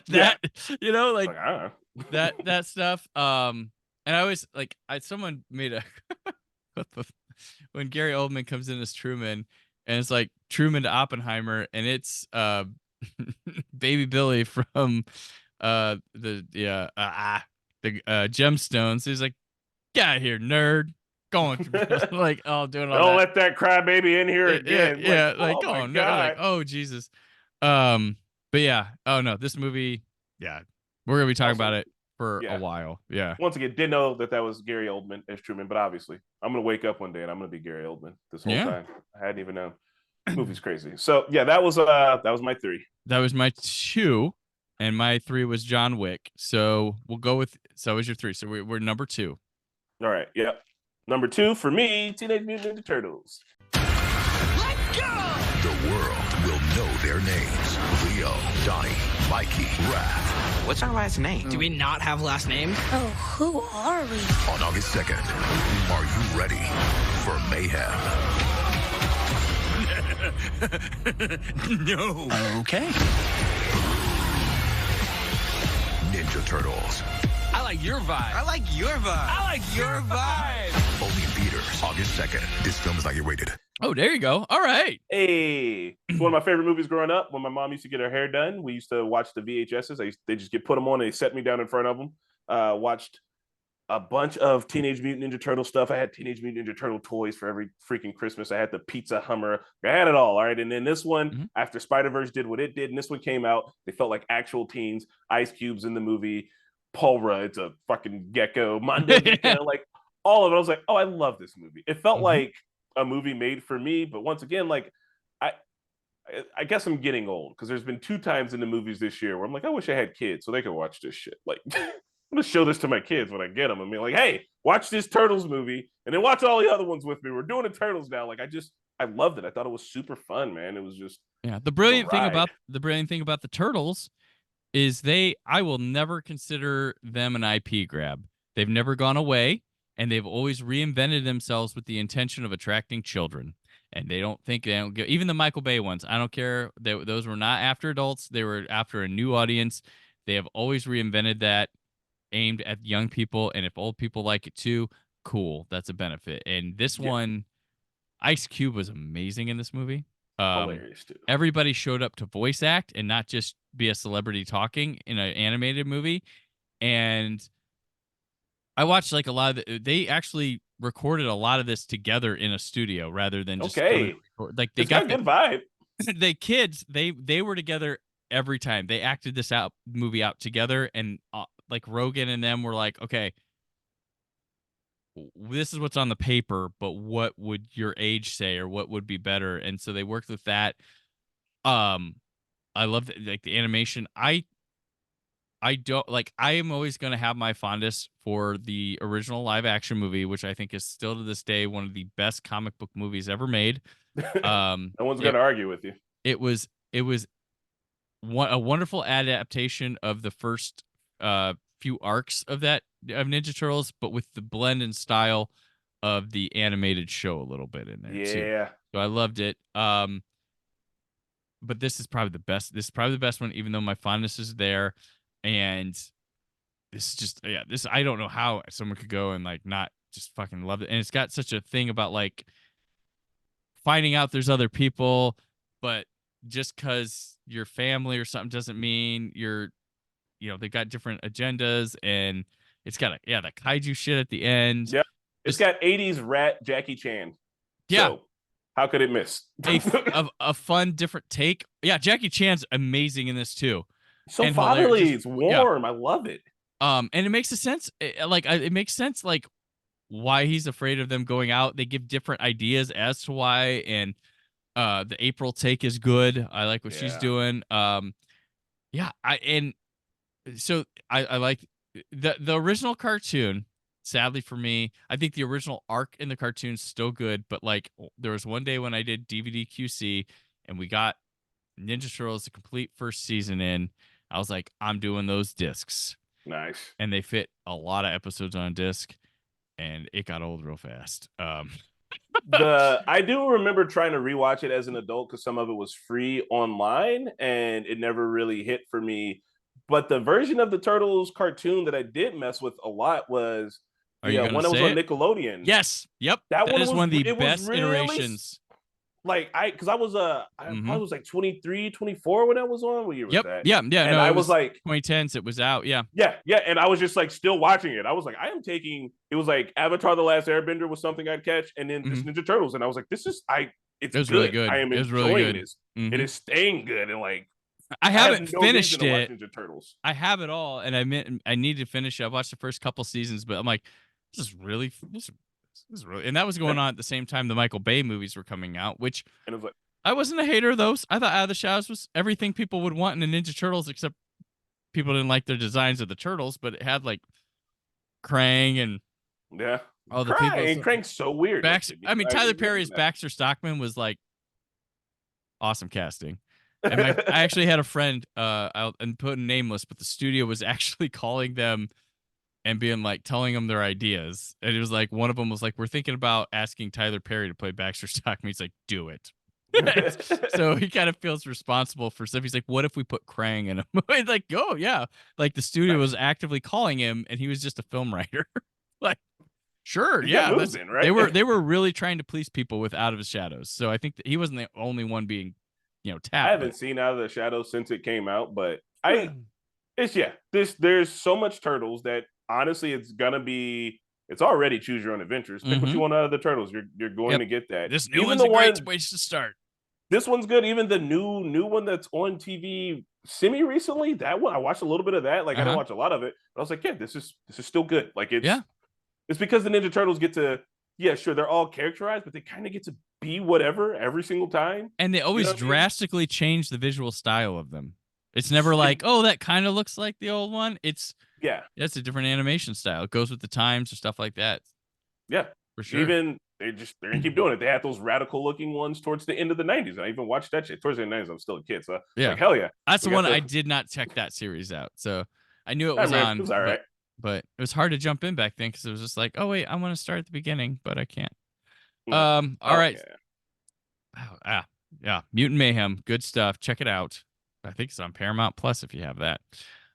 That that stuff. And I always like, someone made a when Gary Oldman comes in as Truman, and it's like Truman to Oppenheimer, and it's Baby Billy from the Gemstones. He's like, get out of here, nerd. Going like, oh, doing all don't that. let that crybaby in here again. Yeah, like, oh, oh my no, God. like, oh Jesus. But yeah, oh no, this movie, yeah, we're gonna be talking about it for a while. Yeah. Once again, didn't know that was Gary Oldman as Truman, but obviously, I'm gonna wake up one day and I'm gonna be Gary Oldman this whole time. I hadn't even known. The movie's crazy. So yeah, that was my 3. That was my 2, and my 3 was John Wick. So we'll go with. So was your 3. So we're number 2. All right. Yep. Number 2 for me, Teenage Mutant Ninja Turtles. The world will know their names. Leo, Donnie, Mikey, Raph. What's our last name? Do we not have last names? Oh, who are we? On August 2nd, are you ready for mayhem? No. Okay. Ninja Turtles. I like your vibe. I like your vibe. I like your vibe. Only in theaters, August 2nd. This film is not yet rated. Oh, there you go. All right. Hey, it's one of my favorite movies growing up. When my mom used to get her hair done, we used to watch the VHSs. They just put them on. And they set me down in front of them. Watched a bunch of Teenage Mutant Ninja Turtle stuff. I had Teenage Mutant Ninja Turtle toys for every freaking Christmas. I had the pizza Hummer. I had it all. All right. And then this one, after Spiderverse did what it did, and this one came out, they felt like actual teens. Ice Cube's in the movie. Paul Rudd's a fucking gecko. Mondo Gecko, like all of it. I was like, oh, I love this movie. It felt like a movie made for me. But once again, like I guess I'm getting old, because there's been 2 times in the movies this year where I'm like, I wish I had kids so they could watch this shit. Like, I'm gonna show this to my kids when I get them and be like, hey, watch this Turtles movie and then watch all the other ones with me. We're doing the Turtles now. Like, I loved it. I thought it was super fun, man. It was just the brilliant thing about the Turtles is I will never consider them an IP grab. They've never gone away, and they've always reinvented themselves with the intention of attracting children. And they don't give, even the Michael Bay ones. I don't care. Those were not after adults. They were after a new audience. They have always reinvented that, aimed at young people. And if old people like it too, cool. That's a benefit. And this one, Ice Cube was amazing in this movie. Hilarious too. Everybody showed up to voice act and not just be a celebrity talking in an animated movie. And I watched like a lot of they actually recorded a lot of this together in a studio rather than just like they got a good vibe. The kids, they were together every time. They acted this movie out together, and like Rogan and them were like, okay, this is what's on the paper, but what would your age say, or what would be better? And so they worked with that. I love like the animation. I don't like. I am always going to have my fondness for the original live action movie, which I think is still to this day one of the best comic book movies ever made. No one's going to argue with you. It was a wonderful adaptation of the first few arcs of Ninja Turtles, but with the blend and style of the animated show a little bit in there too. So I loved it. But this is probably the best. This is probably the best one, even though my fondness is there. And this is just this. I don't know how someone could go and like not just fucking love it. And it's got such a thing about like finding out there's other people, but just because you're family or something doesn't mean they've got different agendas, and it's got the kaiju shit at the end. Yeah, it's got 80s rat Jackie Chan. Yeah. So how could it miss? a fun, different take. Yeah, Jackie Chan's amazing in this too. So and fatherly. hilarious. It's warm. I love it. And it makes sense. It makes sense. Like why he's afraid of them going out. They give different ideas as to why. And the April take is good. I like what she's doing. Yeah. I like the original cartoon. Sadly for me, I think the original arc in the cartoon's still good, but like there was one day when I did DVD QC and we got Ninja Turtles the complete first season in. I was like, I'm doing those discs. Nice. And they fit a lot of episodes on a disc, and it got old real fast. I do remember trying to rewatch it as an adult because some of it was free online and it never really hit for me. But the version of the Turtles cartoon that I did mess with a lot was one that was on Nickelodeon. Yes. Yep. That one is one of the best iterations. Like because I was I probably was like 23, 24 when that was on. What year was that? Yeah. And I was like 2010s. It was out. Yeah. And I was just like still watching it. I was like, I am taking. It was like Avatar: The Last Airbender was something I'd catch, and then this Ninja Turtles, and I was like, this is It's good. Really good. I am enjoying this. It is staying good, and like I haven't finished it. Ninja Turtles. I have it all, and I need to finish it. I watched the first couple seasons, but I'm like, this is really, and that was going on at the same time the Michael Bay movies were coming out, which and it was like, I wasn't a hater of those. I thought Out of the Shadows was everything people would want in a Ninja Turtles, except people didn't like their designs of the turtles, but it had like Krang and all the people. Krang's so weird. Tyler Perry's Baxter Stockman was like awesome casting. And I actually had a friend, and put nameless, but the studio was actually calling them and being like, telling them their ideas. And it was like, one of them was like, we're thinking about asking Tyler Perry to play Baxter Stockman. He's like, do it. So he kind of feels responsible for stuff. He's like, what if we put Krang in a movie? Like, oh yeah. Like the studio was actively calling him and he was just a film writer. Like, sure. Yeah. Right? They were really trying to please people with Out of the Shadows. So I think that he wasn't the only one being, tapped. I haven't seen Out of the Shadows since it came out, but there's so much Turtles that honestly it's already choose your own adventures. Pick what you want out of the Turtles. You're going to get that. This new one's a great place to start. This one's good. Even the new one that's on TV semi recently, that one I watched a little bit of that. Like I didn't watch a lot of it, but I was like, yeah, this is still good. Like it's because the Ninja Turtles get to sure they're all characterized, but they kind of get to be whatever every single time. And they always drastically change the visual style of them. It's never like, oh, that kind of looks like the old one. It's a different animation style. It goes with the times or stuff like that. Yeah, for sure. Even they're gonna keep doing it. They had those radical looking ones towards the end of the 90s. I even watched that shit towards the 90s. I'm still a kid, so like, hell yeah. That's the one I did not check that series out. So I knew it was on. It was all right. But it was hard to jump in back then because it was just like, oh wait, I want to start at the beginning, but I can't. All right. Yeah, Mutant Mayhem, good stuff. Check it out. I think it's on Paramount Plus if you have that.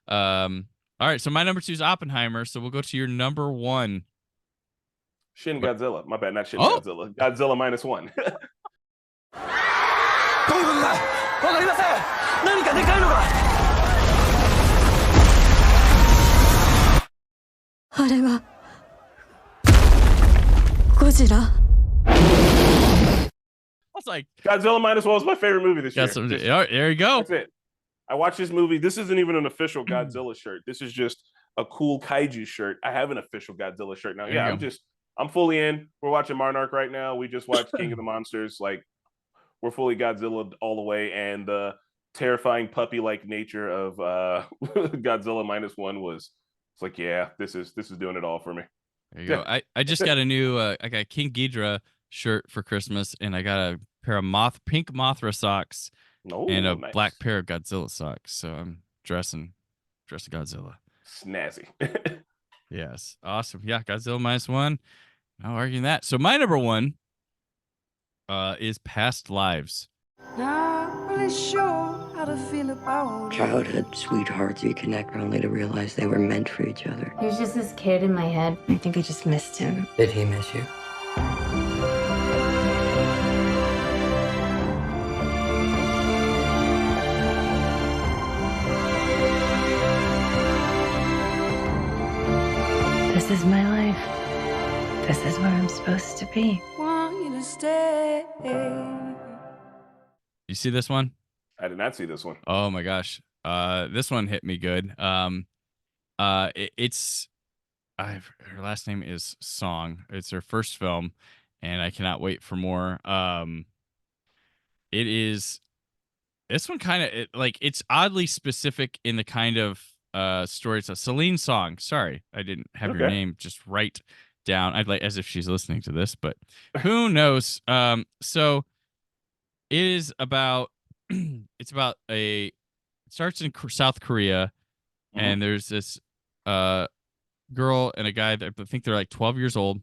All right, so my number 2 is Oppenheimer. So we'll go to your number 1. Shin Godzilla. My bad, not Shin Godzilla. Godzilla -1. あれはゴジラ I was like, Godzilla -1 is my favorite movie this year. There you go. That's it. I watched this movie. This isn't even an official Godzilla shirt. This is just a cool kaiju shirt. I have an official Godzilla shirt now. I'm fully in. We're watching Monarch right now. We just watched King of the Monsters. Like, we're fully Godzilla all the way. And the terrifying puppy-like nature of Godzilla -1 was, it's like, yeah, this is doing it all for me. There you go. I just got a new I got a King Ghidorah shirt for Christmas, and I got a pair of pink Mothra socks and a black pair of Godzilla socks. So I'm dressing Godzilla. Snazzy. Yes. Awesome. Yeah, Godzilla -1. No arguing that. So my number 1 is Past Lives. Not really sure how to feel about Childhood sweethearts you connect only to realize they were meant for each other. He was just this kid in my head. I think I just missed him. Did he miss you? This is my life. This is where I'm supposed to be. Want you to stay. You see this one? I did not see this one. Oh my gosh. This one hit me good. It's her last name is Song. It's her first film, and I cannot wait for more. It is this one kind of like it's oddly specific in the kind of story. It's a Celine Song. Sorry, I didn't have your name just right down. I'd like as if she's listening to this, but who knows? So it is about it's about it starts in South Korea, and there's this girl and a guy that I think they're like 12 years old,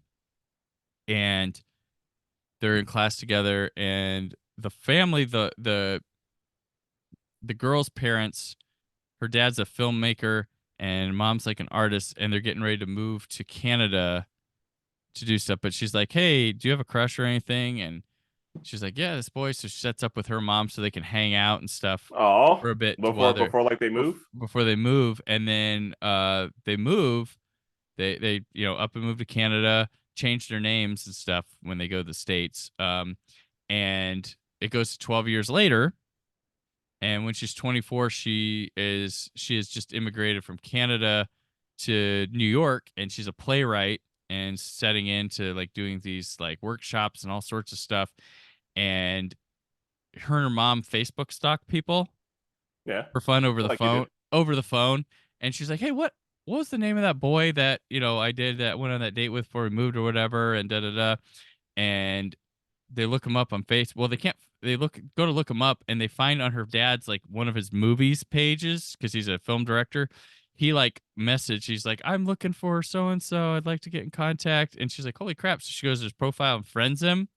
and they're in class together, and the family, the girl's parents, her dad's a filmmaker and mom's like an artist, and they're getting ready to move to Canada to do stuff. But she's like, hey, do you have a crush or anything? And she's like, yeah, this boy. So she sets up with her mom so they can hang out and stuff for a bit before like they move. Before they move, and then they move. They up and move to Canada, change their names and stuff when they go to the States. And it goes to 12 years later. And when she's 24, she has just immigrated from Canada to New York, and she's a playwright and setting into like doing these like workshops and all sorts of stuff. And her and her mom Facebook stalk people. Yeah. For fun over the phone. And she's like, hey, what was the name of that boy that, I went on that date with before we moved or whatever, and and they look him up on Facebook. Well, they go to look him up, and they find on her dad's like one of his movies pages, because he's a film director. He like messaged, he's like, I'm looking for so and so, I'd like to get in contact. And she's like, holy crap. So she goes to his profile and friends him,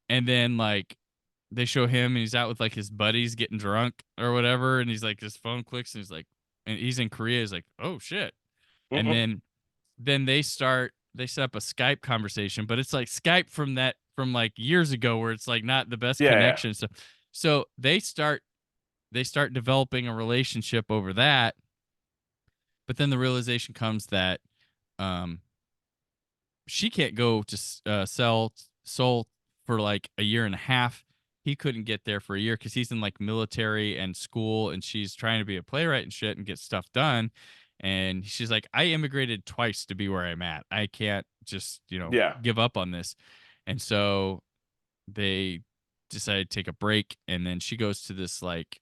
and then like they show him and he's out with like his buddies getting drunk or whatever, and he's like, his phone clicks, and he's like, and he's in Korea. He's like, oh shit. And then they set up a Skype conversation, but it's like Skype from like years ago, where it's like not the best connection. Yeah. So they start developing a relationship over that. But then the realization comes that she can't go to Seoul for like a year and a half. He couldn't get there for a year because he's in like military and school, and she's trying to be a playwright and shit and get stuff done. And she's like, I immigrated twice to be where I'm at. I can't just, give up on this. And so they decided to take a break. And then she goes to this like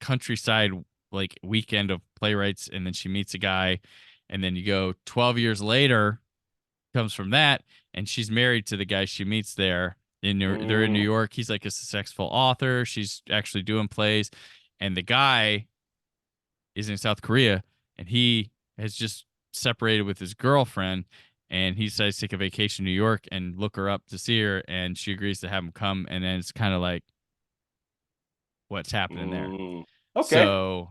countryside, like weekend of playwrights. And then she meets a guy. And then you go 12 years later, comes from that. And she's married to the guy she meets there. They're in New York. He's like a successful author. She's actually doing plays. And the guy is in South Korea, and he has just separated with his girlfriend, and he decides to take a vacation to New York and look her up to see her, and she agrees to have him come. And then it's kind of like, what's happening there? Okay. So,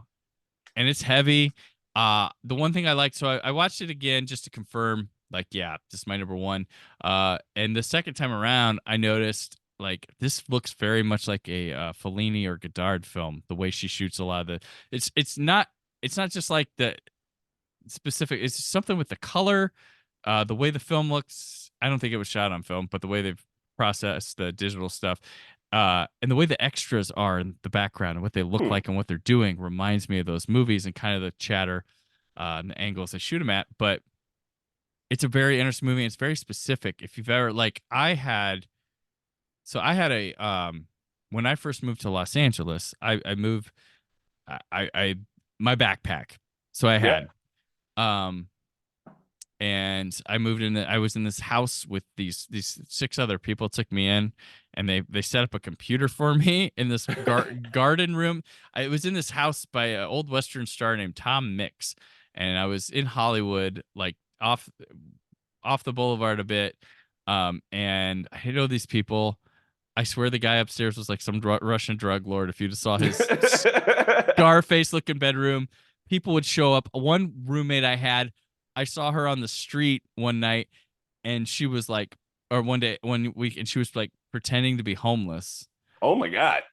and it's heavy. The one thing I liked, so I watched it again just to confirm, like, yeah, this is my number one. And the second time around, I noticed like this looks very much like a Fellini or Godard film. The way she shoots a lot of it's not just like the specific. It's something with the color, the way the film looks. I don't think it was shot on film, but the way they've processed the digital stuff, and the way the extras are in the background and what they look like and what they're doing reminds me of those movies, and kind of the chatter and the angles they shoot them at. But it's a very interesting movie, and it's very specific. If you've ever I had a when I first moved to Los Angeles, I moved my backpack. So I had and I moved in. I was in this house with these 6 other people. Took me in, and they set up a computer for me in this garden room. I was in this house by an old Western star named Tom Mix, and I was in Hollywood, like off the boulevard a bit. And I know these people. I swear the guy upstairs was like some Russian drug lord. If you just saw his Scarface looking bedroom, people would show up. One roommate I had, I saw her on the street one night, and she was like, or one week, and she was like pretending to be homeless. Oh my God.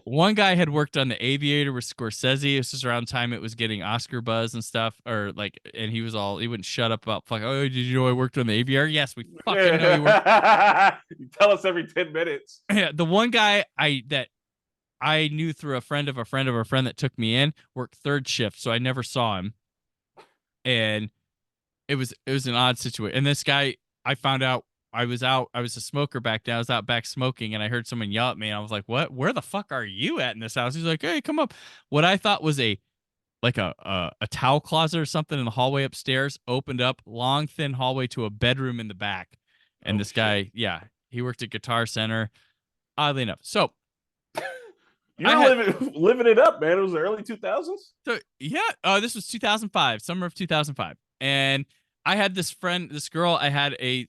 One guy had worked on The Aviator with Scorsese. This is around time it was getting Oscar buzz and stuff, or like, and he wouldn't shut up about fucking, oh, did you know I worked on The Aviator? Yes, we fucking know you worked. You tell us every 10 minutes. Yeah, the one guy I knew through a friend of a friend of a friend that took me in, worked third shift, so I never saw him. And it was an odd situation. And this guy, I found out I was a smoker back then. I was out back smoking, and I heard someone yell at me, and I was like, "What? Where the fuck are you at in this house?" He's like, "Hey, come up." What I thought was a towel closet or something in the hallway upstairs opened up, long thin hallway to a bedroom in the back. And this guy, yeah, he worked at Guitar Center, oddly enough. So you're living it up, man. It was the early 2000s. So yeah, this was 2005, summer of 2005, and I had this girl I had a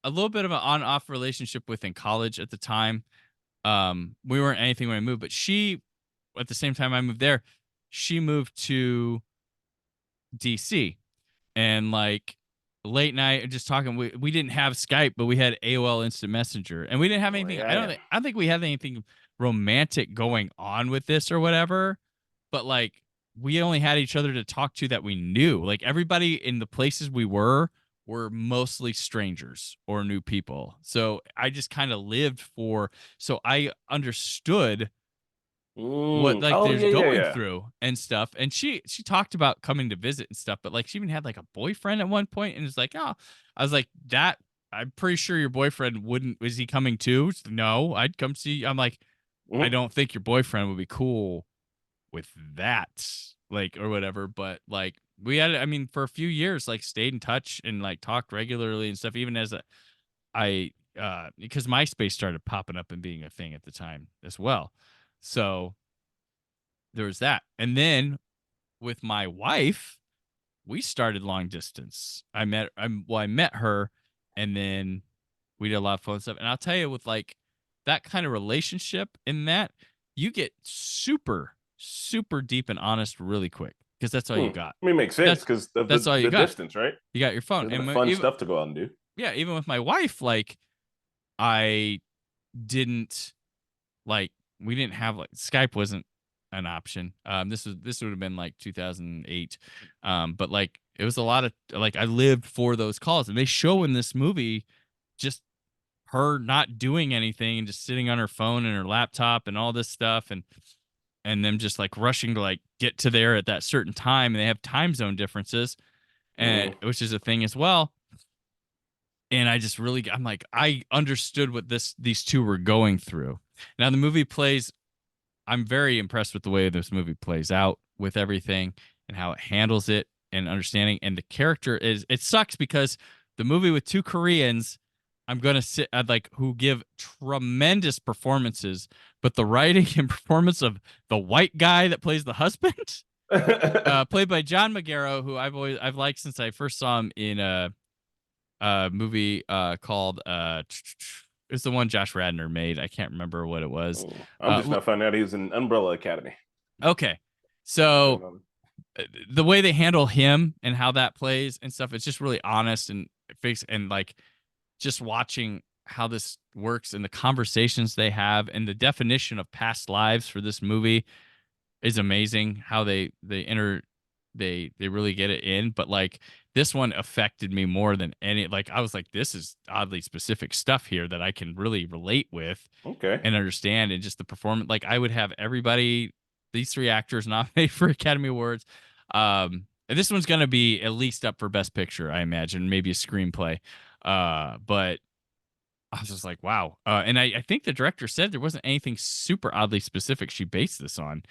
little bit of an on-off relationship with in college at the time. We weren't anything when I moved, but she, at the same time I moved there, she moved to DC, and like late night just talking. We didn't have Skype, but we had AOL Instant Messenger, and we didn't have anything. I don't think we had anything romantic going on with this or whatever, but like we only had each other to talk to that we knew. Like everybody in the places we were mostly strangers or new people. So I just kind of lived so I understood what like there's going through and stuff. And she talked about coming to visit and stuff, but like she even had like a boyfriend at one point, and it's like, oh, I was like, that I'm pretty sure your boyfriend was he coming too? No, I'd come see. I'm like, I don't think your boyfriend would be cool with that, like, or whatever. But like we had, I mean, for a few years, like stayed in touch and like talked regularly and stuff, even as because MySpace started popping up and being a thing at the time as well. So there was that. And then with my wife, we started long distance. I met her, and then we did a lot of fun stuff. And I'll tell you, with like that kind of relationship, in that you get super, super deep and honest really quick, because that's all you got. I mean, it makes sense because that's all you got. Distance, right? You got your phone and fun stuff to go out and do. Yeah, even with my wife, like I didn't like. We didn't have like Skype wasn't an option. This would have been like 2008. But like it was a lot of like I lived for those calls, and they show in this movie just her not doing anything and just sitting on her phone and her laptop and all this stuff, and them just like rushing to like get to there at that certain time, and they have time zone differences, and which is a thing as well. And I'm like, I understood what these two were going through. Now the movie plays, I'm very impressed with the way this movie plays out with everything and how it handles it and understanding. And the character it sucks because the movie with two Koreans, who give tremendous performances, but the writing and performance of the white guy that plays the husband, played by John Magaro, who I've liked since I first saw him in a movie called it's the one Josh Radnor made. I can't remember what it was. I'm just not finding out he was in Umbrella Academy. Okay, so the way they handle him and how that plays and stuff, it's just really honest and fixed, and like just watching how this works and the conversations they have and the definition of past lives for this movie is amazing. How they really get it in. But like this one affected me more than any. Like I was like, this is oddly specific stuff here that I can really relate with, and understand, and just the performance. Like I would have these three actors nominated for Academy Awards. And this one's gonna be at least up for Best Picture, I imagine, maybe a screenplay. But I was just like, wow. And I think the director said there wasn't anything super oddly specific she based this on.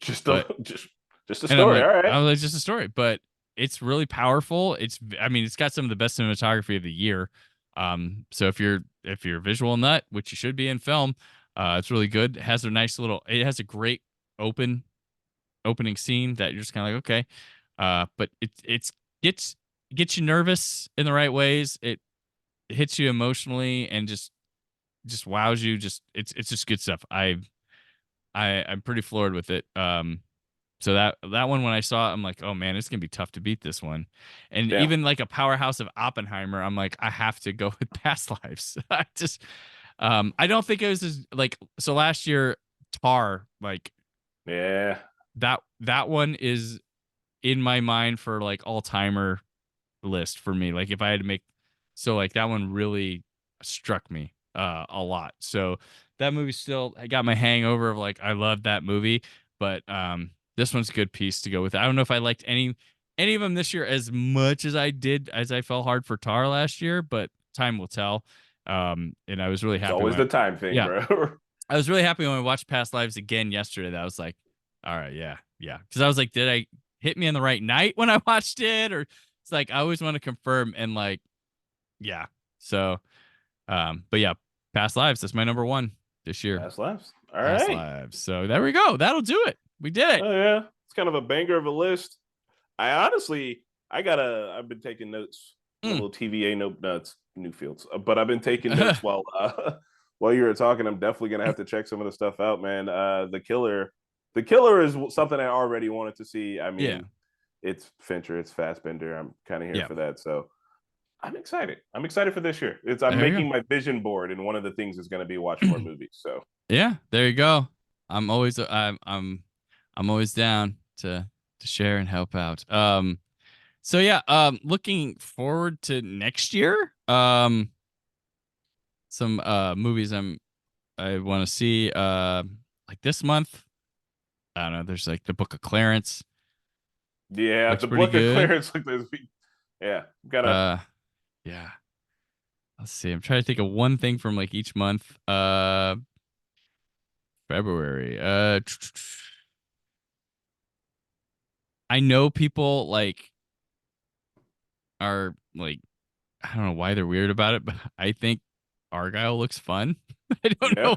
Just a story. Like, all right. I was like, just a story, but it's really powerful. It's got some of the best cinematography of the year. So if you're a visual nut, which you should be in film, it's really good. It has a great opening scene that you're just kind of like, okay. But it gets you nervous in the right ways. It hits you emotionally and just wows you. It's just good stuff. I'm pretty floored with it. So that one, when I saw it, I'm like, oh man, it's gonna be tough to beat this one. And even like a powerhouse of Oppenheimer, I'm like, I have to go with Past Lives. I don't think it was as like, so last year Tar, like, that one is in my mind for like all-timer list for me. Like if I had to make, so like that one really struck me a lot. So that movie still, I got my hangover of like, I love that movie, but this one's a good piece to go with. I don't know if I liked any of them this year as much as I fell hard for Tar last year, but time will tell. And I was really happy. It's always the time thing, bro. I was really happy when I watched Past Lives again yesterday. That I was like, all right, yeah. Because I was like, did I hit me on the right night when I watched it? Or it's like, I always want to confirm and like, yeah. So, but yeah, Past Lives. That's my number one this year. Past Lives. All Past right. Lives. So there we go. That'll do it. We did it. Oh yeah, it's kind of a banger of a list. I've been taking notes, a little TVA notes, Newfields, but I've been taking notes while you were talking. I'm definitely gonna have to check some of the stuff out, man. The Killer is something I already wanted to see. I mean, it's Fincher, it's Fassbender. I'm kind of here for that, so I'm excited. I'm excited for this year. I'm making my vision board, and one of the things is going to be watch more movies. So yeah, there you go. I'm always down to share and help out. So yeah, looking forward to next year. Some movies I want to see like this month. I don't know, there's like the Book of Clarence. Yeah, looks the pretty Book good. of Clarence like this week. Yeah, gotta yeah. Let's see. I'm trying to think of one thing from like each month. February. I know people like are like, I don't know why they're weird about it, but I think Argyle looks fun. I don't know.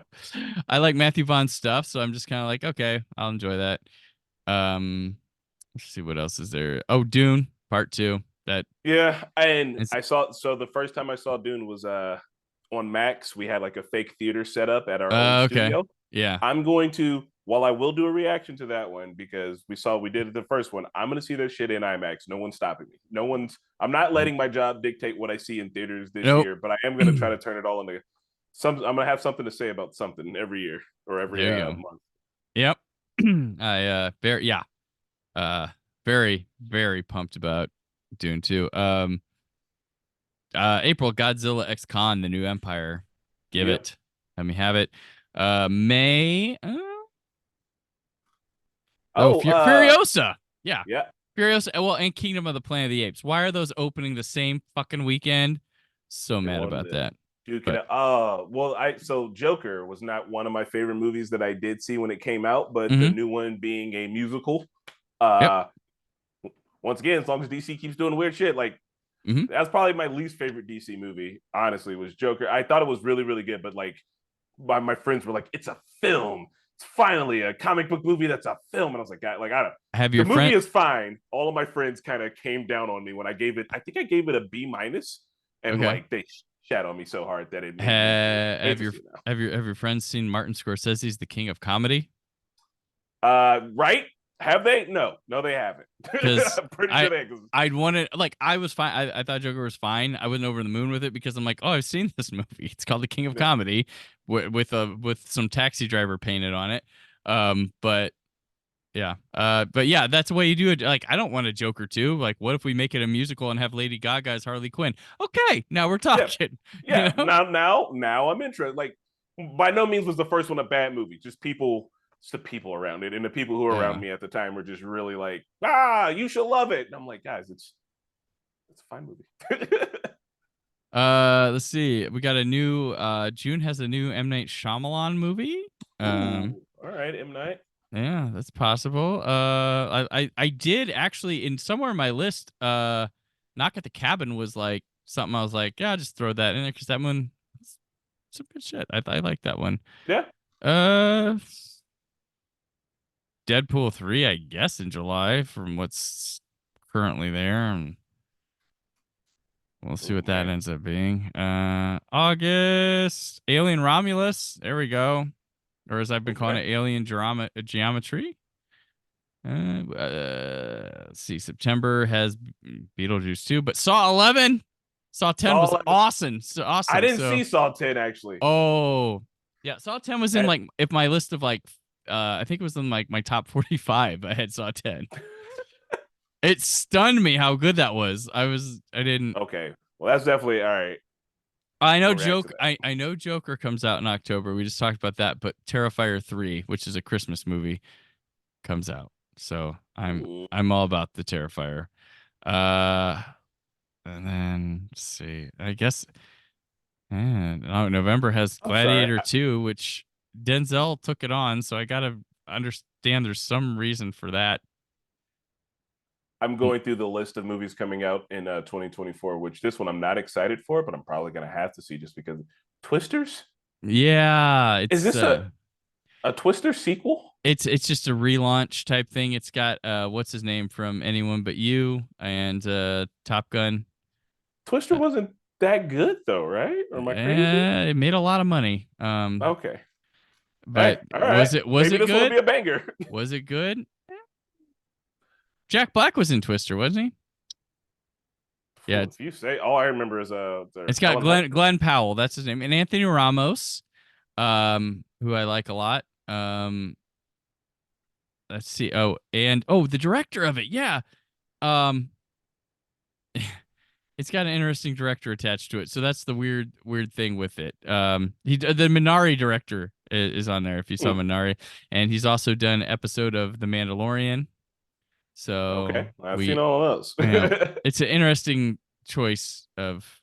I like Matthew Vaughn's stuff, so I'm just kind of like, okay, I'll enjoy that. Let's see what else is there. Oh, Dune Part 2. And I saw. So the first time I saw Dune was on Max. We had like a fake theater set up at our own studio. Yeah, I'm going to. While I will do a reaction to that one because we did the first one. I'm going to see their shit in IMAX. No one's stopping me. I'm not letting my job dictate what I see in theaters this year. But I am going to try to turn it all into some. I'm going to have something to say about something every year or every month. Yep. Very, very pumped about Dune 2. April, Godzilla X Khan, The New Empire. Give it. Let me have it. May. Furiosa. Yeah. Furiosa. Well, and Kingdom of the Planet of the Apes. Why are those opening the same fucking weekend? So mad about that. So Joker was not one of my favorite movies that I did see when it came out, but the new one being a musical. Once again, as long as DC keeps doing weird shit, like that's probably my least favorite DC movie, honestly, was Joker. I thought it was really, really good, but like my friends were like, it's a film. It's finally a comic book movie that's a film. And I was like, I don't know. The movie is fine. All of my friends kind of came down on me when I gave it, I think I gave it a B-, and like they shat on me so hard that it have your friends seen Martin Scorsese's The King of Comedy? Right? Have they? No, they haven't. I'm pretty sure they. I'd wanted, like, I was fine. I thought Joker was fine. I wasn't over the moon with it because I'm like, oh, I've seen this movie. It's called The King of Comedy with some taxi driver painted on it. But yeah, that's the way you do it. Like, I don't want a Joker 2. Like, what if we make it a musical and have Lady Gaga as Harley Quinn? Okay, now we're talking. Yeah. You know? Now I'm interested. Like, by no means was the first one a bad movie. Just the people around it, and the people who were around me at the time were just really like, you should love it. And I'm like, guys, it's a fine movie. Let's see. We got a new June has a new M. Night Shyamalan movie. All right, M. Night. Yeah, that's possible. I did actually in somewhere in my list, Knock at the Cabin was like something I was like, yeah, just throw that in there because that one, some good shit. I like that one. Yeah. Deadpool 3, I guess, in July from what's currently there. And we'll see what that ends up being. August, Alien Romulus. There we go. Or as I've been calling it, Alien Geometry. Let's see. September has Beetlejuice 2, but Saw 11. Saw 10 was awesome. I didn't see Saw 10, actually. Oh, yeah. Saw 10 was in, like, if my list of, like, I think it was in like my top 45. I had Saw 10. It stunned me how good that was. I didn't. Okay, well that's definitely all right. I know We'll react to Joker. that. I know Joker comes out in October. We just talked about that, but Terrifier 3, which is a Christmas movie, comes out. So I'm all about the Terrifier. And then let's see. I guess November has Gladiator 2, which Denzel took it on, so I gotta understand there's some reason for that. I'm going through the list of movies coming out in 2024, which this one I'm not excited for, but I'm probably gonna have to see just because. Twisters? Yeah, Is this a Twister sequel? It's just a relaunch type thing. It's got what's his name from Anyone But You and Top Gun. Twister wasn't that good though, right? Or am I crazy? It made a lot of money. Okay. But all right. was it Maybe this good? will be a banger. Was it good? Jack Black was in Twister, wasn't he? Yeah. If you say, all I remember is it's got Glenn Powell, that's his name, and Anthony Ramos, who I like a lot. Let's see. The director of it, yeah. It's got an interesting director attached to it, so that's the weird thing with it. The Minari director is on there. If you saw Minari, and he's also done an episode of The Mandalorian. So okay, I've seen all of those. It's an interesting choice of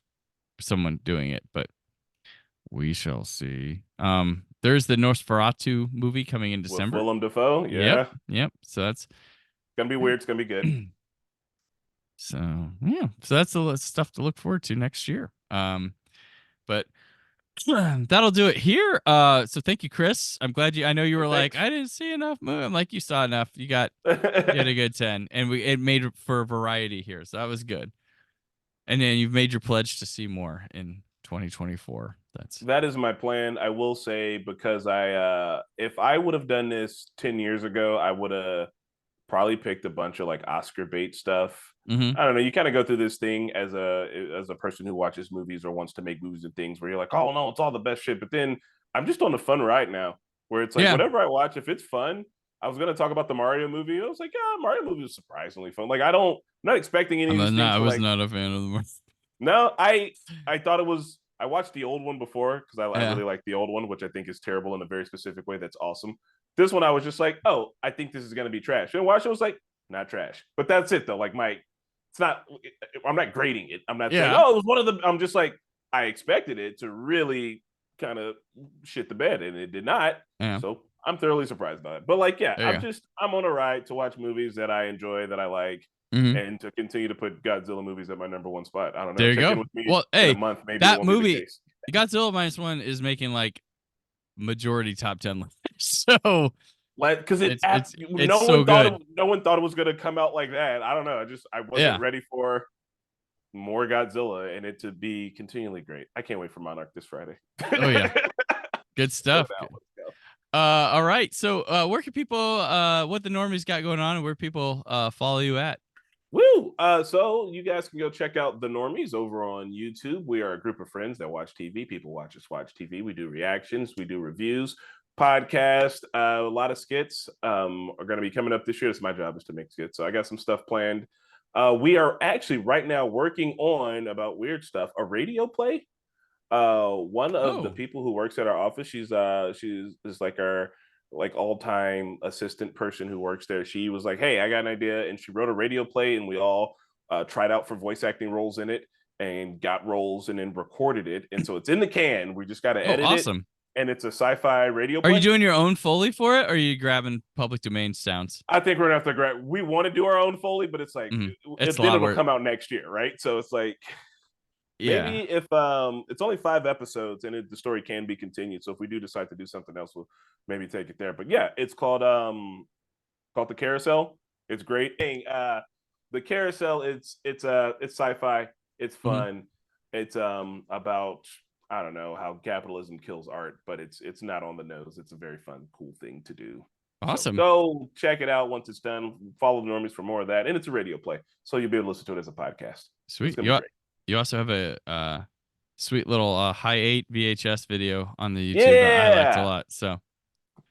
someone doing it, but we shall see. There's the Nosferatu movie coming in December. With Willem Dafoe, yeah. Yep. So that's gonna be weird. It's gonna be good. So that's the stuff to look forward to next year. But that'll do it here. So thank you, Chris. I'm glad I know you were like, I didn't see enough movie. I'm like, you saw enough. You had a good 10, and it made for variety here, so that was good. And then you've made your pledge to see more in 2024. That is my plan. I will say, because if I would have done this 10 years ago, I would have probably picked a bunch of like Oscar bait stuff. Mm-hmm. I don't know. You kind of go through this thing as a person who watches movies or wants to make movies and things where you're like, oh no, it's all the best shit. But then I'm just on a fun ride now, where it's like whatever I watch, if it's fun. I was gonna talk about the Mario movie. I was like, yeah, Mario movie was surprisingly fun. Like I'm not expecting any of these things. I was not a fan of the Mario. No, I thought it was. I watched the old one before because I really like the old one, which I think is terrible in a very specific way. That's awesome. This one, I was just like, oh, I think this is going to be trash. And watch it, was like, not trash. But that's it, though. Like, it's not, I'm not grading it. I'm not saying, oh, it was one of the, I'm just like, I expected it to really kind of shit the bed, and it did not. Yeah. So I'm thoroughly surprised by it. But like, I'm on a ride to watch movies that I enjoy, that I like. Mm-hmm. And to continue to put Godzilla movies at my number one spot. I don't know. There you go. Well, hey, a month, maybe that movie, Godzilla -1, is making like majority top 10 lists. So, because no one thought it was going to come out like that. I don't know. I wasn't ready for more Godzilla and it to be continually great. I can't wait for Monarch this Friday. Oh yeah, good stuff. All right. So, where can people, what the Normies got going on, and where people follow you at? Woo! So you guys can go check out The Normies over on YouTube. We are a group of friends that watch TV. People watch TV. We do reactions. We do reviews, podcast. A lot of skits are going to be coming up this year. It's my job is to make skits. So I got some stuff planned. We are actually right now working on, about weird stuff, a radio play. One of the people who works at our office, she's like our all-time assistant person who works there. She was like, hey, I got an idea, and she wrote a radio play, and we all tried out for voice acting roles in it and got roles and then recorded it, and so it's in the can. We just got to edit it, and it's a sci-fi radio play. Are you doing your own Foley for it, or are you grabbing public domain sounds? I think we're gonna have to grab. We want to do our own Foley, but it's like it'll come out next year, right? So it's like, maybe if it's only 5 episodes and the story can be continued. So if we do decide to do something else, we'll maybe take it there. But yeah, it's called The Carousel. It's great. The Carousel, it's sci-fi. It's fun. It's about, I don't know, how capitalism kills art, but it's not on the nose. It's a very fun, cool thing to do. Awesome. So go check it out once it's done. Follow the Normies for more of that. And it's a radio play, so you'll be able to listen to it as a podcast. Sweet. You also have a sweet little high 8 VHS video on the YouTube that I liked a lot. So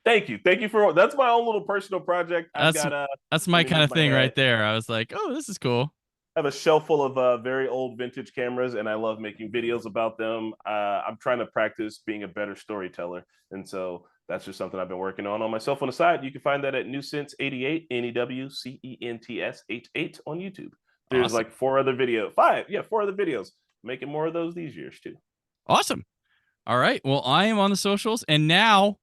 thank you for that's my own little personal project. That's my kind of thing right there. I was like, oh, this is cool. have a shelf full of very old vintage cameras, and I love making videos about them. I'm trying to practice being a better storyteller, and so that's just something I've been working on myself on the side. You can find that at Newcents88, NEWCENTS88 on YouTube. There's awesome. like 4 other videos. Making more of those these years too. Awesome. All right. Well, I am on the socials, and now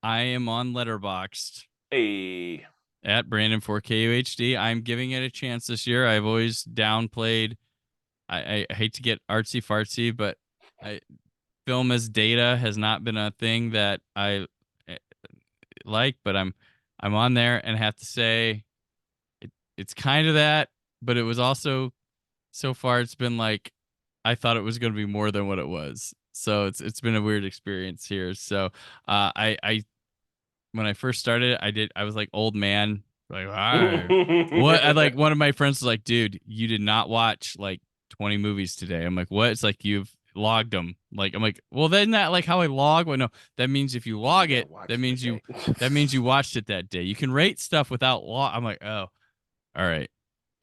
I am on Letterboxd. Hey. At Brandon4KUHD. I'm giving it a chance this year. I've always downplayed. I hate to get artsy fartsy, but film as data has not been a thing that I like. But I'm on there and have to say, it's kind of that. But it was also, so far it's been like I thought it was going to be more than what it was. So it's been a weird experience here. So I when I first started, I was like old man, like, all right. What? I like one of my friends was like, dude, you did not watch like 20 movies today. I'm like, what? It's like you've logged them. Like, I'm like, well, then that like how I log. Well, no, that means if you log it, that means you watched it that day. You can rate stuff without log. I'm like, oh, all right.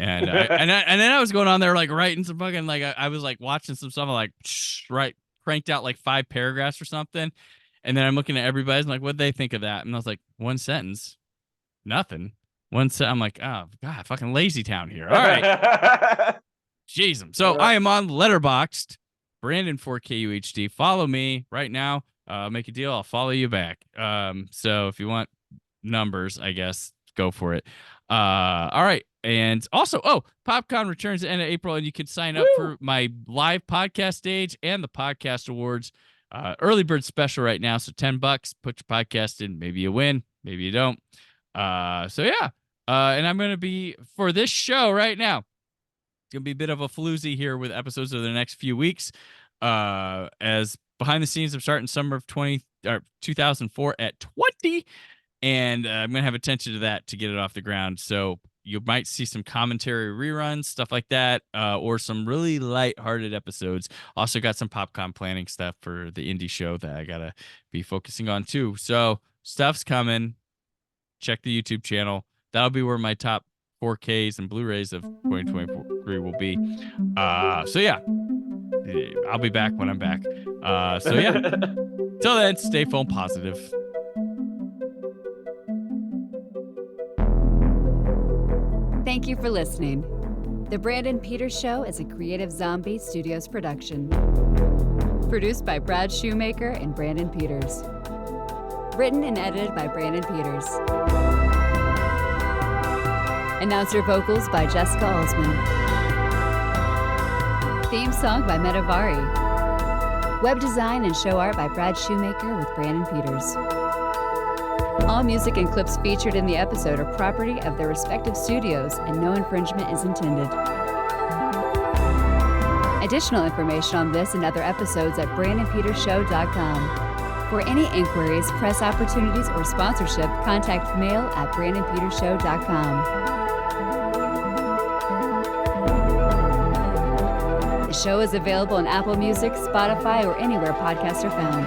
And and then I was going on there like writing some fucking like I was like watching some stuff. I'm like, cranked out like 5 paragraphs or something. And then I'm looking at everybody's like, what'd they think of that? And I was like, 1 sentence, nothing. I'm like, oh God, fucking lazy town here. All right. Jeez. So I am on Letterboxd, Brandon4KUHD. Follow me right now. Make a deal. I'll follow you back. So if you want numbers, I guess, go for it. All right. And also, PopCon returns at the end of April, and you can sign up for my live podcast stage and the podcast awards. Early bird special right now, so $10. Put your podcast in. Maybe you win, maybe you don't. So yeah. And I'm gonna be for this show right now. It's gonna be a bit of a floozy here with episodes over the next few weeks. As behind the scenes, I'm starting summer of 2004 at 20, and I'm gonna have attention to that to get it off the ground. So you might see some commentary reruns, stuff like that, or some really light-hearted episodes. Also got some PopCon planning stuff for the indie show that I gotta be focusing on too. So stuff's coming. Check the YouTube channel. That'll be where my top 4Ks and Blu-rays of 2023 will be. So yeah, I'll be back when I'm back. So yeah, till then, stay film positive. Thank you for listening. The Brandon Peters Show is a Creative Zombie Studios production. Produced by Brad Shoemaker and Brandon Peters. Written and edited by Brandon Peters. Announcer vocals by Jessica Alsman. Theme song by Metavari. Web design and show art by Brad Shoemaker with Brandon Peters. All music and clips featured in the episode are property of their respective studios, and no infringement is intended. Additional information on this and other episodes at BrandonPetersShow.com. For any inquiries, press opportunities, or sponsorship, contact mail at BrandonPetersShow.com. The show is available on Apple Music, Spotify, or anywhere podcasts are found.